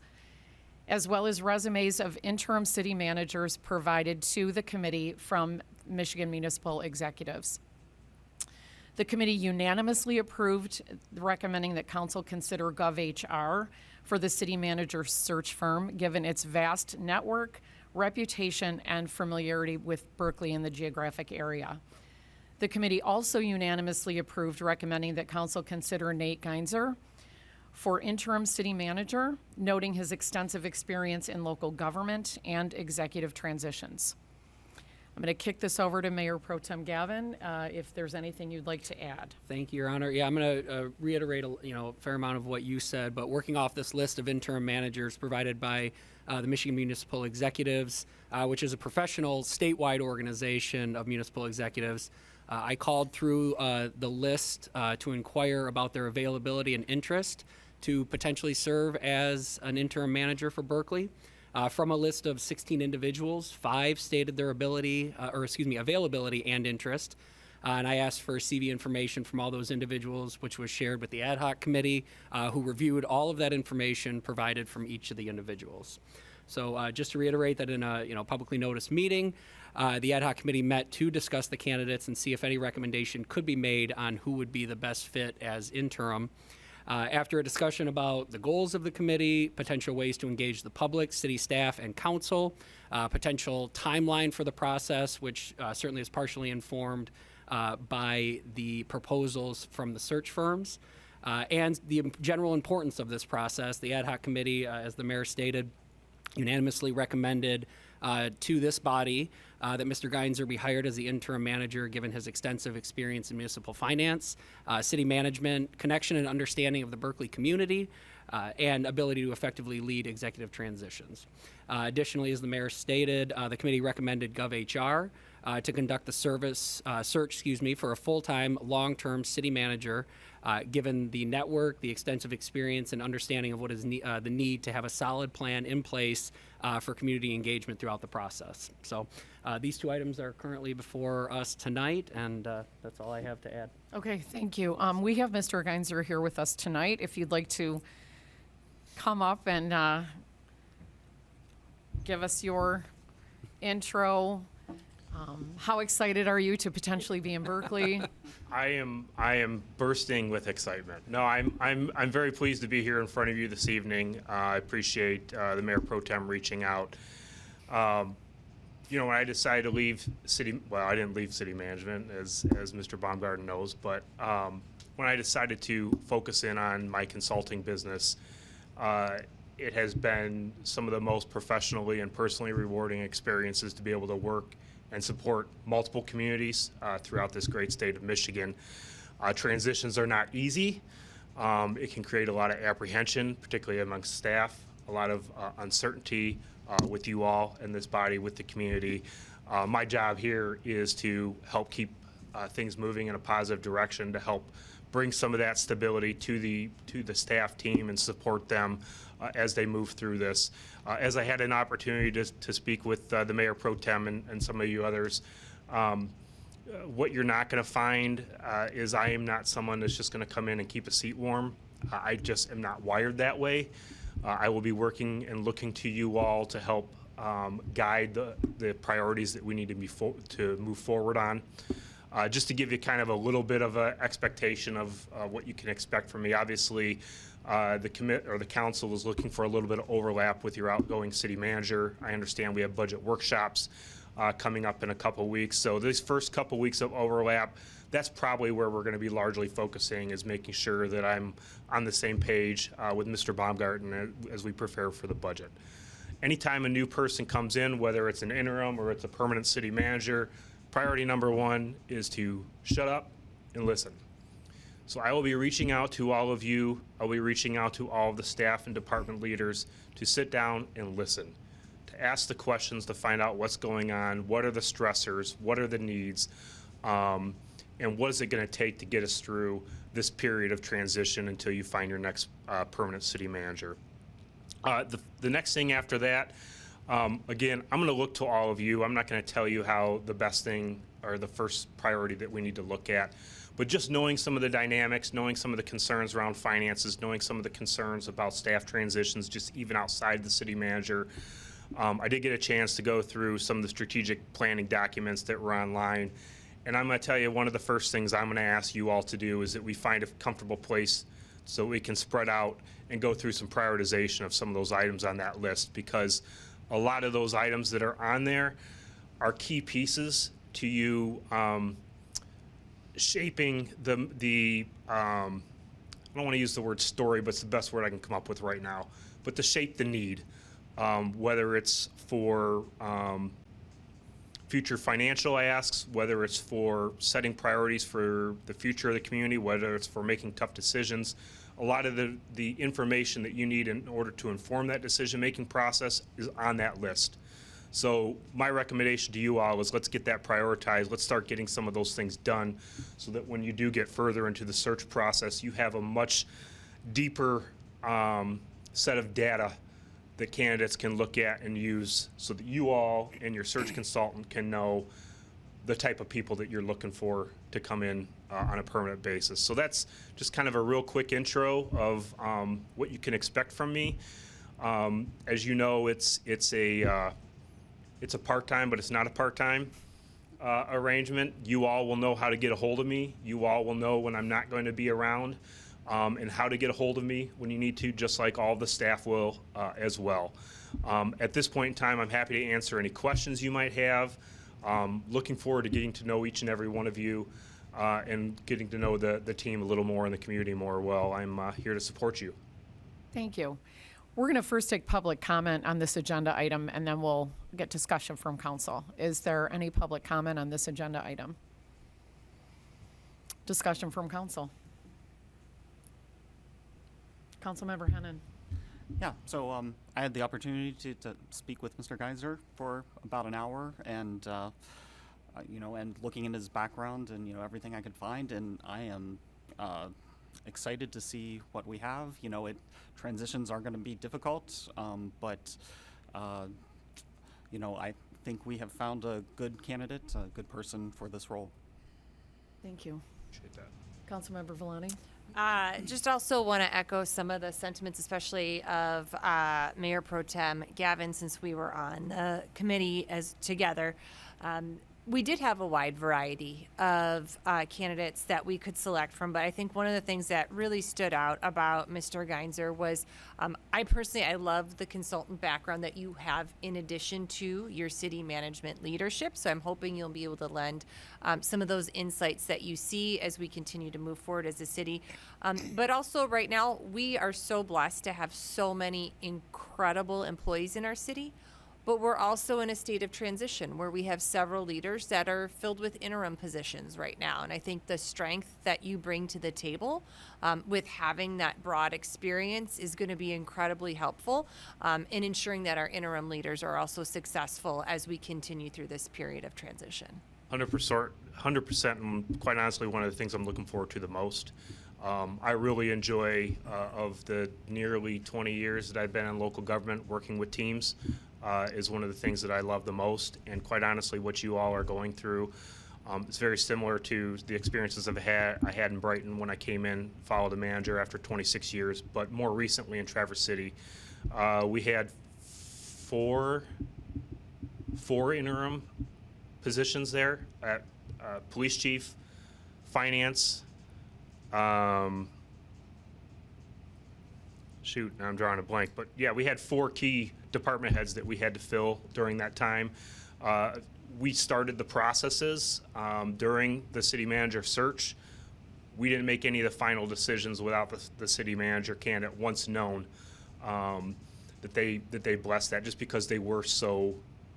as well as resumes of interim city managers provided to the committee from Michigan municipal executives. The committee unanimously approved recommending that council consider GovHR for the city manager search firm, given its vast network, reputation, and familiarity with Berkley and the geographic area. The committee also unanimously approved recommending that council consider Nate Geinzer for interim city manager, noting his extensive experience in local government and executive transitions. I'm going to kick this over to Mayor Pro Tem Gavin, if there's anything you'd like to add. Thank you, Your Honor. Yeah, I'm going to reiterate a fair amount of what you said, but working off this list of interim managers provided by the Michigan Municipal Executives, which is a professional statewide organization of municipal executives, I called through the list to inquire about their availability and interest to potentially serve as an interim manager for Berkley. From a list of 16 individuals, 5 stated their availability and interest. And I asked for CV information from all those individuals, which was shared with the ad hoc committee, who reviewed all of that information provided from each of the individuals. So just to reiterate that in a publicly noticed meeting, the ad hoc committee met to discuss the candidates and see if any recommendation could be made on who would be the best fit as interim. After a discussion about the goals of the committee, potential ways to engage the public, city staff, and council, potential timeline for the process, which certainly is partially informed by the proposals from the search firms, and the general importance of this process, the ad hoc committee, as the mayor stated, unanimously recommended to this body that Mr. Geinzer be hired as the interim manager given his extensive experience in municipal finance, city management, connection and understanding of the Berkley community, and ability to effectively lead executive transitions. Additionally, as the mayor stated, the committee recommended GovHR to conduct the search for a full-time, long-term city manager, given the network, the extensive experience, and understanding of what is the need to have a solid plan in place for community engagement throughout the process. So these 2 items are currently before us tonight, and that's all I have to add. Okay, thank you. We have Mr. Geinzer here with us tonight. If you'd like to come up and give us your intro. How excited are you to potentially be in Berkley? I am bursting with excitement. No, I'm very pleased to be here in front of you this evening. I appreciate the Mayor Pro Tem reaching out. When I decided to leave I didn't leave city management, as Mr. Baumgarten knows, but when I decided to focus in on my consulting business, it has been some of the most professionally and personally rewarding experiences to be able to work and support multiple communities throughout this great state of Michigan. Transitions are not easy. It can create a lot of apprehension, particularly amongst staff, a lot of uncertainty with you all in this body, with the community. My job here is to help keep things moving in a positive direction, to help bring some of that stability to the staff team and support them as they move through this. As I had an opportunity to speak with the Mayor Pro Tem and some of you others, what you're not going to find is I am not someone that's just going to come in and keep a seat warm. I just am not wired that way. I will be working and looking to you all to help guide the priorities that we need to move forward on. Just to give you kind of a little bit of an expectation of what you can expect from me. Obviously, the council is looking for a little bit of overlap with your outgoing city manager. I understand we have budget workshops coming up in a couple weeks. So these first couple weeks of overlap, that's probably where we're going to be largely focusing, is making sure that I'm on the same page with Mr. Baumgarten as we prepare for the budget. Anytime a new person comes in, whether it's an interim or it's a permanent city manager, priority number one is to shut up and listen. So I will be reaching out to all of you. I'll be reaching out to all of the staff and department leaders to sit down and listen, to ask the questions, to find out what's going on, what are the stressors, what are the needs, and what is it going to take to get us through this period of transition until you find your next permanent city manager. The next thing after that, again, I'm going to look to all of you. I'm not going to tell you how the best thing or the first priority that we need to look at, but just knowing some of the dynamics, knowing some of the concerns around finances, knowing some of the concerns about staff transitions, just even outside the city manager. I did get a chance to go through some of the strategic planning documents that were online, and I'm going to tell you one of the first things I'm going to ask you all to do is that we find a comfortable place so we can spread out and go through some prioritization of some of those items on that list, because a lot of those items that are on there are key pieces to you shaping the I don't want to use the word story, but it's the best word I can come up with right now, but to shape the need, whether it's for future financial asks, whether it's for setting priorities for the future of the community, whether it's for making tough decisions. A lot of the information that you need in order to inform that decision-making process is on that list. So my recommendation to you all is let's get that prioritized. Let's start getting some of those things done so that when you do get further into the search process, you have a much deeper set of data that candidates can look at and use so that you all and your search consultant can know the type of people that you're looking for to come in on a permanent basis. So that's just kind of a real quick intro of what you can expect from me. As you know, it's a part-time, but it's not a part-time arrangement. You all will know how to get a hold of me. You all will know when I'm not going to be around and how to get a hold of me when you need to, just like all the staff will as well. At this point in time, I'm happy to answer any questions you might have. Looking forward to getting to know each and every one of you and getting to know the team a little more and the community more well. I'm here to support you. Thank you. We're going to first take public comment on this agenda item, and then we'll get discussion from council. Is there any public comment on this agenda item? Discussion from council. Councilmember Hennan. Yeah, so I had the opportunity to speak with Mr. Geiser for about an hour, and and looking into his background and everything I could find, and I am excited to see what we have. Transitions are going to be difficult, but I think we have found a good candidate, a good person for this role. Thank you. Appreciate that. Councilmember Villani. Just also want to echo some of the sentiments, especially of Mayor Pro Tem Gavin, since we were on the committee together. We did have a wide variety of candidates that we could select from, but I think one of the things that really stood out about Mr. Geinzer was I love the consultant background that you have in addition to your city management leadership, so I'm hoping you'll be able to lend some of those insights that you see as we continue to move forward as a city. But also right now, we are so blessed to have so many incredible employees in our city. But we're also in a state of transition where we have several leaders that are filled with interim positions right now. And I think the strength that you bring to the table with having that broad experience is going to be incredibly helpful in ensuring that our interim leaders are also successful as we continue through this period of transition. 100%, and quite honestly, one of the things I'm looking forward to the most. I really enjoy, of the nearly 20 years that I've been in local government, working with teams is one of the things that I love the most. And quite honestly, what you all are going through, it's very similar to the experiences I had in Brighton when I came in, followed a manager after 26 years, but more recently in Traverse City. We had four interim positions there at police chief, finance, shoot, now I'm drawing a blank, but yeah, we had 4 key department heads that we had to fill during that time. We started the processes during the city manager search. We didn't make any of the final decisions without the city manager candidate once known that they blessed that, just because they were so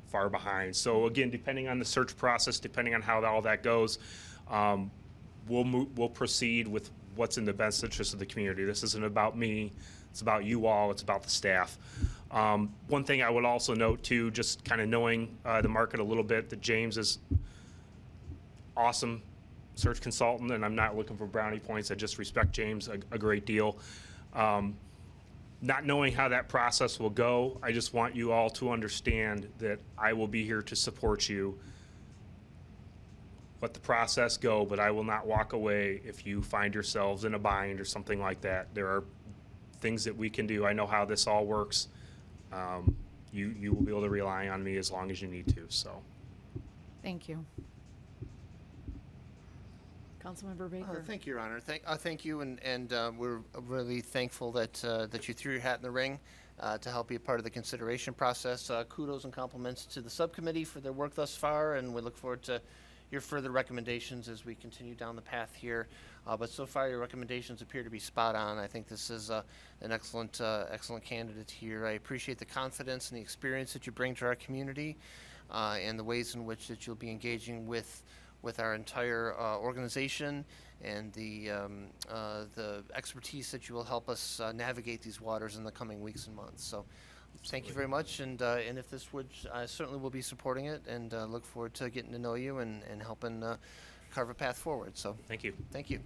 far behind. So again, depending on the search process, depending on how all that goes, we'll proceed with what's in the best interest of the community. This isn't about me. It's about you all. It's about the staff. One thing I would also note too, just kind of knowing the market a little bit, that James is awesome search consultant, and I'm not looking for brownie points. I just respect James a great deal. Not knowing how that process will go, I just want you all to understand that I will be here to support you. Let the process go, but I will not walk away if you find yourselves in a bind or something like that. There are things that we can do. I know how this all works. You will be able to rely on me as long as you need to. So, Thank you. Councilmember Baker. Thank you, Your Honor. Thank you, and we're really thankful that you threw your hat in the ring to help be a part of the consideration process. Kudos and compliments to the subcommittee for their work thus far, and we look forward to your further recommendations as we continue down the path here. But so far, your recommendations appear to be spot on. I think this is an excellent candidate here. I appreciate the confidence and the experience that you bring to our community, and the ways in which that you'll be engaging with our entire organization, and the expertise that you will help us navigate these waters in the coming weeks and months. So thank you very much, and if this would, I certainly will be supporting it, and look forward to getting to know you and helping carve a path forward. So thank you. Thank you.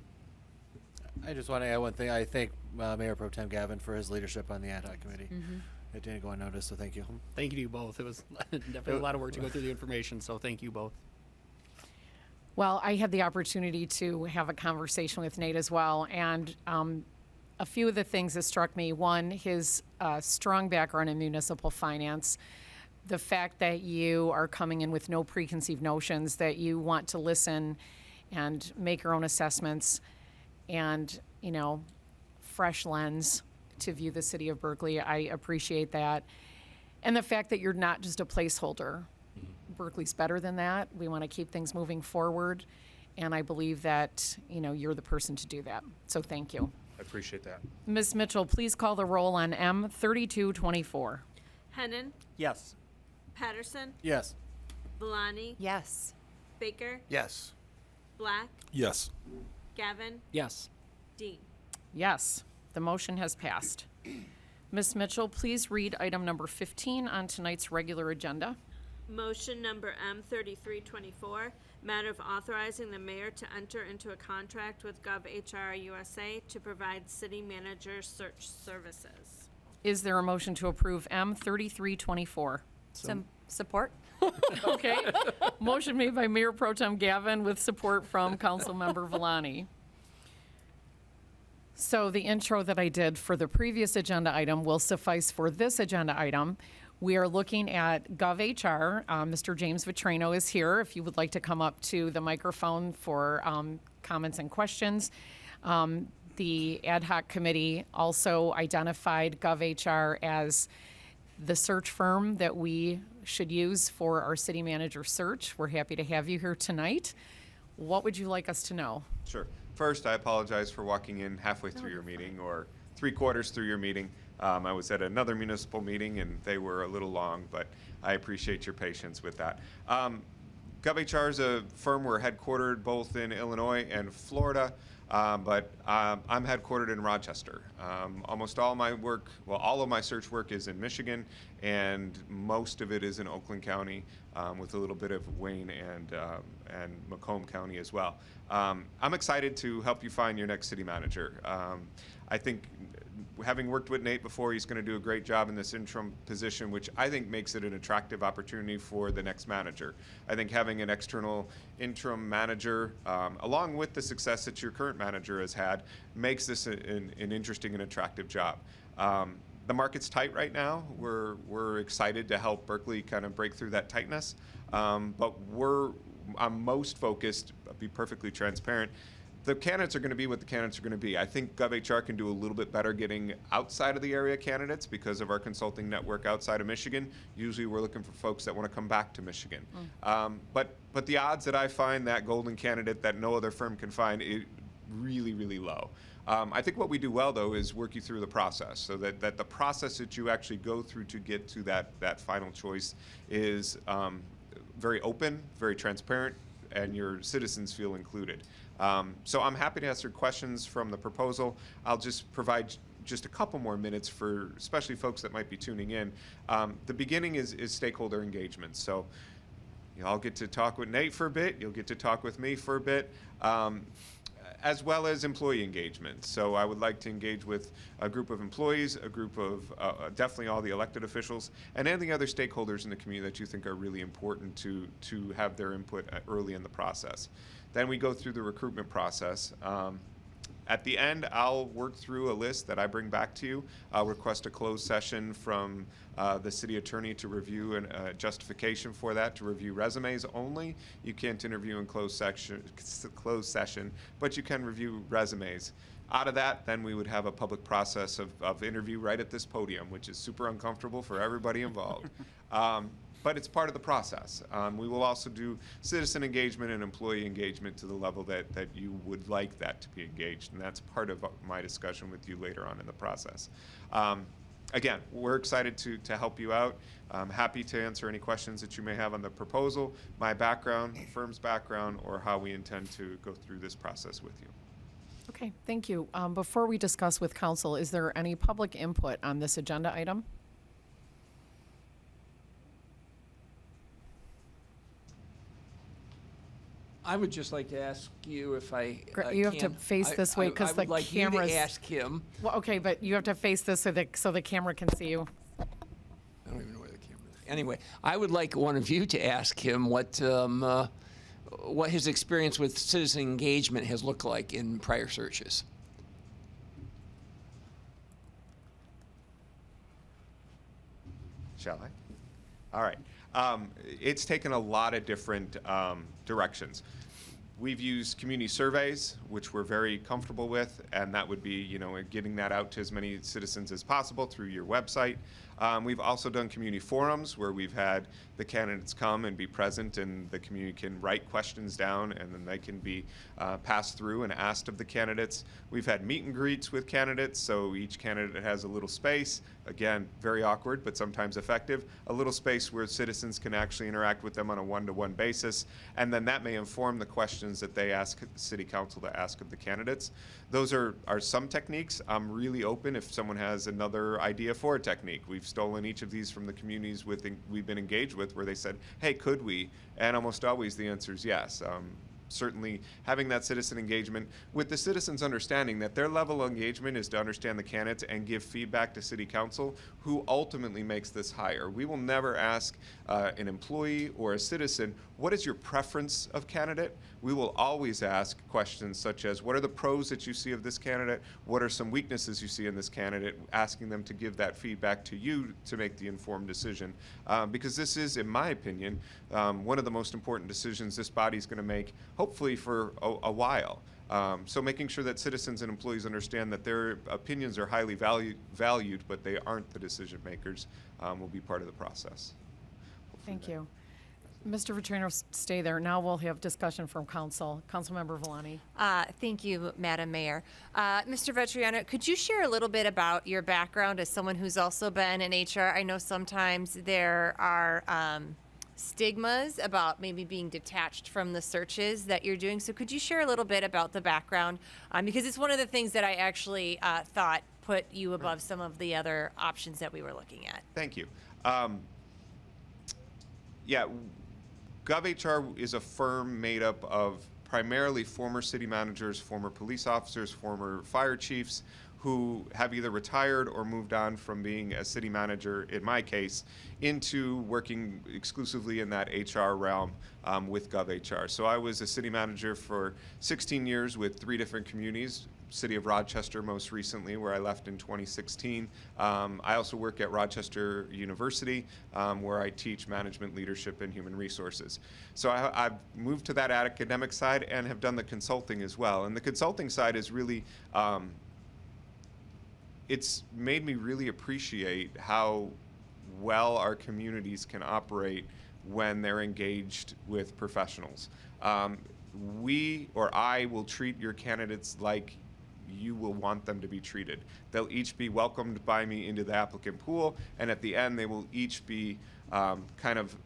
I just want to add one thing. I thank Mayor Pro Tem Gavin for his leadership on the ad hoc committee. It didn't go unnoticed, so thank you. Thank you to you both. It was definitely a lot of work to go through the information, so thank you both. Well, I had the opportunity to have a conversation with Nate as well, and a few of the things that struck me. One, his strong background in municipal finance, the fact that you are coming in with no preconceived notions, that you want to listen and make your own assessments, and, fresh lens to view the city of Berkeley. I appreciate that. And the fact that you're not just a placeholder. Berkeley's better than that. We want to keep things moving forward, and I believe that, you're the person to do that. So thank you. I appreciate that. Ms. Mitchell, please call the roll on M 3224. Hennon, Yes. Patterson, Yes. Valani, Yes. Baker, Yes. Black, Yes. Gavin, Yes. Dean. Yes, the motion has passed. Ms. Mitchell, please read item number 15 on tonight's regular agenda. Motion number M3324, matter of authorizing the mayor to enter into a contract with GovHR USA to provide city manager search services. Is there a motion to approve M 3324? Some support? Okay. Motion made by Mayor Pro Tem Gavin with support from Councilmember Valani. So the intro that I did for the previous agenda item will suffice for this agenda item. We are looking at GovHR. Mr. James Vitrano is here if you would like to come up to the microphone for comments and questions. The ad hoc committee also identified GovHR as the search firm that we should use for our city manager search. We're happy to have you here tonight. What would you like us to know? Sure. First, I apologize for walking in halfway through your meeting or 3/4 through your meeting. I was at another municipal meeting and they were a little long, but I appreciate your patience with that. GovHR is a firm. We're headquartered both in Illinois and Florida, but I'm headquartered in Rochester. Almost all my work, well, all of my search work is in Michigan, and most of it is in Oakland County, with a little bit of Wayne and Macomb County as well. I'm excited to help you find your next city manager. I think, having worked with Nate before, he's going to do a great job in this interim position, which I think makes it an attractive opportunity for the next manager. I think having an external interim manager, along with the success that your current manager has had, makes this an interesting and attractive job. The market's tight right now. We're excited to help Berkley kind of break through that tightness, but I'm most focused, I'll be perfectly transparent, the candidates are going to be what the candidates are going to be. I think GovHR can do a little bit better getting outside of the area candidates because of our consulting network outside of Michigan. Usually we're looking for folks that want to come back to Michigan. But the odds that I find that golden candidate that no other firm can find is really, really low. I think what we do well, though, is work you through the process, so that the process that you actually go through to get to that final choice is very open, very transparent, and your citizens feel included. So I'm happy to answer questions from the proposal. I'll just provide just a couple more minutes for especially folks that might be tuning in. The beginning is stakeholder engagement. So you all get to talk with Nate for a bit. You'll get to talk with me for a bit, as well as employee engagement. So I would like to engage with a group of employees, a group of definitely all the elected officials, and any other stakeholders in the community that you think are really important to have their input early in the process. Then we go through the recruitment process. At the end, I'll work through a list that I bring back to you. I'll request a closed session from the city attorney to review a justification for that, to review resumes only. You can't interview in closed session, but you can review resumes. Out of that, then we would have a public process of interview right at this podium, which is super uncomfortable for everybody involved. But it's part of the process. We will also do citizen engagement and employee engagement to the level that you would like that to be engaged, and that's part of my discussion with you later on in the process. Again, we're excited to help you out. I'm happy to answer any questions that you may have on the proposal, my background, the firm's background, or how we intend to go through this process with you. Okay, thank you. Before we discuss with council, is there any public input on this agenda item? I would just like to ask you if I You have to face this way because the I would like camera's. you to ask him. Well, okay, but you have to face this so the camera can see you. I don't even know where the camera is. Anyway, I would like one of you to ask him what his experience with citizen engagement has looked like in prior searches. Shall I? All right. It's taken a lot of different directions. We've used community surveys, which we're very comfortable with, and that would be, getting that out to as many citizens as possible through your website. We've also done community forums where we've had the candidates come and be present, and the community can write questions down, and then they can be passed through and asked of the candidates. We've had meet and greets with candidates, so each candidate has a little space. Again, very awkward, but sometimes effective. A little space where citizens can actually interact with them on a one-to-one basis, and then that may inform the questions that they ask City Council to ask of the candidates. Those are some techniques. I'm really open if someone has another idea for a technique. We've stolen each of these from the communities we've been engaged with where they said, hey, could we? And almost always the answer is yes. Certainly having that citizen engagement with the citizens understanding that their level of engagement is to understand the candidates and give feedback to City Council, who ultimately makes this hire. We will never ask an employee or a citizen, what is your preference of candidate? We will always ask questions such as, what are the pros that you see of this candidate? What are some weaknesses you see in this candidate? Asking them to give that feedback to you to make the informed decision. Because this is, in my opinion, one of the most important decisions this body's going to make, hopefully for a while. So making sure that citizens and employees understand that their opinions are highly valued, but they aren't the decision makers, will be part of the process. Thank you. Mr. Vitrino, stay there. Now we'll have discussion from council. Councilmember Villani. Thank you, Madam Mayor. Mr. Vetriano, could you share a little bit about your background as someone who's also been in HR? I know sometimes there are stigmas about maybe being detached from the searches that you're doing. So could you share a little bit about the background? Because it's one of the things that I actually thought put you above some of the other options that we were looking at. Thank you. Yeah, GovHR is a firm made up of primarily former city managers, former police officers, former fire chiefs who have either retired or moved on from being a city manager, in my case, into working exclusively in that HR realm with GovHR. So I was a city manager for 16 years with 3 different communities. City of Rochester most recently, where I left in 2016. I also work at Rochester University, where I teach management, leadership, and human resources. So I've moved to that academic side and have done the consulting as well. And the consulting side is really, it's made me really appreciate how well our communities can operate when they're engaged with professionals. We, or I, will treat your candidates like you will want them to be treated. They'll each be welcomed by me into the applicant pool, and at the end they will each be kind of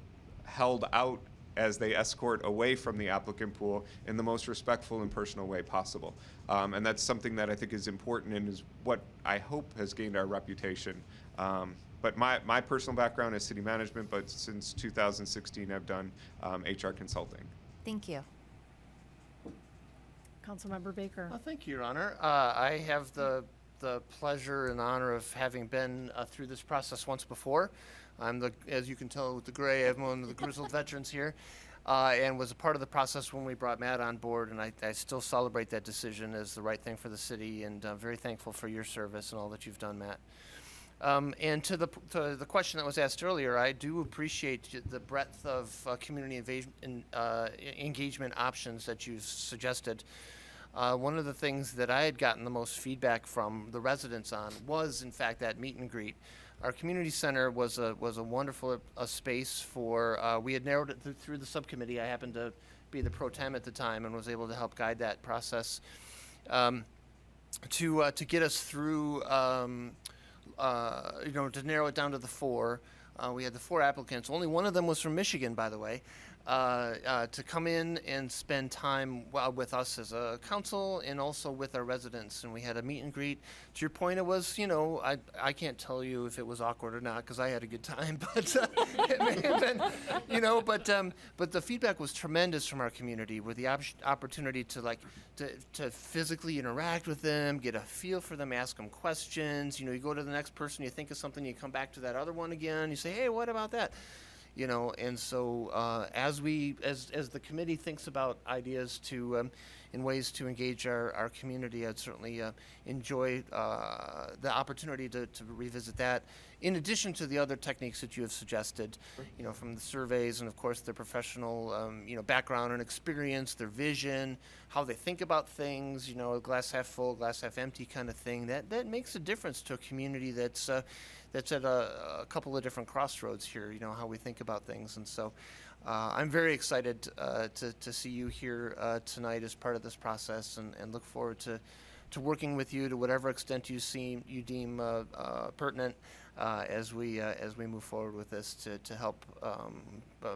held out as they escort away from the applicant pool in the most respectful and personal way possible. And that's something that I think is important and is what I hope has gained our reputation. But my personal background is city management, but since 2016 I've done HR consulting. Thank you. Councilmember Baker. Thank you, Your Honor. I have the pleasure and honor of having been through this process once before. I'm the, as you can tell with the gray, I'm one of the grizzled veterans here, and was a part of the process when we brought Matt on board, and I still celebrate that decision as the right thing for the city, and I'm very thankful for your service and all that you've done, Matt. And to the question that was asked earlier, I do appreciate the breadth of community engagement options that you've suggested. One of the things that I had gotten the most feedback from the residents on was, in fact, that meet and greet. Our community center was a wonderful space for. We had narrowed it through the subcommittee. I happened to be the pro tem at the time and was able to help guide that process to get us through. To narrow it down to the 4. We had the 4 applicants. Only one of them was from Michigan, by the way, to come in and spend time with us as a council and also with our residents. And we had a meet and greet. To your point, it was, I can't tell you if it was awkward or not because I had a good time, but it may have been, but the feedback was tremendous from our community with the opportunity to physically interact with them, get a feel for them, ask them questions. You go to the next person, you think of something, you come back to that other one again, you say, hey, what about that? And so as the committee thinks about ideas in ways to engage our community, I'd certainly enjoy the opportunity to revisit that. In addition to the other techniques that you have suggested, from the surveys and of course their professional, background and experience, their vision, how they think about things, a glass half full, glass half empty kind of thing. That makes a difference to a community that's at a couple of different crossroads here, how we think about things. And so I'm very excited to see you here tonight as part of this process and look forward to working with you to whatever extent you deem pertinent as we move forward with this to help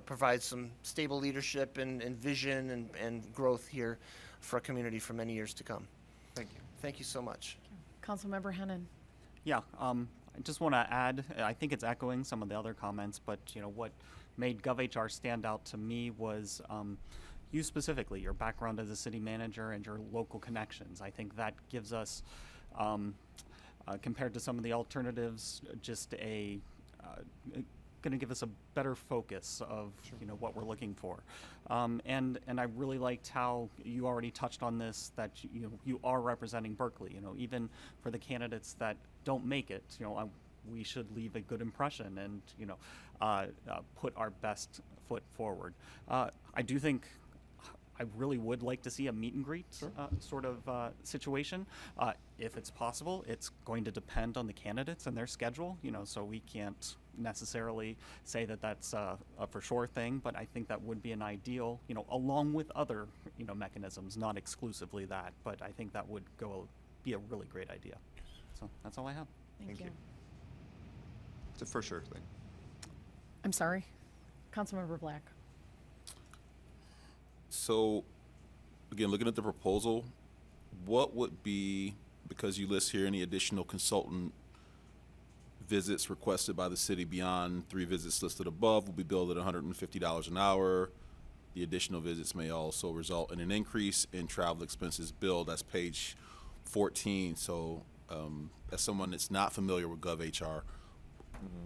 provide some stable leadership and vision and growth here for our community for many years to come. Thank you. Thank you so much. Councilmember Hennon. Yeah, I just want to add, I think it's echoing some of the other comments, but what made GovHR stand out to me was you specifically, your background as a city manager and your local connections. I think that gives us, compared to some of the alternatives, just going to give us a better focus of what we're looking for. And I really liked how you already touched on this, that you are representing Berkley. Even for the candidates that don't make it, we should leave a good impression and put our best foot forward. I do think I really would like to see a meet and greet sort of situation. If it's possible, it's going to depend on the candidates and their schedule, so we can't necessarily say that that's a for sure thing, but I think that would be an ideal, along with other, mechanisms, not exclusively that, but I think that would be a really great idea. So that's all I have. Thank you. It's a for sure thing. I'm sorry. Councilmember Black. So, again, looking at the proposal, what would be, because you list here any additional consultant visits requested by the city beyond 3 visits listed above will be billed at $150 an hour. The additional visits may also result in an increase in travel expenses billed. That's page 14. So, as someone that's not familiar with GovHR,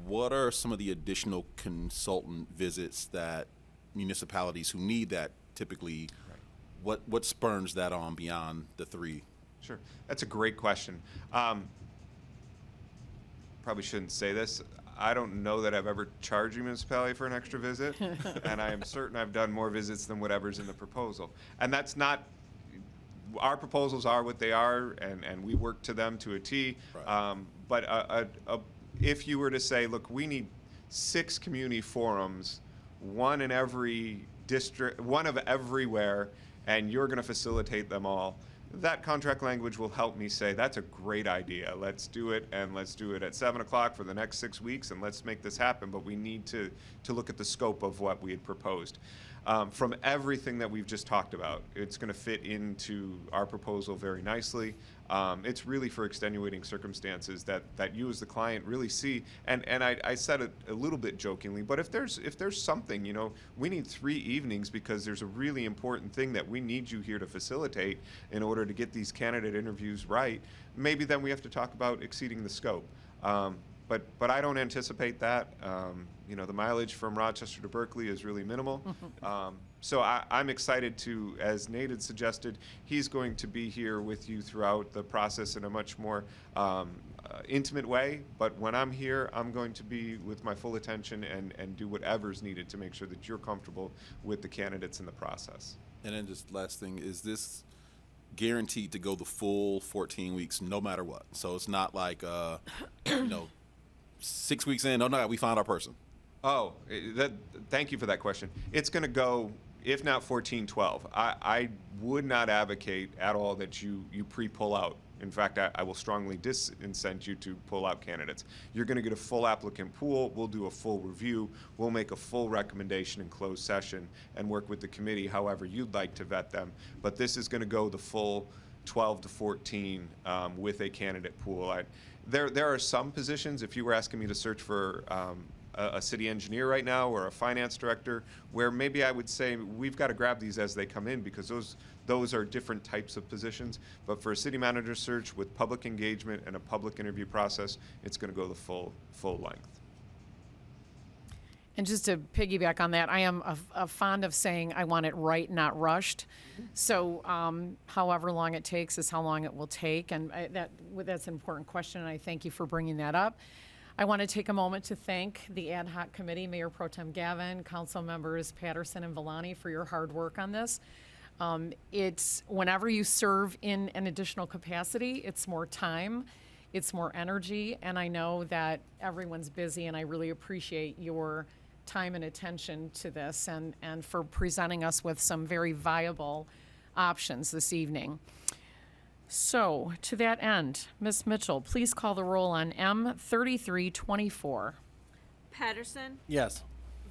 what are some of the additional consultant visits that municipalities who need that typically, what spurns that on beyond the 3? Sure, that's a great question. Probably shouldn't say this. I don't know that I've ever charged a municipality for an extra visit, and I am certain I've done more visits than whatever's in the proposal. And that's not, our proposals are what they are, and we work to them to a T. Right. But if you were to say, look, we need 6 community forums, one in every district, one of everywhere, and you're going to facilitate them all, that contract language will help me say, that's a great idea. Let's do it, and let's do it at 7 o'clock for the next 6 weeks, and let's make this happen. But we need to look at the scope of what we had proposed. From everything that we've just talked about, it's going to fit into our proposal very nicely. It's really for extenuating circumstances that you as the client really see. And I said it a little bit jokingly, but if there's something, you know, we need 3 evenings because there's a really important thing that we need you here to facilitate in order to get these candidate interviews right, maybe then we have to talk about exceeding the scope. But I don't anticipate that. You know, the mileage from Rochester to Berkley is really minimal. So I'm excited to, as Nate had suggested, he's going to be here with you throughout the process in a much more intimate way. But when I'm here, I'm going to be with my full attention and do whatever's needed to make sure that you're comfortable with the candidates in the process. And then just last thing, is this guaranteed to go the full 14 weeks no matter what? So it's not like, you know, 6 weeks in, oh no, we found our person. Oh, thank you for that question. It's going to go, if not 14, 12. I would not advocate at all that you pre-pull out. In fact, I will strongly disincent you to pull out candidates. You're going to get a full applicant pool. We'll do a full review. We'll make a full recommendation in closed session and work with the committee however you'd like to vet them. But this is going to go the full 12 to 14 with a candidate pool. There are some positions, if you were asking me to search for a city engineer right now or a finance director, where maybe I would say we've got to grab these as they come in because those are different types of positions. But for a city manager search with public engagement and a public interview process, it's going to go the full length. And just to piggyback on that, I am fond of saying I want it right, not rushed. So however long it takes is how long it will take. And that's an important question, and I thank you for bringing that up. I want to take a moment to thank the ad hoc committee, Mayor Pro Tem Gavin, council members Patterson and Villani for your hard work on this. It's whenever you serve in an additional capacity, it's more time, it's more energy, and I know that everyone's busy, and I really appreciate your time and attention to this and for presenting us with some very viable options this evening. So, to that end, Ms. Mitchell, please call the roll on M3324. Patterson, Yes.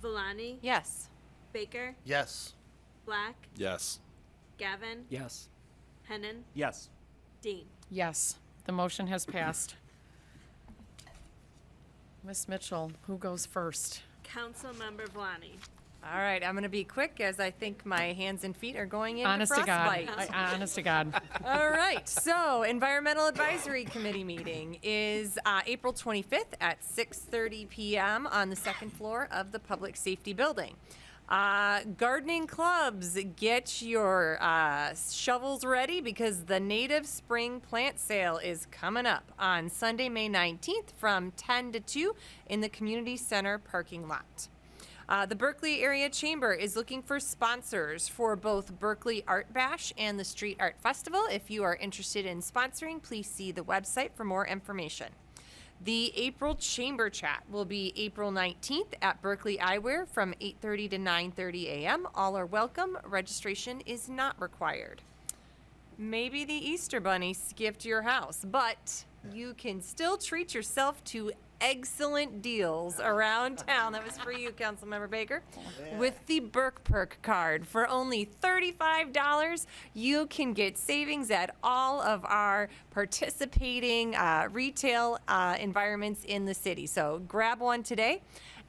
Villani, Yes. Baker, Yes. Black, Yes. Gavin, Yes. Hennan, Yes. Dean. Yes, the motion has passed. Ms. Mitchell, who goes first? Councilmember Villani. All right, I'm going to be quick as I think my hands and feet are going into Honest to God. frostbite. Honest to God. All right, so Environmental Advisory Committee meeting is April 25th at 6:30 p.m. on the second floor of the Public Safety Building. Gardening clubs, get your shovels ready because the native spring plant sale is coming up on Sunday, May 19th from 10 to 2 in the Community Center parking lot. The Berkley Area Chamber is looking for sponsors for both Berkley Art Bash and the Street Art Festival. If you are interested in sponsoring, please see the website for more information. The April Chamber Chat will be April 19th at Berkley Eyewear from 8:30 to 9:30 a.m. All are welcome. Registration is not required. Maybe the Easter Bunny skipped your house, but you can still treat yourself to excellent deals around town. That was for you, Councilmember Baker. With the Berk Perk card, for only $35, you can get savings at all of our participating retail environments in the city. So grab one today.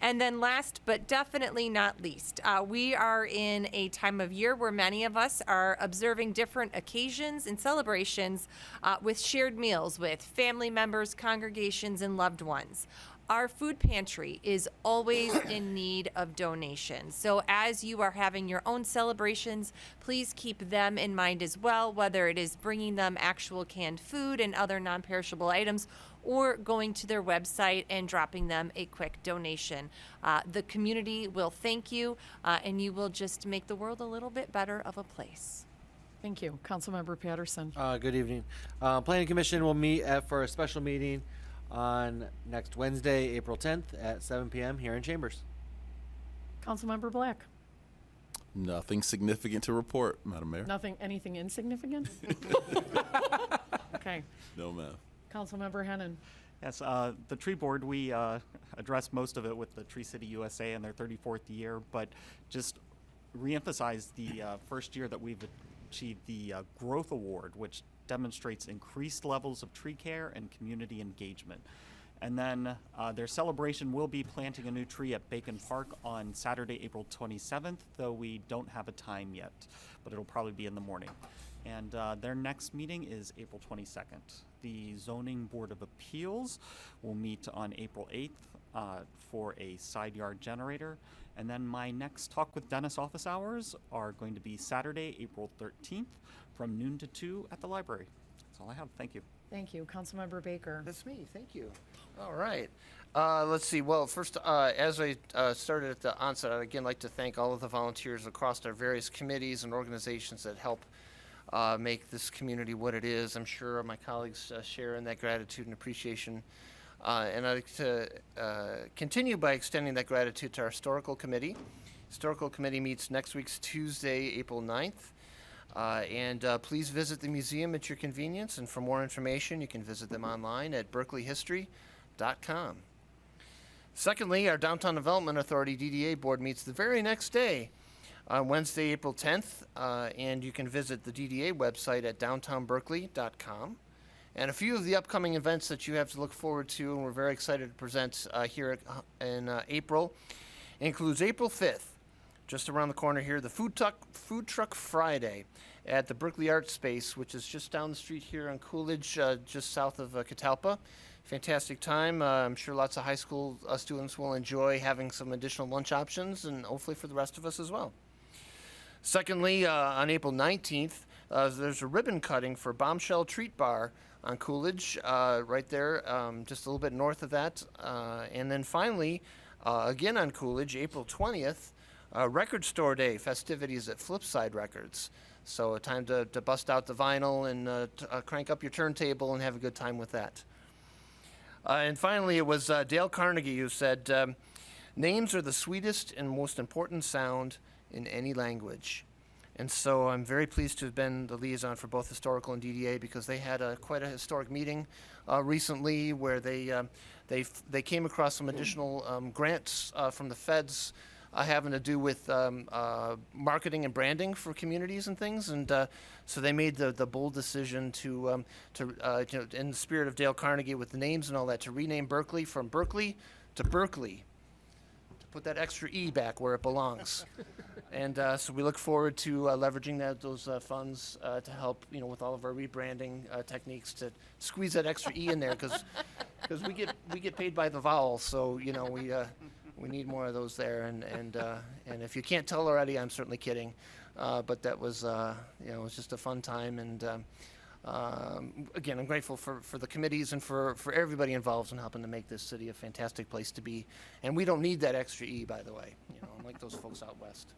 And then last but definitely not least, we are in a time of year where many of us are observing different occasions and celebrations with shared meals with family members, congregations, and loved ones. Our food pantry is always in need of donations. So as you are having your own celebrations, please keep them in mind as well, whether it is bringing them actual canned food and other non-perishable items, or going to their website and dropping them a quick donation. The community will thank you, and you will just make the world a little bit better of a place. Thank you. Councilmember Patterson. Good evening. Planning Commission will meet for a special meeting on next Wednesday, April 10th at 7 p.m. here in Chambers. Councilmember Black. Nothing significant to report, Madam Mayor. Anything insignificant? Okay. No, ma'am. Councilmember Hennon. Yes, the tree board, we addressed most of it with the Tree City USA and their 34th year, but just reemphasize the first year that we've achieved the Growth Award, which demonstrates increased levels of tree care and community engagement. And then their celebration will be planting a new tree at Bacon Park on Saturday, April 27th, though we don't have a time yet, but it'll probably be in the morning. And their next meeting is April 22nd. The Zoning Board of Appeals will meet on April 8th for a side yard generator. And then my next talk with Dennis office hours are going to be Saturday, April 13th from noon to 2 at the library. That's all I have. Thank you. Thank you. Councilmember Baker. That's me. Thank you. All right. Let's see. Well, first, as I started at the onset, I'd again like to thank all of the volunteers across our various committees and organizations that help make this community what it is. I'm sure my colleagues share in that gratitude and appreciation. And I'd like to continue by extending that gratitude to our Historical Committee. Historical Committee meets next week's Tuesday, April 9th. And please visit the museum at your convenience. And for more information, you can visit them online at berkleyhistory.com. Secondly, our Downtown Development Authority DDA Board meets the very next day, on Wednesday, April 10th, and you can visit the DDA website at downtownberkley.com. And a few of the upcoming events that you have to look forward to, and we're very excited to present here in April, includes April 5th, just around the corner here, the Food Truck Friday at the Berkley Art Space, which is just down the street here on Coolidge, just south of Catalpa. Fantastic time. I'm sure lots of high school students will enjoy having some additional lunch options, and hopefully for the rest of us as well. Secondly, on April 19th, there's a ribbon cutting for Bombshell Treat Bar on Coolidge, right there, just a little bit north of that. And then finally, again on Coolidge, April 20th, Record Store Day festivities at Flipside Records. So a time to bust out the vinyl and crank up your turntable and have a good time with that. And finally, it was Dale Carnegie who said, names are the sweetest and most important sound in any language. And so I'm very pleased to have been the liaison for both Historical and DDA, because they had quite a historic meeting recently where they came across some additional grants from the feds having to do with marketing and branding for communities and things, and so they made the bold decision to in the spirit of Dale Carnegie with the names and all that, to rename Berkeley from Berkeley to Berkley, to put that extra E back where it belongs. And so we look forward to leveraging those funds to help, with all of our rebranding techniques, to squeeze that extra E in there, because we get paid by the vowel, so we need more of those there. And if you can't tell already, I'm certainly kidding, but that was it was just a fun time. And again, I'm grateful for the committees and for everybody involved in helping to make this city a fantastic place to be. And we don't need that extra E, by the way, unlike those folks out west.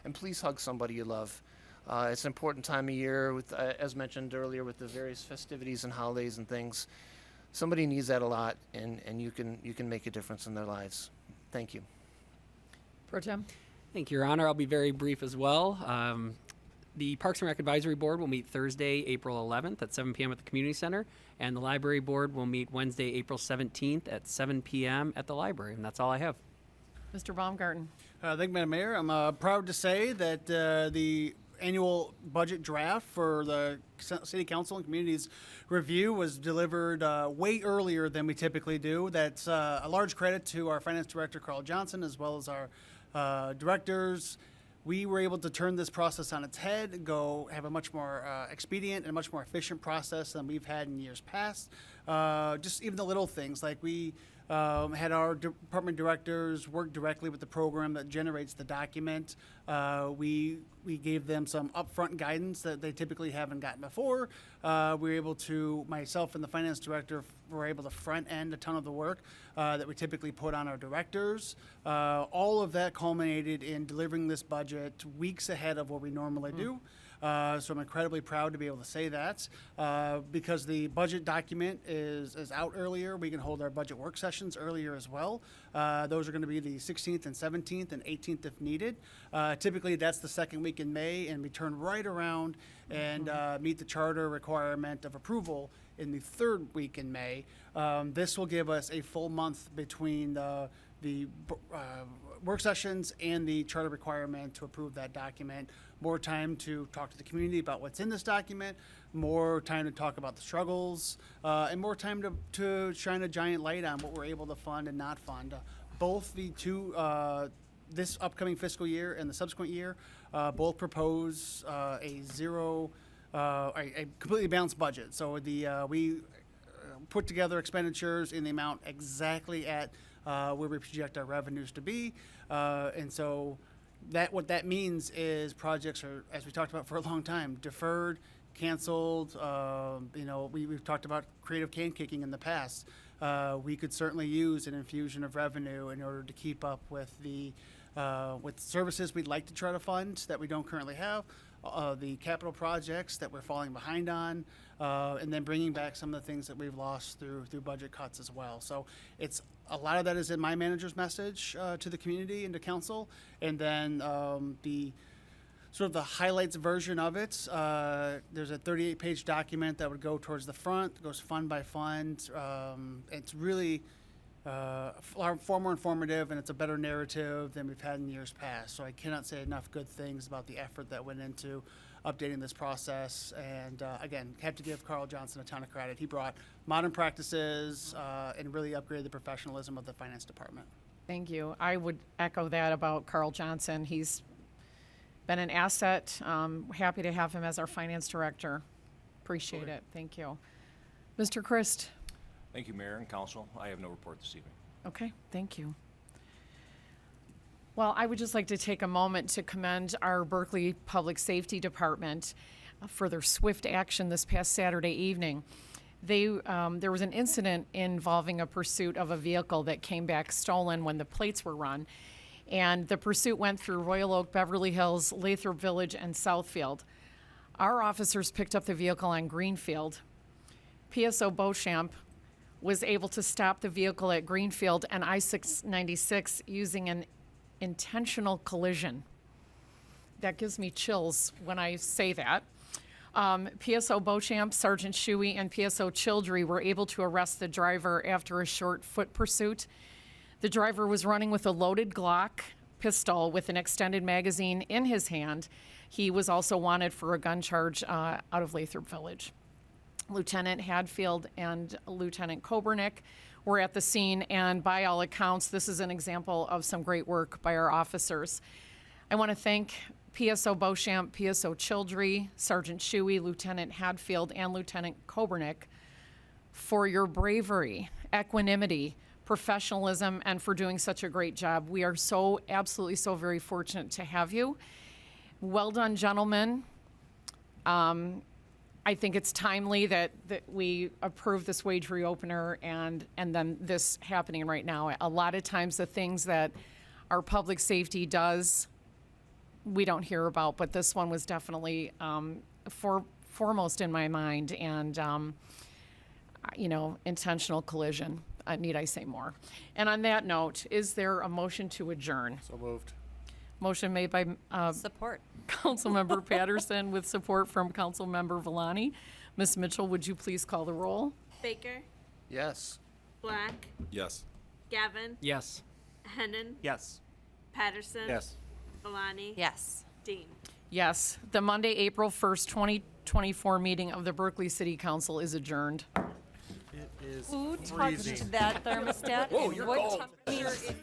And please hug somebody you love. It's an important time of year, with, as mentioned earlier, with the various festivities and holidays and things. Somebody needs that a lot, and you can make a difference in their lives. Thank you. Pro Tem. Thank you, Your Honor. I'll be very brief as well. The Parks and Rec Advisory Board will meet Thursday, April 11th at 7 p.m. at the Community Center, and the Library Board will meet Wednesday, April 17th at 7 p.m. at the library. And that's all I have. Mr. Baumgarten. Thank you, Madam Mayor. I'm proud to say that the annual budget draft for the City Council and Communities Review was delivered way earlier than we typically do. That's a large credit to our Finance Director, Carl Johnson, as well as our directors. We were able to turn this process on its head, go have a much more expedient and a much more efficient process than we've had in years past. Just even the little things, like we had our department directors work directly with the program that generates the document. We gave them some upfront guidance that they typically haven't gotten before. We were able to, myself and the finance director, were able to front end a ton of the work that we typically put on our directors. All of that culminated in delivering this budget weeks ahead of what we normally do. So I'm incredibly proud to be able to say that. Because the budget document is out earlier, we can hold our budget work sessions earlier as well. Those are going to be the 16th and 17th and 18th if needed. Typically, that's the second week in May, and we turn right around and meet the charter requirement of approval in the third week in May. This will give us a full month between the work sessions and the charter requirement to approve that document. More time to talk to the community about what's in this document, more time to talk about the struggles, and more time to shine a giant light on what we're able to fund and not fund. Both the two, this upcoming fiscal year and the subsequent year, both propose a completely balanced budget. So we put together expenditures in the amount exactly at where we project our revenues to be, and so what that means is projects are, as we talked about for a long time, deferred, canceled. We've talked about creative can kicking in the past. We could certainly use an infusion of revenue in order to keep up with the with services we'd like to try to fund that we don't currently have, the capital projects that we're falling behind on, and then bringing back some of the things that we've lost through budget cuts as well. So it's a lot of that is in my manager's message to the community and to council, and then the sort of the highlights version of it. There's a 38-page document that would go towards the front, goes fund by fund. It's really far more informative, and it's a better narrative than we've had in years past. So I cannot say enough good things about the effort that went into updating this process. And again, have to give Carl Johnson a ton of credit. He brought modern practices and really upgraded the professionalism of the finance department. Thank you. I would echo that about Carl Johnson. He's been an asset. Happy to have him as our finance director. Appreciate it. Thank you. Mr. Christ. Thank you, Mayor and Council. I have no report this evening. Okay, thank you. Well, I would just like to take a moment to commend our Berkley Public Safety Department for their swift action this past Saturday evening. There was an incident involving a pursuit of a vehicle that came back stolen when the plates were run. And the pursuit went through Royal Oak, Beverly Hills, Lathrop Village, and Southfield. Our officers picked up the vehicle on Greenfield. PSO Beauchamp was able to stop the vehicle at Greenfield and I-696 using an intentional collision. That gives me chills when I say that. PSO Beauchamp, Sergeant Shuey, and PSO Childry were able to arrest the driver after a short foot pursuit. The driver was running with a loaded Glock pistol with an extended magazine in his hand. He was also wanted for a gun charge out of Lathrop Village. Lieutenant Hadfield and Lieutenant Kobernick were at the scene, and by all accounts, this is an example of some great work by our officers. I want to thank PSO Beauchamp, PSO Childry, Sergeant Shuey, Lieutenant Hadfield, and Lieutenant Kobernick for your bravery, equanimity, professionalism, and for doing such a great job. We are so absolutely so very fortunate to have you. Well done, gentlemen. I think it's timely that we approve this wage reopener and then this happening right now. A lot of times the things that our public safety does, we don't hear about, but this one was definitely foremost in my mind, and intentional collision. Need I say more? And on that note, is there a motion to adjourn? So moved. Motion made by Support. Councilmember Patterson with support from Councilmember Villani. Ms. Mitchell, would you please call the roll? Baker, Yes. Black, Yes. Gavin, Yes. Hennon, Yes. Patterson. Yes. Villani. Yes. Dean. Yes, the Monday, April 1st, 2024 meeting of the Berkeley City Council is adjourned. It is Who touched that thermostat? Whoa, and you're what cold. temperature is it?